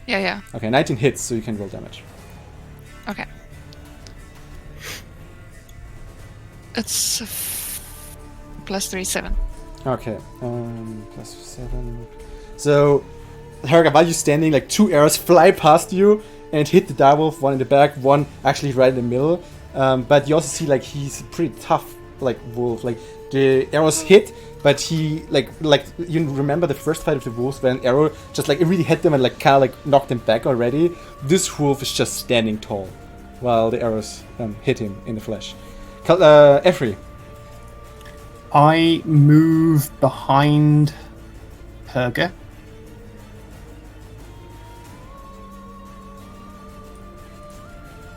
Yeah. Okay, 19 hits, so you can roll damage. Okay. It's plus 3, 7. Okay. Plus 7. So, Helga, while you're standing, like 2 arrows fly past you and hit the direwolf, one in the back, one actually right in the middle. But you also see like he's a pretty tough like wolf. Like the arrows hit, but he like you remember the first fight of the wolves where an arrow just like it really hit them and like kind of like knocked them back already. This wolf is just standing tall while the arrows hit him in the flesh. Efri. I move behind Helga.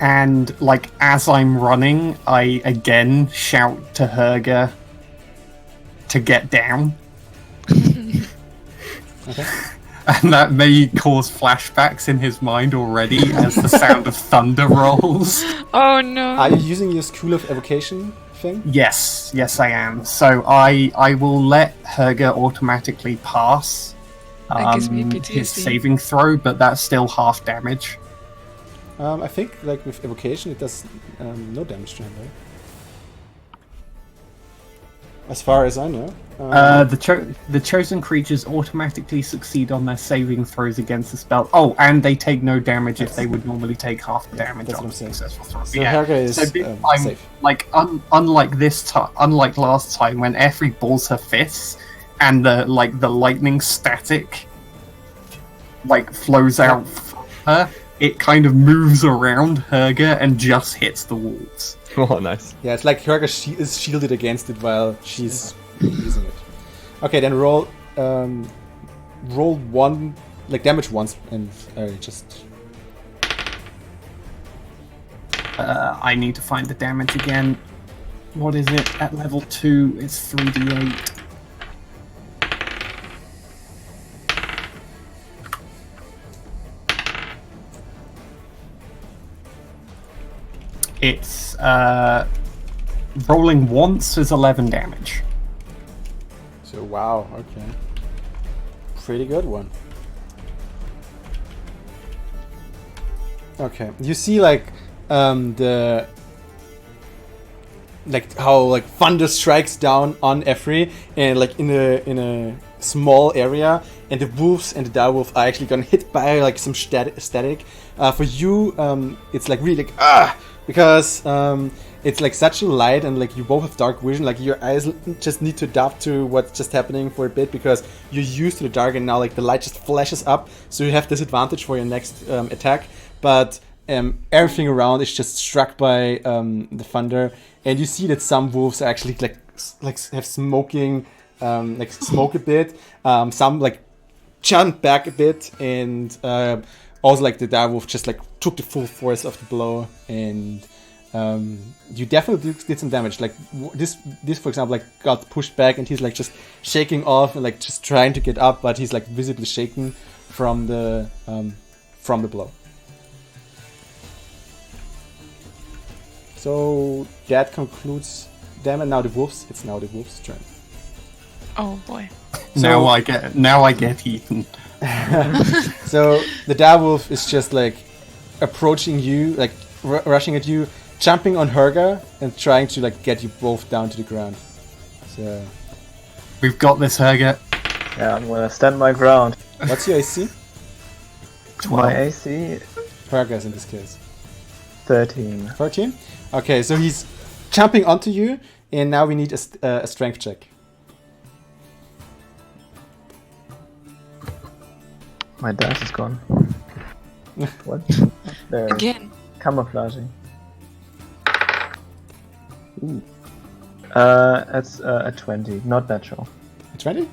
And, like, as I'm running, I again shout to Helga to get down. Okay. And that may cause flashbacks in his mind already as the sound of thunder rolls. Oh no! Are you using your School of Evocation thing? Yes, I am. So I will let Helga automatically pass That gives me his PTSD. saving throw, but that's still half damage. I think like with Evocation it does no damage to him, right? As far as I know. The chosen creatures automatically succeed on their saving throws against the spell. Oh, and they take no damage if they would normally take half the damage That's on what a I'm saying. successful throw. So Helga is this time, safe. like unlike last time when Effie balls her fists and the lightning static like flows out from her, it kind of moves around Helga and just hits the walls. Oh, nice. Yeah, it's like Helga is shielded against it while she's using it. Okay, then roll one, like damage once, and just. I need to find the damage again. What is it at level 2? It's 3d8. It's rolling once is 11 damage. So wow, okay, pretty good one. Okay, you see like the how like thunder strikes down on Efri and like in a small area, and the wolves and the direwolf are actually gonna hit by like some static. For you, it's like really like because it's like such a light, and like you both have dark vision. Like your eyes just need to adapt to what's just happening for a bit because you're used to the dark, and now like the light just flashes up, so you have disadvantage for your next attack. But everything around is just struck by the thunder, and you see that some wolves are actually like have smoking, like smoke a bit. Some like jump back a bit, and also like the direwolf just like took the full force of the blow, and you definitely did some damage. Like this for example like got pushed back, and he's like just shaking off and like just trying to get up, but he's like visibly shaken from the blow. So that concludes them, and now the wolves. It's now the wolves' turn. Oh boy. Now I get eaten. So the direwolf is just like approaching you, like rushing at you, jumping on Herga and trying to like get you both down to the ground. So we've got this, Herga. Yeah, I'm gonna stand my ground. What's your AC? 12. My AC Herga's in this case. 13. 13? Okay, so he's jumping onto you, and now we need a strength check. My dice is gone. What? There. Again. Camouflaging. Ooh. It's a 20, not natural. 20?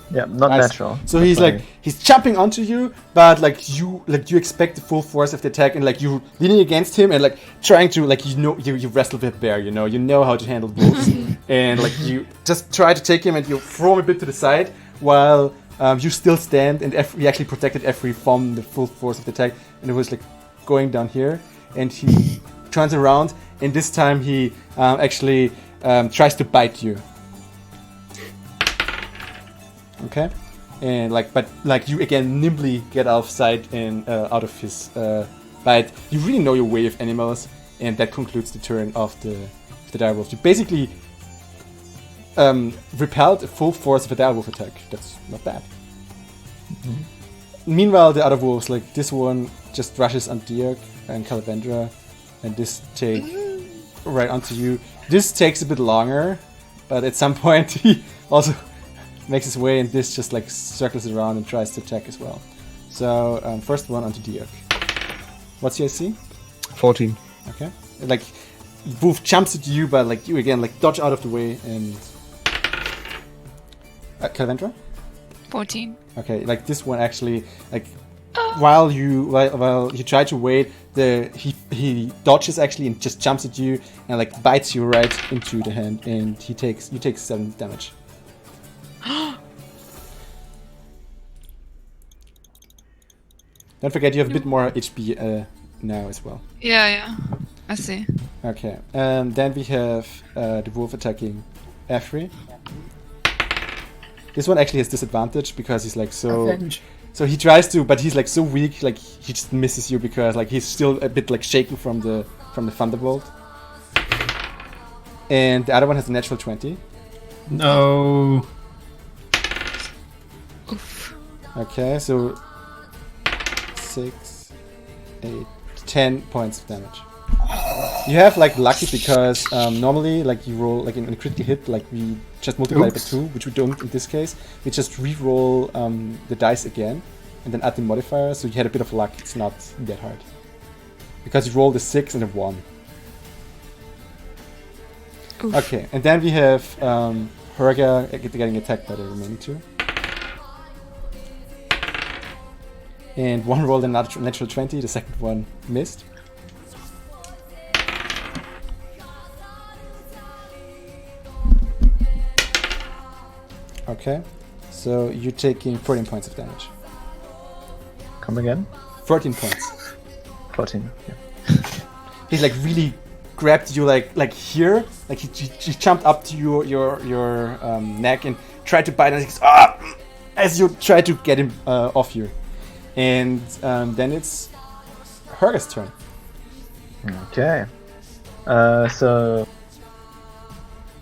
Yeah, not Nice. natural. So he's like he's jumping onto you, but like you expect the full force of the attack, and like you leaning against him and like trying to like you wrestle with a bear, you know how to handle wolves, and like you just try to take him and you throw him a bit to the side while you still stand, and he actually protected Efri from the full force of the attack, and it was like going down here, and he turns around, and this time he actually tries to bite you. Okay, and but you again nimbly get out of sight and out of his bite. You really know your way of animals, and that concludes the turn of the direwolf. You basically repelled a full force of a direwolf attack. That's not bad. Mm-hmm. Meanwhile, the other wolves, like this one, just rushes on Dirk and Calavendra, and this take right onto you. This takes a bit longer, but at some point he also makes his way, and this just like circles around and tries to attack as well. So first one onto Dirk. What's your AC? 14. Okay. Like wolf jumps at you, but like you again like dodge out of the way, and Calavendra? 14. Okay, like this one actually like while you try to wait, he dodges actually and just jumps at you and like bites you right into the hand, and you take 7 damage. Don't forget you have a bit more HP now as well. Yeah. I see. Okay, then we have the wolf attacking Efri. This one actually has disadvantage because he's like so. Avenge. So he tries to, but he's like so weak, like he just misses you because like he's still a bit like shaken from the thunderbolt. And the other one has a natural 20. No. Oof. Okay, so 6, 8, 10 points of damage. You have like lucky because normally like you roll like in a critical hit, like we just multiply it by 2, which we don't in this case. We just re-roll the dice again and then add the modifier, so you had a bit of luck. It's not that hard because you rolled a 6 and a 1. Oof. Okay, and then we have Herga getting attacked by the remaining 2. And one rolled a natural 20, the second one missed. Okay, so you're taking 14 points of damage. Come again? 14 points. 14. Yeah. He's like really grabbed you like here, like he jumped up to your neck and tried to bite, and he's as you try to get him off you. And then it's Herga's turn. Okay. So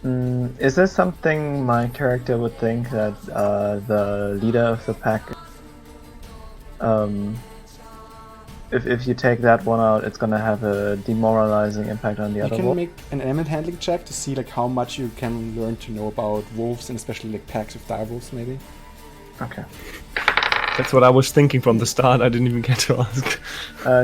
Is this something my character would think that the leader of the pack, if you take that one out, it's gonna have a demoralizing impact on the other You can wolf? make an element handling check to see like how much you can learn to know about wolves and especially like packs of direwolves maybe. Okay. That's what I was thinking from the start. I didn't even get to ask.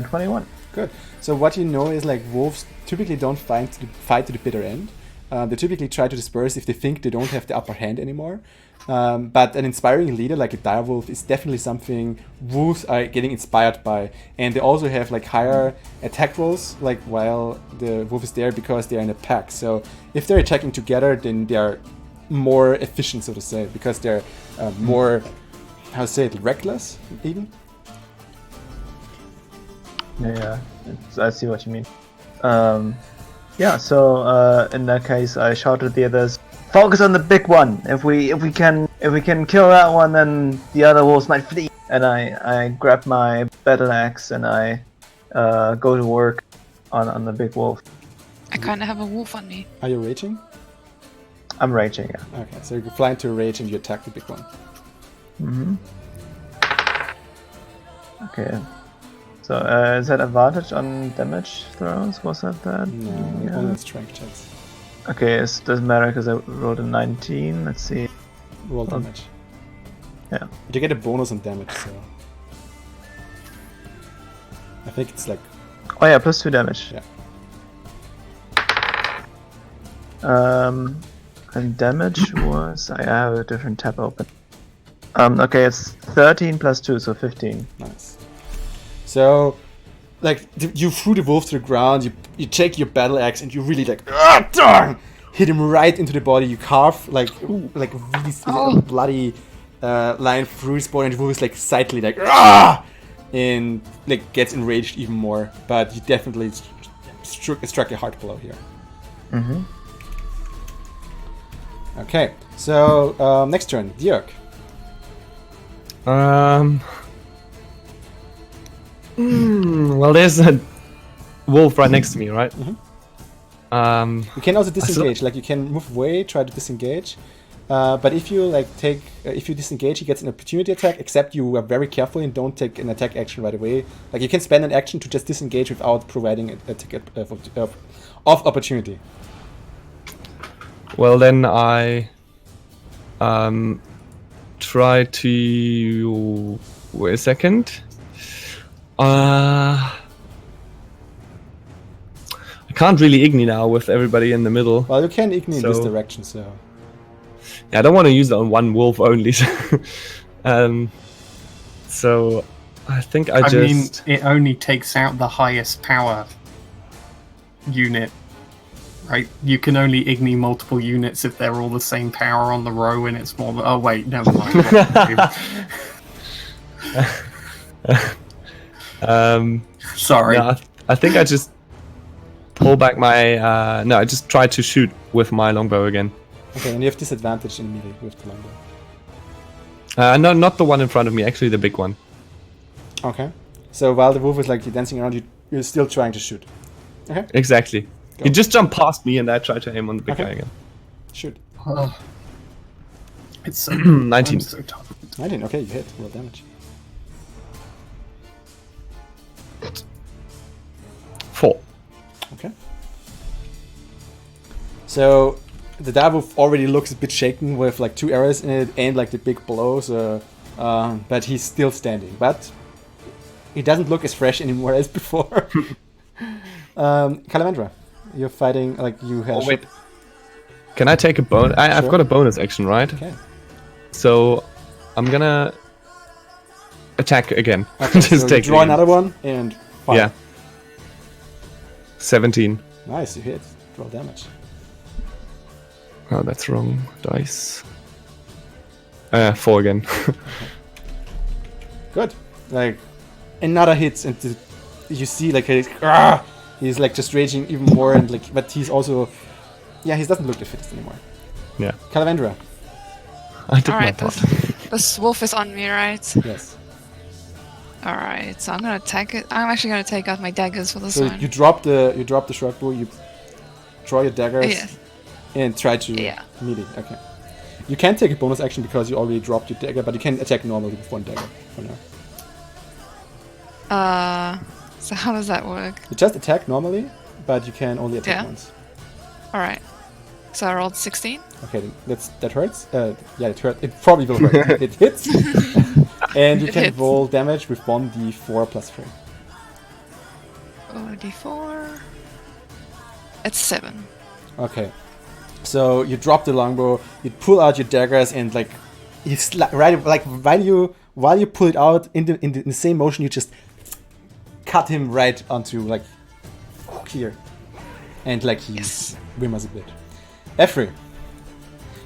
21. Good. So what you know is like wolves typically don't fight to the bitter end. They typically try to disperse if they think they don't have the upper hand anymore. But an inspiring leader like a direwolf is definitely something wolves are getting inspired by. And they also have like higher attack rolls like while the wolf is there because they are in a pack. So if they're attacking together, then they are more efficient, so to say, because they're more, how to say it, reckless even. Yeah, I see what you mean. Yeah, so in that case, I shout at the others, "Focus on the big one. If we can kill that one, then the other wolves might flee." And I grab my battle axe and I go to work on the big wolf. I kind of have a wolf on me. Are you raging? I'm raging. Yeah. Okay, so you fly into a rage and you attack the big one. Okay. So is that advantage on damage throws? Was that? No, Yeah. only strength checks. Okay, it doesn't matter because I rolled a 19. Let's see. Roll damage. Yeah. But you get a bonus on damage, so I think it's like Oh yeah, plus 2 damage. yeah. And damage was I have a different tab open. Okay, it's 13 plus 2, so 15. Nice. So, like, you threw the wolf to the ground, you take your battle axe and you really like, darn! Hit him right into the body. You carve like really bloody line through his body, and the wolf is like slightly like, and like gets enraged even more. But you definitely struck a hard blow here. Mm-hmm. Okay, so next turn, Dirk. Well, there's a wolf right next to me, right? You can also disengage. Like you can move away, try to disengage. But if you like if you disengage, he gets an opportunity attack. Except you are very careful and don't take an attack action right away. Like you can spend an action to just disengage without providing a ticket of opportunity. Well, then I try to wait a second. I can't really Igni now with everybody in the middle. Well, you can Igni in this direction, so. Yeah, I don't want to use it on one wolf only. So I think I mean, it only takes out the highest power unit, right? You can only Igni multiple units if they're all the same power on the row, and it's more than. Oh wait, never mind. Sorry. No, I think I just pull back my. No, I just try to shoot with my longbow again. Okay, and you have disadvantage in melee with the longbow. No, not the one in front of me. Actually, the big one. Okay. So while the wolf is like dancing around, you're still trying to shoot. Okay. Exactly. Go. You just jump past me, and I try to aim on the big guy again. Shoot. It's so 19. I'm so tired. 19. Okay, you hit. Roll damage. 4. Okay. So the direwolf already looks a bit shaken with like 2 arrows in it and like the big blow. So, but he's still standing. But he doesn't look as fresh anymore as before. Calamandra, you're fighting like you had. Oh, wait. Can I take a bonus? I've got a bonus action, right? Okay. So I'm gonna attack again. Okay, Just so take you draw another one and fire. Yeah. 17. Nice, you hit. Roll damage. Oh, that's wrong. Dice. 4 again. Good. Like another hit, and you see like he's like just raging even more, and like, but he's also, yeah, he doesn't look the fittest anymore. Yeah. Calavandra. I did my Alright, part. this wolf is on me, right? Yes. Alright, so I'm gonna attack it. I'm actually gonna take out my daggers for this So one. you drop the short bow. You draw your daggers. Yes. and try to meet it. Okay. You can take a bonus action because you already dropped your dagger, but you can attack normally with one dagger for now. So how does that work? You just attack normally, but you can only attack once. Alright. So I rolled 16. Okay, that hurts. Yeah, it hurts. It probably will hurt. It hits. And you can roll damage with 1d4 plus 3. Oh, d4. It's 7. Okay. So you drop the longbow, you pull out your daggers, and like you while you pull it out in the same motion, you just cut him right onto like here, and like he whimmers a bit. Effrey.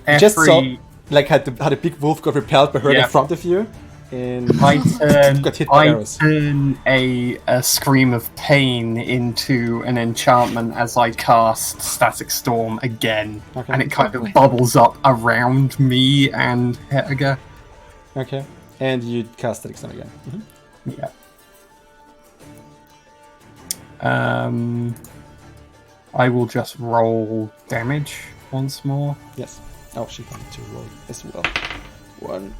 You just saw like how the big wolf got repelled by her in front of you, and got hit by arrows. I turn a scream of pain into an enchantment as I cast Static Storm again, and it kind of bubbles up around me and Hedga. Okay, and you cast Static Storm again. Yeah. I will just roll damage once more. Yes. Oh, she wanted to roll as well. 1,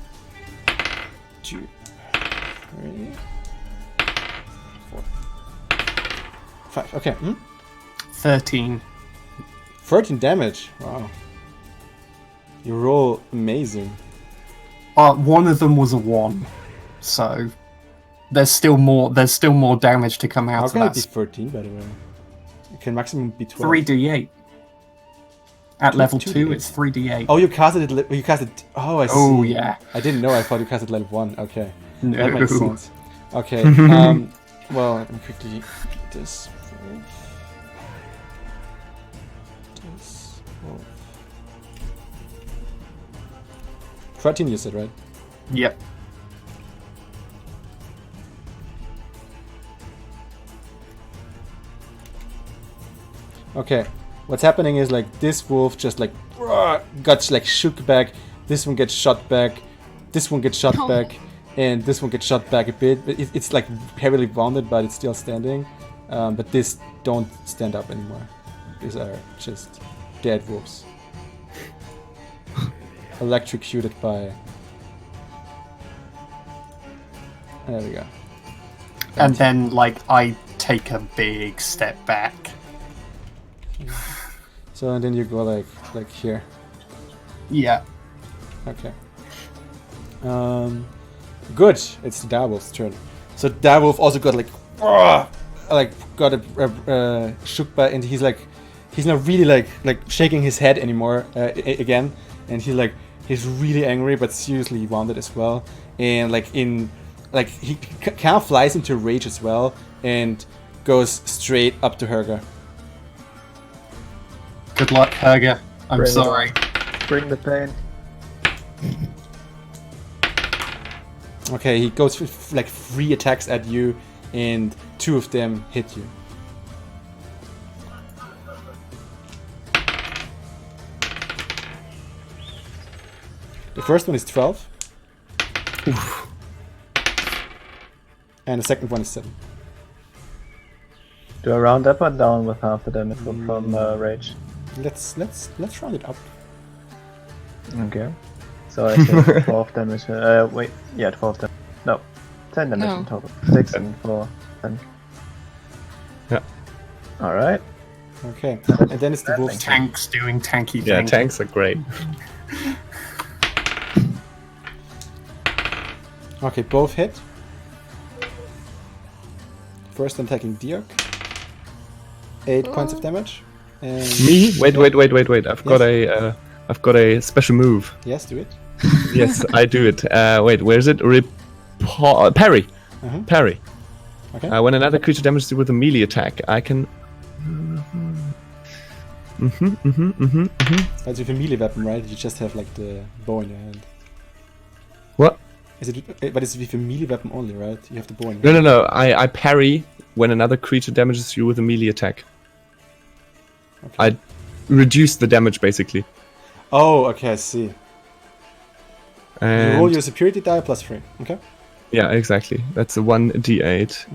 2, 3, 4, 5. Okay. 13. 13 damage. Wow. You roll amazing. One of them was a 1, so there's still more damage to come out How of can that. it be 13, by the way? It can maximum be 12. 3d8. At level 2, 2d8. it's 3d8. Oh, you casted it. You casted. Oh, I see. Oh, yeah. I didn't know. I thought you casted level 1. Okay. No. That makes sense. Okay. Well, let me quickly do this. This. 13 you said, right? Yep. Okay. What's happening is like this wolf just like got like shook back. This one gets shot back. This one gets shot back, and this one gets shot back a bit. But it's like heavily wounded, but it's still standing. But this don't stand up anymore. These are just dead wolves, electrocuted by. There we go. And then, like, I take a big step back. So and then you go like here. Yeah. Okay. Good. It's the direwolf's turn. So direwolf also got got a shook by, and he's not really like shaking his head anymore again, and he's really angry but seriously wounded as well, and he kind of flies into rage as well and goes straight up to Hedga. Good luck, Hedga. I'm sorry. Bring the pain. Okay, he goes with like 3 attacks at you, and 2 of them hit you. The first one is 12. Oof. And the second one is 7. Do I round up or down with half the damage from rage? Let's round it up. Okay. So I take 12 damage. 12 damage. No, 10 damage in total. 6 and 4, 10. Yeah. Alright. Okay. And then it's the wolf's turn. Tanks doing tanky things. Yeah, tanks are great. Okay, both hit. First I'm attacking Dirk. 8 points of damage. And Me? Wait. I've got a special move. yes, do it. Yes, I do it. Wait, where is it? Parry. Parry. Okay. When another creature damages you with a melee attack, I can. That's with a melee weapon, right? You just have like the bow in your hand. What? But it's with a melee weapon only, right? You have the bow in your hand. No. I parry when another creature damages you with a melee attack. Okay. I reduce the damage basically. Oh, okay, I see. And You roll your superiority die plus 3. Okay. yeah, exactly. That's a 1d8.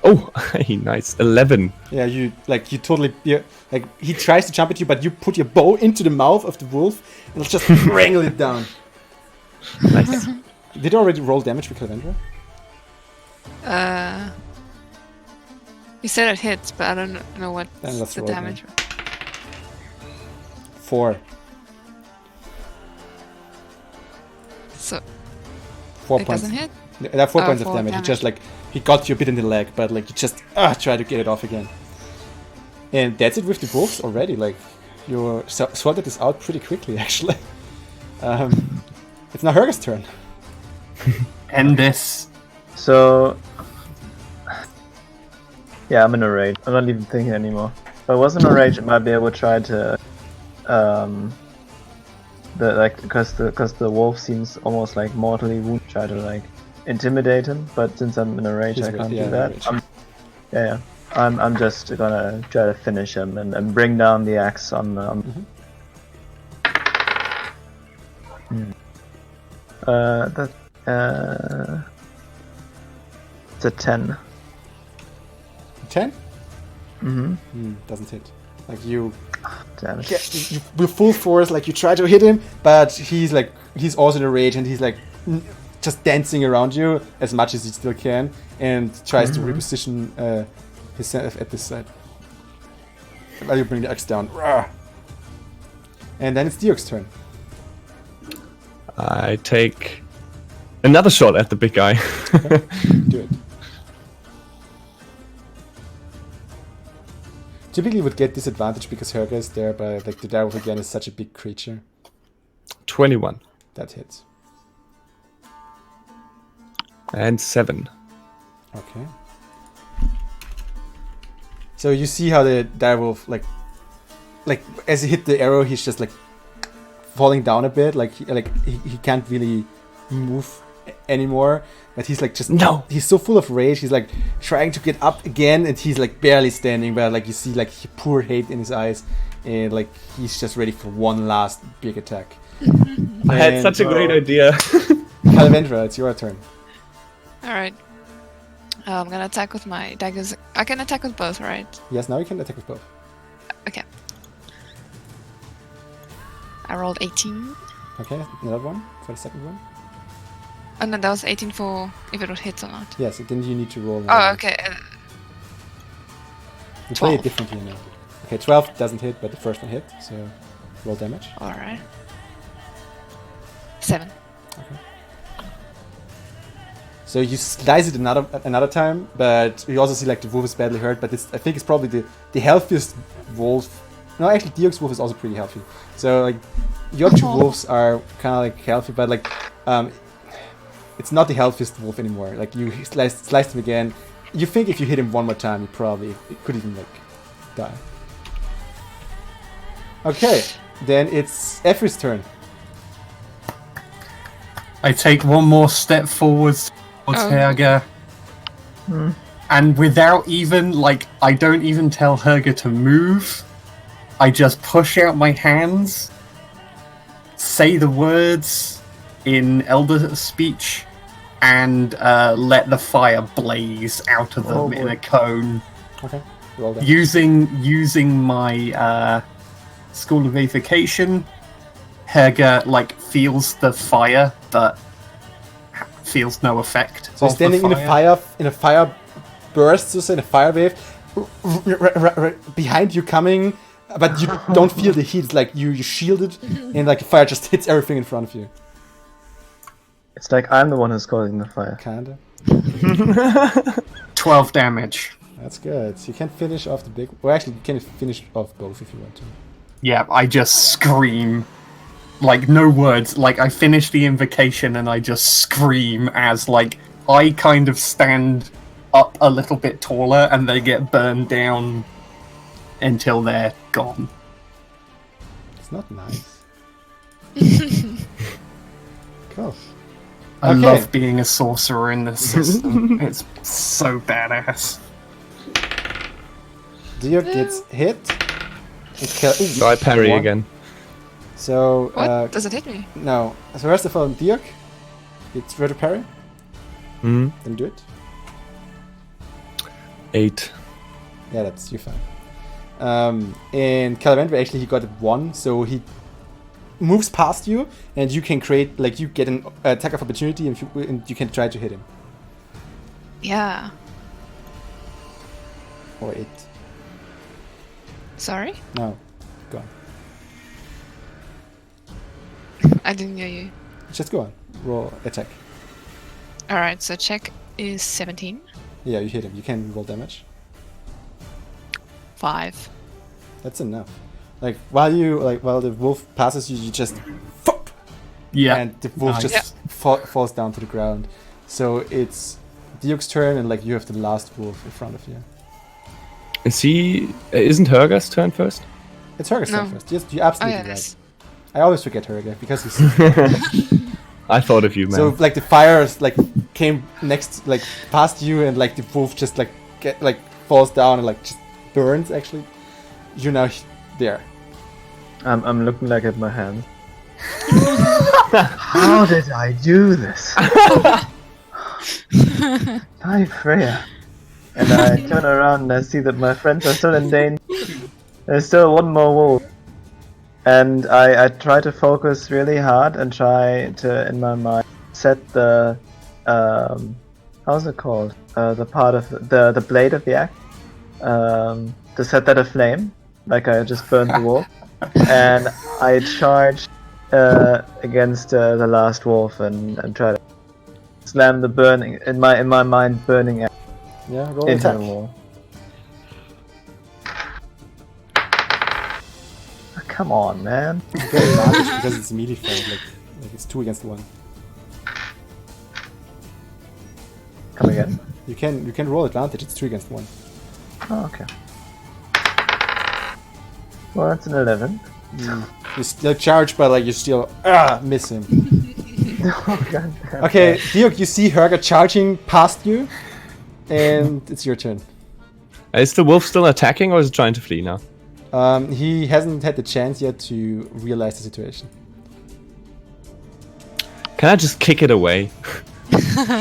Oh, nice. 11. Yeah, you totally, like he tries to jump at you, but you put your bow into the mouth of the wolf and it'll just wrangle it down. Nice. Did you already roll damage with Calavendra? You said it hits, but I don't know what Then let's the roll damage. 4. So 4 it points. doesn't hit. There are 4 Oh, points of 4 damage. damage. He just he got you a bit in the leg, but like you just try to get it off again. And that's it with the wolves already. Like you sorted this out pretty quickly, actually. It's now Herga's turn. End this. So, yeah, I'm in a rage. I'm not even thinking anymore. If I wasn't in a rage, I might be able to try to, because the wolf seems almost like mortally wounded. Try to like intimidate him, but since I'm in a rage, He's I can't yeah, do that. I'm just gonna try to finish him and bring down the axe on. It's a 10. 10? Mm-hmm. Doesn't hit. Like you Damn it. you with full force, like you try to hit him, but he's also in a rage and he's like just dancing around you as much as he still can and tries to reposition himself at this side. While you bring the axe down. Rawr. And then it's Diok's turn. I take another shot at the big guy. Okay. Do it. Typically would get disadvantage because Herga is there, but like the direwolf again is such a big creature. 21. That hits. And 7. Okay. So you see how the direwolf like as he hit the arrow, he's just like falling down a bit, like he can't really move anymore. But he's like he's so full of rage. He's like trying to get up again, and he's like barely standing. But like you see like pure hate in his eyes, and like he's just ready for one last big attack. I had such a great idea. Calavendra, it's your turn. Alright. I'm gonna attack with my daggers. I can attack with both, right? Yes, now you can attack with both. Okay. I rolled 18. Okay, another one for the second one. Oh no, that was 18 for if it would hit or not. Yes, then you need to roll. Oh, okay. You play 12. it differently now. Okay, 12 doesn't hit, but the first one hit, so roll damage. Alright. 7. So you slice it another time, but you also see like the wolf is badly hurt, but I think it's probably the healthiest wolf. No, actually Diok's wolf is also pretty healthy. So like your two wolves are kind of like healthy, but like it's not the healthiest wolf anymore. Like you sliced him again. You think if you hit him one more time, it could even like die. Okay, then it's Efri's turn. I take one more step forwards towards Herga. And without even, I don't even tell Herga to move. I just push out my hands, say the words in Elder speech, and let the fire blaze out of them in a cone. Okay, roll that. Using my School of Evocation, Herga feels the fire, but feels no effect. So he's standing in a fire burst, so say in a fire wave, behind you coming, but you don't feel the heat. It's like you shielded, and like the fire just hits everything in front of you. It's like I'm the one who's causing the fire. Kinda. 12 damage. That's good. So you can finish off the big. Well, actually, you can finish off both if you want to. Yeah, I just scream. No words. I finish the invocation and I just scream as, I kind of stand up a little bit taller and they get burned down until they're gone. It's not nice. Cool. I love being a sorcerer in this system. It's so badass. Diok gets hit. So I parry one. again. So What? Does it hit me? no. So first of all, Diok, it's ready to parry. Hmm. Then do it. 8. Yeah, you're fine. And Calavendra, actually, he got 1, so he moves past you, and you can create, like, you get an attack of opportunity, and you can try to hit him. Yeah. Or it. Sorry? No. Go on. I didn't hear you. Just go on. Roll attack. Alright, so check is 17. Yeah, you hit him. You can roll damage. 5. That's enough. Like, while the wolf passes you, you just... Fuck! Yeah. And the wolf just falls down to the ground. So it's Diok's turn, and like you have the last wolf in front of you. Isn't Herger's turn first? It's Herger's turn first. Yes, you're absolutely right. Yes. I always forget Herger because he's... I thought of you, man. So like the fires like came next, like past you, and like the wolf just like falls down and like just burns. Actually, you're now there. I'm looking like at my hand. How did I do this? Hi, Freya. And I turn around and I see that my friends are still in danger. There's still one more wolf. And I try to focus really hard and try to, in my mind, set the, how's it called? The part of the blade of the axe. To set that aflame, like I just burned the wolf. And I charge against the last wolf and try to slam the burning, in my mind, burning axe Yeah, roll into attack. the wall. Come on, man. You get advantage because it's melee fight. Like it's 2 against 1. Come again. You can roll advantage. It's 2 against 1. Oh, okay. Well, that's an 11. You still charge, but like you still miss him. Oh, God. Okay, Diok, you see Herger charging past you, and it's your turn. Is the wolf still attacking, or is it trying to flee now? He hasn't had the chance yet to realize the situation. Can I just kick it away?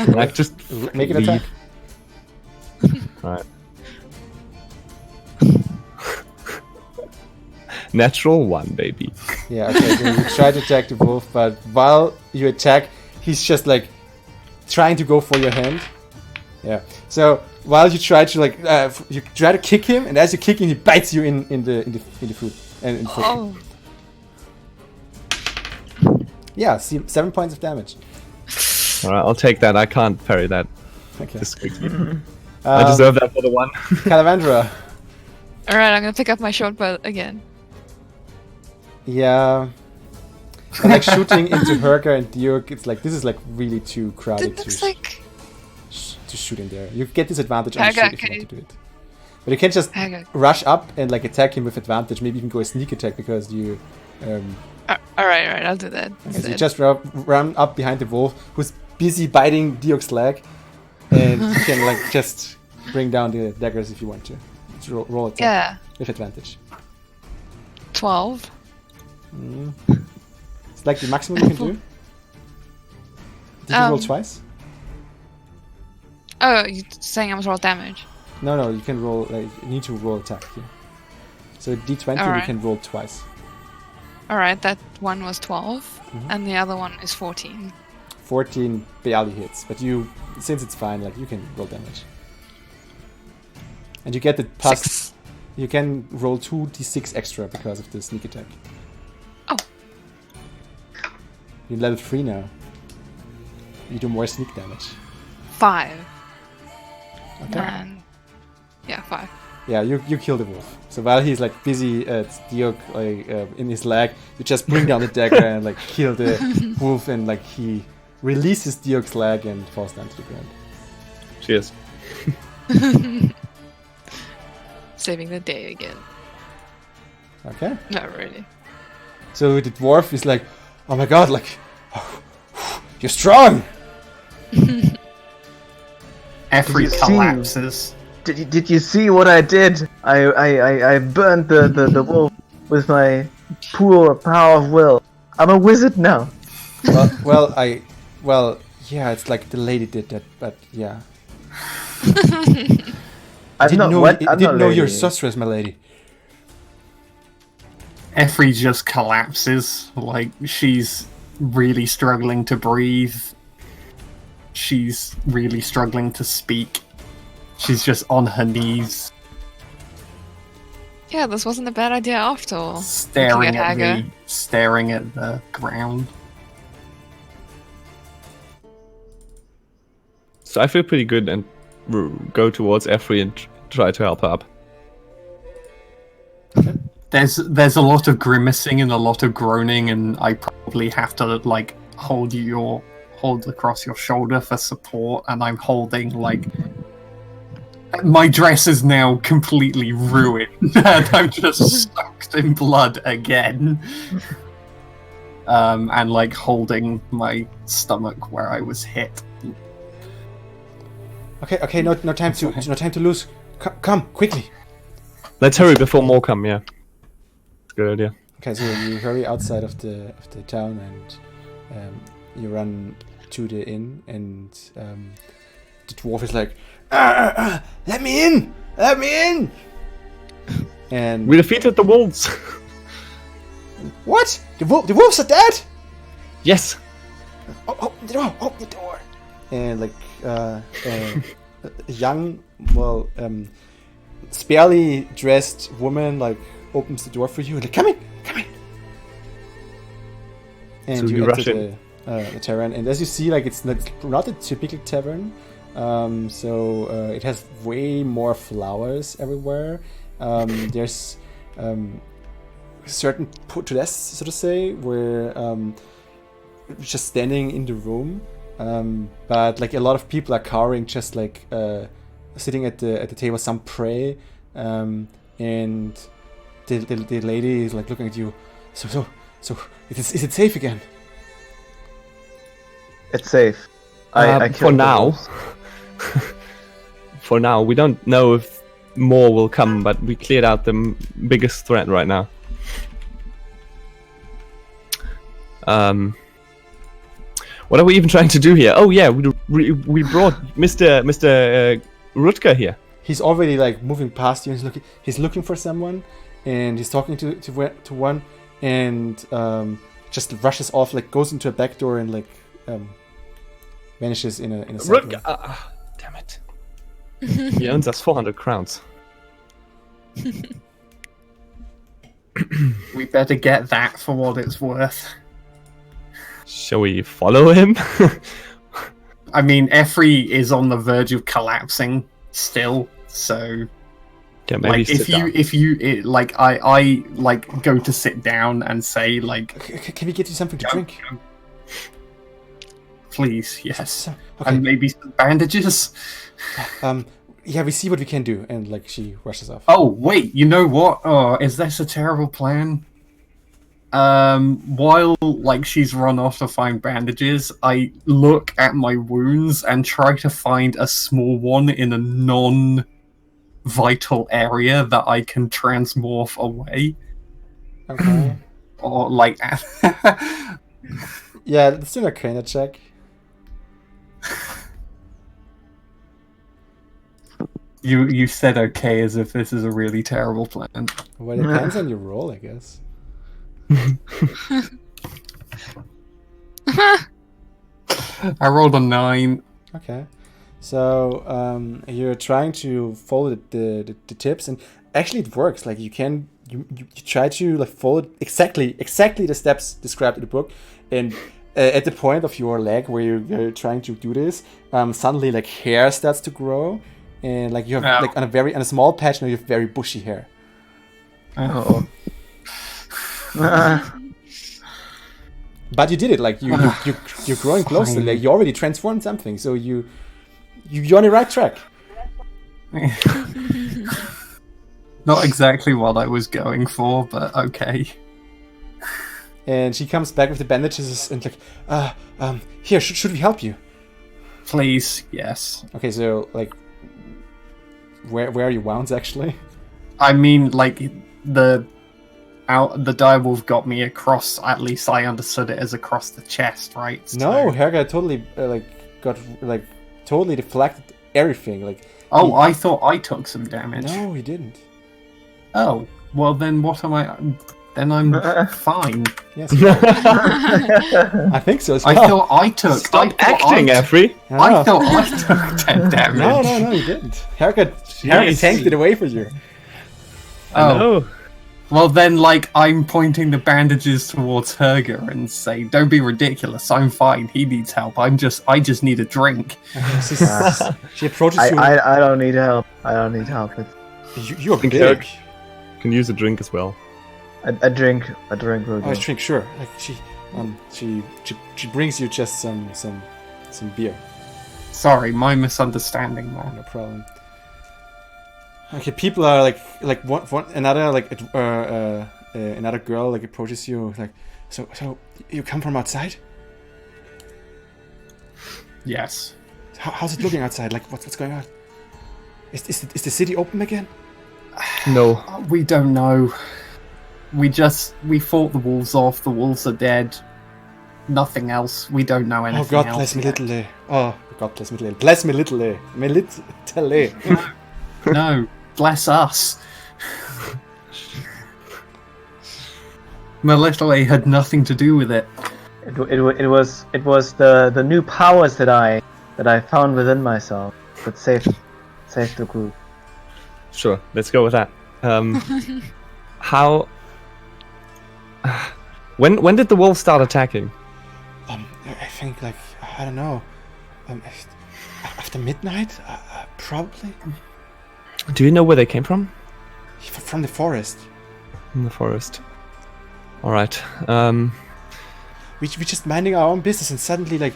Like just Make an leave? attack. Right. Natural 1, baby. Yeah, okay, so you try to attack the wolf, but while you attack, he's just like trying to go for your hand. Yeah. So while you try to like you try to kick him, and as you kick him, he bites you in the foot and in foot. Oh. Yeah, 7 points of damage. Alright, I'll take that. I can't parry that Okay. this quickly. I deserve that for the 1. Calavandra. Alright, I'm gonna pick up my short bow again. Yeah. But like shooting into Herger and Diok, it's like this is like really too crowded Looks to like shoot in there. You get disadvantage on Herger, shoot if you want to do it. But you can just Herger. rush up and like attack him with advantage. Maybe even go a sneak attack because you. Alright, I'll do that. So you just run up behind the wolf, who's busy biting Diok's leg, and you can like just bring down the daggers if you want to. Just roll attack Yeah. with advantage. 12. It's like the maximum you can do. Did you roll twice? Oh, you're saying I must roll damage? No, you can roll. Like, you need to roll attack here. So D20, you Alright. can roll twice. Alright, that one was 12, and the other one is 14. 14 barely hits, but you, since it's fine, like you can roll damage. And you get the plus. 6. You can roll 2d6 extra because of the sneak attack. Oh. You're level 3 now. You do more sneak damage. 5. Okay. And yeah, 5. Yeah, you kill the wolf. So while he's like busy at Diok in his leg, you just bring down the dagger and like kill the wolf, and like he releases Diok's leg and falls down to the ground. Cheers. Saving the day again. Okay. Not really. So the dwarf is like, oh my god, like, you're strong! Every Did you see- collapses. Did you see what I did? I burned the wolf with my poor power of will. I'm a wizard now. Well, yeah, it's like the lady did that, but yeah. I didn't know you're lady. sorceress, my lady. Effie just collapses, like she's really struggling to breathe. She's really struggling to speak. She's just on her knees, Yeah, this wasn't a bad idea after all. staring Looking at the ground. So I feel pretty good and go towards Effie and try to help her up. There's a lot of grimacing and a lot of groaning, and I probably have to like hold across your shoulder for support, and I'm holding like my dress is now completely ruined and I'm just soaked in blood again. And like holding my stomach where I was hit. Okay, no time to lose. Come quickly. Let's hurry before more come. Yeah, it's a good idea. Okay, so you hurry outside of the town and you run to the inn, and the dwarf is like, let me in, and We defeated the wolves. what? The wolves are dead? Yes. Open the door. And like a young, sparely dressed woman like opens the door for you and like, come in. And So you you rush enter the tavern, and as you see, like it's not a typical tavern. So it has way more flowers everywhere. There's certain podrests, so to say, where just standing in the room. But like a lot of people are cowering, just like sitting at the table. Some pray, and the lady is like looking at you. So is it safe again? It's safe. I For killed the now. wolves. For now, we don't know if more will come, but we cleared out the biggest threat right now. What are we even trying to do here? Oh yeah, we brought Mr. Rutger here. He's already like moving past you. And he's looking for someone, and he's talking to one, and just rushes off, like goes into a back door and like vanishes in a side Rutger, room. damn it. He owns us 400 crowns. We better get that for what it's worth. Shall we follow him? I mean, Effie is on the verge of collapsing still, so Yeah, maybe like if you like I like go to sit down and say like, Can we get you something to drink? please, yes, Okay. and maybe some bandages. Yeah, we see what we can do, and like she rushes off. Oh wait, you know what? Oh, is this a terrible plan? While like she's run off to find bandages, I look at my wounds and try to find a small one in a non-vital area that I can transmorph away. Okay. Or like, Yeah, let's do an Arcana check. you said okay as if this is a really terrible plan. Well, it depends on your roll, I guess. I rolled a 9. Okay. So you're trying to follow the tips, and actually it works. Like you try to like follow exactly the steps described in the book, and at the point of your leg where you're trying to do this, suddenly like hair starts to grow, and like you have like on a small patch now you have very bushy hair. Oh. But you did it. Like you're growing closer. Like you already transformed something. So you're on the right track. Not exactly what I was going for, but okay. And she comes back with the bandages and like, here, should we help you? Please, yes. Okay, so like, where are your wounds actually? I mean, like the direwolf got me across. At least I understood it as across the chest, right? No, Helga totally got totally deflected everything. Like. Oh, I thought I took some damage. No, he didn't. Oh, well then what am I? Then I'm fine. Yes. I think so as well. I thought I took. Stop acting, Every. I thought I took 10 damage. No, you didn't. Haircut tanked it away for you. Oh. Well then, like, I'm pointing the bandages towards Herger and say, "Don't be ridiculous. I'm fine. He needs help. I just need a drink." She approaches you. I don't need help. I don't need help. You're big. Herg can use a drink as well. A drink will do. Oh, a drink, sure. Like she brings you just some beer. Sorry, my misunderstanding, man. No problem. Okay, people are like another another girl like approaches you like, so you come from outside? Yes. How's it looking outside? Like what's going on? Is the city open again? No. We don't know. We fought the wolves off. The wolves are dead. Nothing else. We don't know anything else. Oh, God bless me little. Oh, God bless me little. Bless me little. Me little. No, bless us. My little had nothing to do with it. It was the new powers that I found within myself that saved the group. Sure, let's go with that. How? When did the wolves start attacking? I think like I don't know. After midnight, probably. Do you know where they came from? From the forest. From the forest. All right. We just minding our own business, and suddenly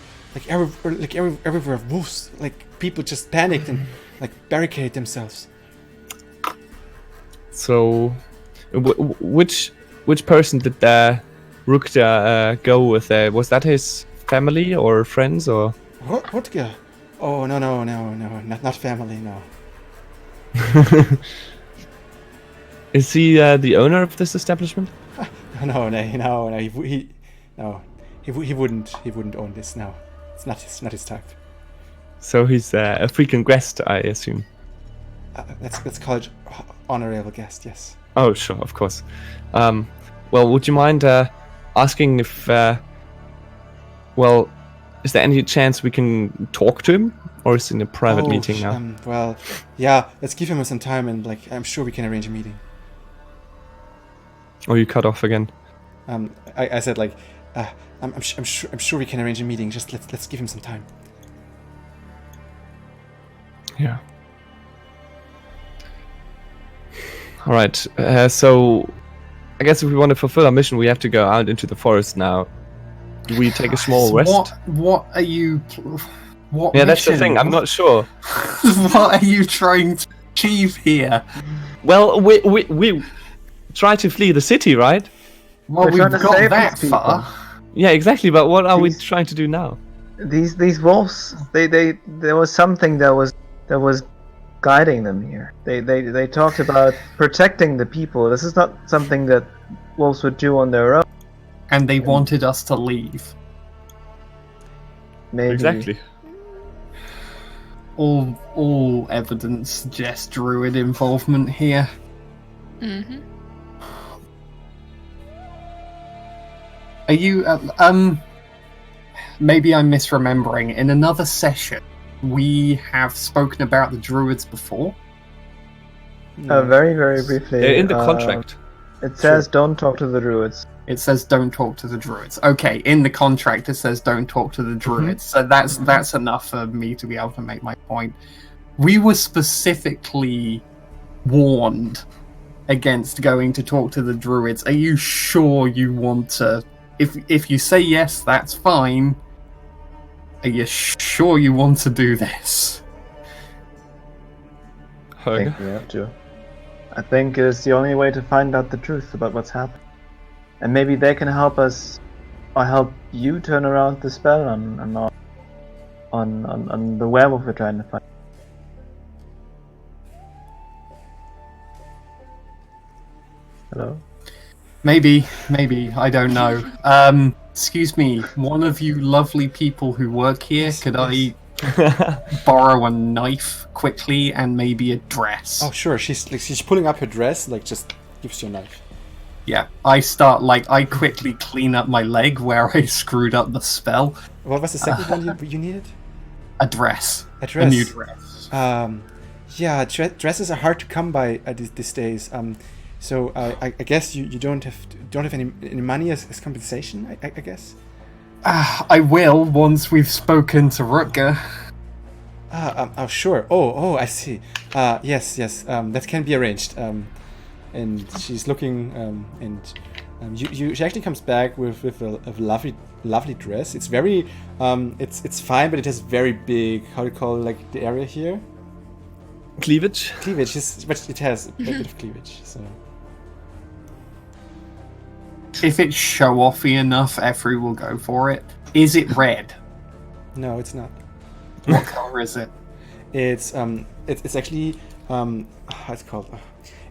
everywhere wolves. Like people just panicked and like barricaded themselves. So, which person did Rukja go with? Was that his family or friends or? What girl? Oh no, not family, no. Is he the owner of this establishment? No. He wouldn't own this. No, it's not his type. So he's a frequent guest, I assume. Let's call it honorable guest. Yes. Oh, sure, of course. Well, would you mind asking if, is there any chance we can talk to him, or is it in a private meeting now? Well, yeah. Let's give him some time, and like I'm sure we can arrange a meeting. Or you cut off again? I said like, I'm sure we can arrange a meeting. Just let's give him some time. Yeah. All right. So, I guess if we want to fulfill our mission, we have to go out into the forest now. Do we take a small rest? What are you? What? Yeah, mission? that's the thing. I'm not sure. What are you trying to achieve here? Well, we try to flee the city, right? Well, we've got that far. Yeah, exactly. But what are we trying to do now? These wolves, there was something that was guiding them here. They talked about protecting the people. This is not something that wolves would do on their own. And they wanted us to leave. Maybe. Exactly. All evidence suggests druid involvement here. Mm-hmm. Are you maybe I'm misremembering. In another session, we have spoken about the druids before. Very, very briefly. They're in the contract. It says don't talk to the druids. It says don't talk to the druids. Okay, in the contract it says don't talk to the druids. So that's enough for me to be able to make my point. We were specifically warned against going to talk to the druids. Are you sure you want to? If you say yes, that's fine. Are you sure you want to do this? I think we have to. I think it's the only way to find out the truth about what's happened. And maybe they can help us, or help you turn around the spell on the werewolf we're trying to find. Hello? Maybe, I don't know. Excuse me, one of you lovely people who work here, could I borrow a knife quickly and maybe a dress. Oh, sure. She's pulling up her dress, like just gives you a knife. Yeah, I quickly clean up my leg where I screwed up the spell. What was the second one you needed? A dress. A dress. A new dress. Yeah, dresses are hard to come by these days. So I guess you don't have any money as compensation. I guess. I will once we've spoken to Rutger. Oh, sure. Oh, I see. Yes. That can be arranged. And she's looking, she actually comes back with a lovely dress. It's very, it's fine, but it has very big. How do you call it, like the area here? Cleavage. Cleavage. But it has a bit of cleavage. So. If it's show-offy enough, Effrey will go for it. Is it red? No, it's not. What color is it? It's actually how it's called.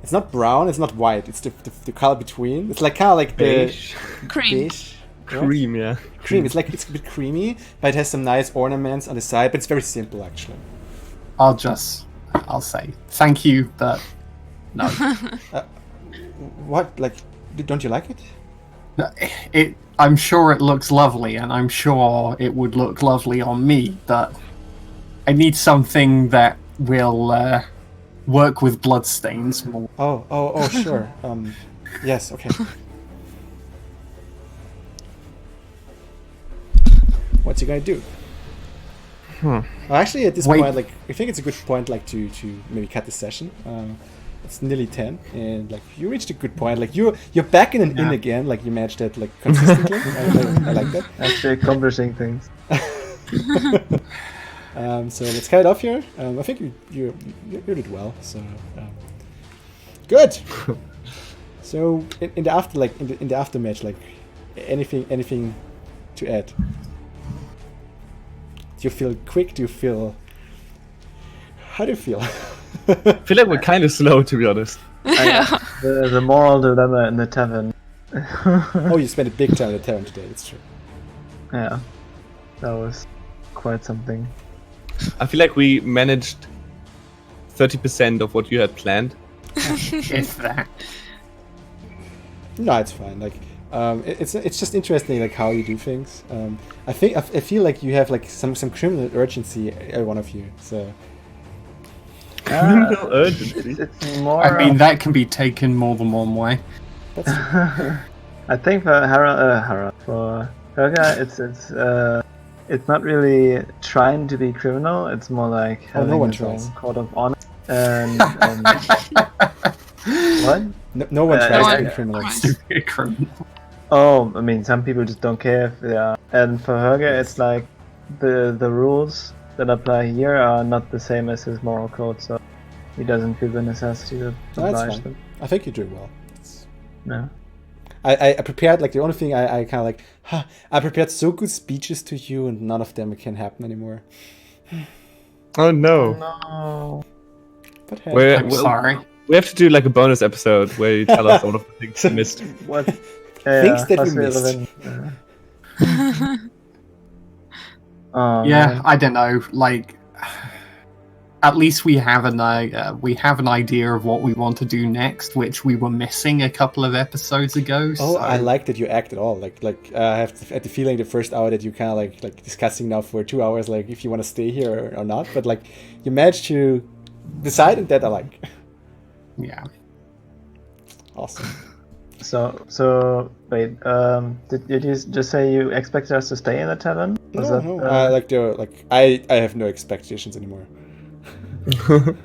It's not brown. It's not white. It's the color between. It's like kind of like beige. Cream. Beige. Cream, yeah. Cream. It's a bit creamy, but it has some nice ornaments on the side. But it's very simple, actually. I'll say thank you, but no. What? Like, don't you like it? I'm sure it looks lovely, and I'm sure it would look lovely on me, but I need something that will work with bloodstains more. Oh, sure. Yes, okay. What's he gonna do? Well, actually, at this point, like, I think it's a good point, like, to maybe cut the session. It's nearly 10, and like you reached a good point. Like you're back in again. Like you managed that like consistently. I like that. Actually accomplishing things. So let's cut it off here. I think you did well. So good. So in the after in the after match, like anything to add? Do you feel quick? Do you feel? How do you feel? I feel like we're kind of slow, to be honest. The moral dilemma in the tavern. Oh, you spent a big time in the tavern today. It's true. Yeah, that was quite something. I feel like we managed 30% of what you had planned. If that. No, it's fine. Like, it's just interesting, like how you do things. I feel like you have like some criminal urgency, every one of you. So. Criminal urgency. It's more. I mean, that can be taken more than one way. That's I think for for Helga, it's not really trying to be criminal. It's more like having no one its own tries. code of honor. And what? no one tries to be I- criminal. To be a criminal. Oh, I mean, some people just don't care if they are. And for Helga, it's like the rules that apply here are not the same as his moral code, so he doesn't feel the necessity to No, that's oblige fine. them. I think you do well. No. I prepared, like, the only thing I kind of like, I prepared so good speeches to you, and none of them can happen anymore. Oh no. No. But hey, Sorry. We have to do like a bonus episode where you tell us all of the things you missed. What? Things that we was missed. relevant. Yeah, Man. I don't know. Like, at least we have an idea of what we want to do next, which we were missing a couple of episodes ago. Oh, so- I like that you act at all. Like I have the feeling the first hour that you kind of like discussing now for 2 hours, like if you want to stay here or not. But like you managed to decide, and that I like. Yeah. Awesome. So wait. Did you just say you expected us to stay in the tavern? Was No. that, I have no expectations anymore.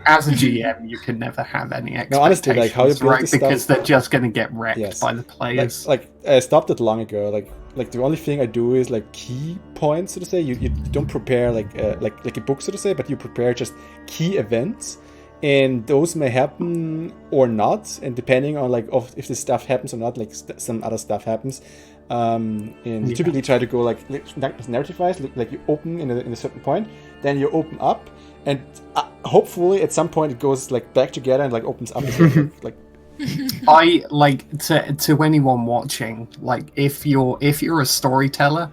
As a GM, you can never have any expectations, No, honestly, like, how you build right? this Because stuff- they're just going to get wrecked Yes. by the players. Like I stopped it long ago. Like the only thing I do is like key points, so to say. You don't prepare like a book, so to say, but you prepare just key events, and those may happen or not, and depending on like if this stuff happens or not, like some other stuff happens. And you typically try to go like narrative wise, like you open in a certain point, then you open up, and hopefully at some point it goes like back together and like opens up again, like. I like to anyone watching, like if you're a storyteller,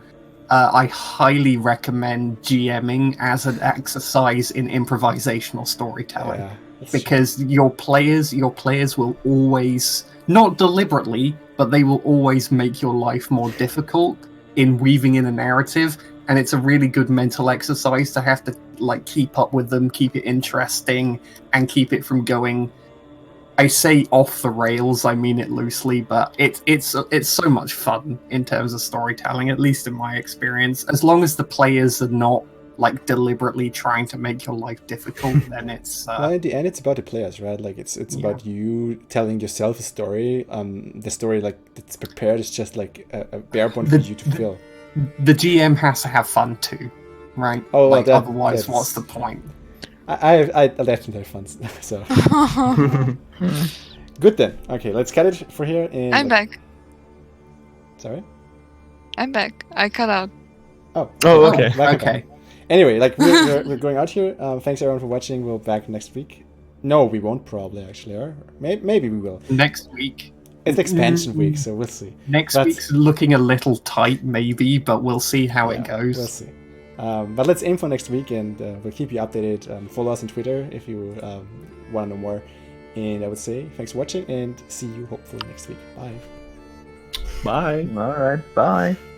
I highly recommend GMing as an exercise in improvisational storytelling. Yeah, because your players will always, not deliberately, but they will always make your life more difficult in weaving in a narrative, and it's a really good mental exercise to have to like keep up with them, keep it interesting, and keep it from going, I say off the rails, I mean it loosely, but it's so much fun in terms of storytelling, at least in my experience. As long as the players are not like deliberately trying to make your life difficult, then it's well, in the end, it's about the players, right? Like it's about you telling yourself a story. The story like that's prepared is just like a bare bone for you to fill. The GM has to have fun too, right? Oh, like well, otherwise, what's the point? I definitely have fun, so good then. Okay, let's cut it for here. And I'm back. Sorry. I'm back. I cut out. Oh, okay. Okay. Anyway, like we're going out here. Thanks everyone for watching. We'll be back next week. No, we won't probably actually, or maybe we will. Next week. It's expansion week, so we'll see. Next week's looking a little tight, maybe, but we'll see how it goes. We'll see. But let's aim for next week, and we'll keep you updated. Follow us on Twitter if you want to know more. And I would say thanks for watching, and see you hopefully next week. Bye. Bye. All right. Bye.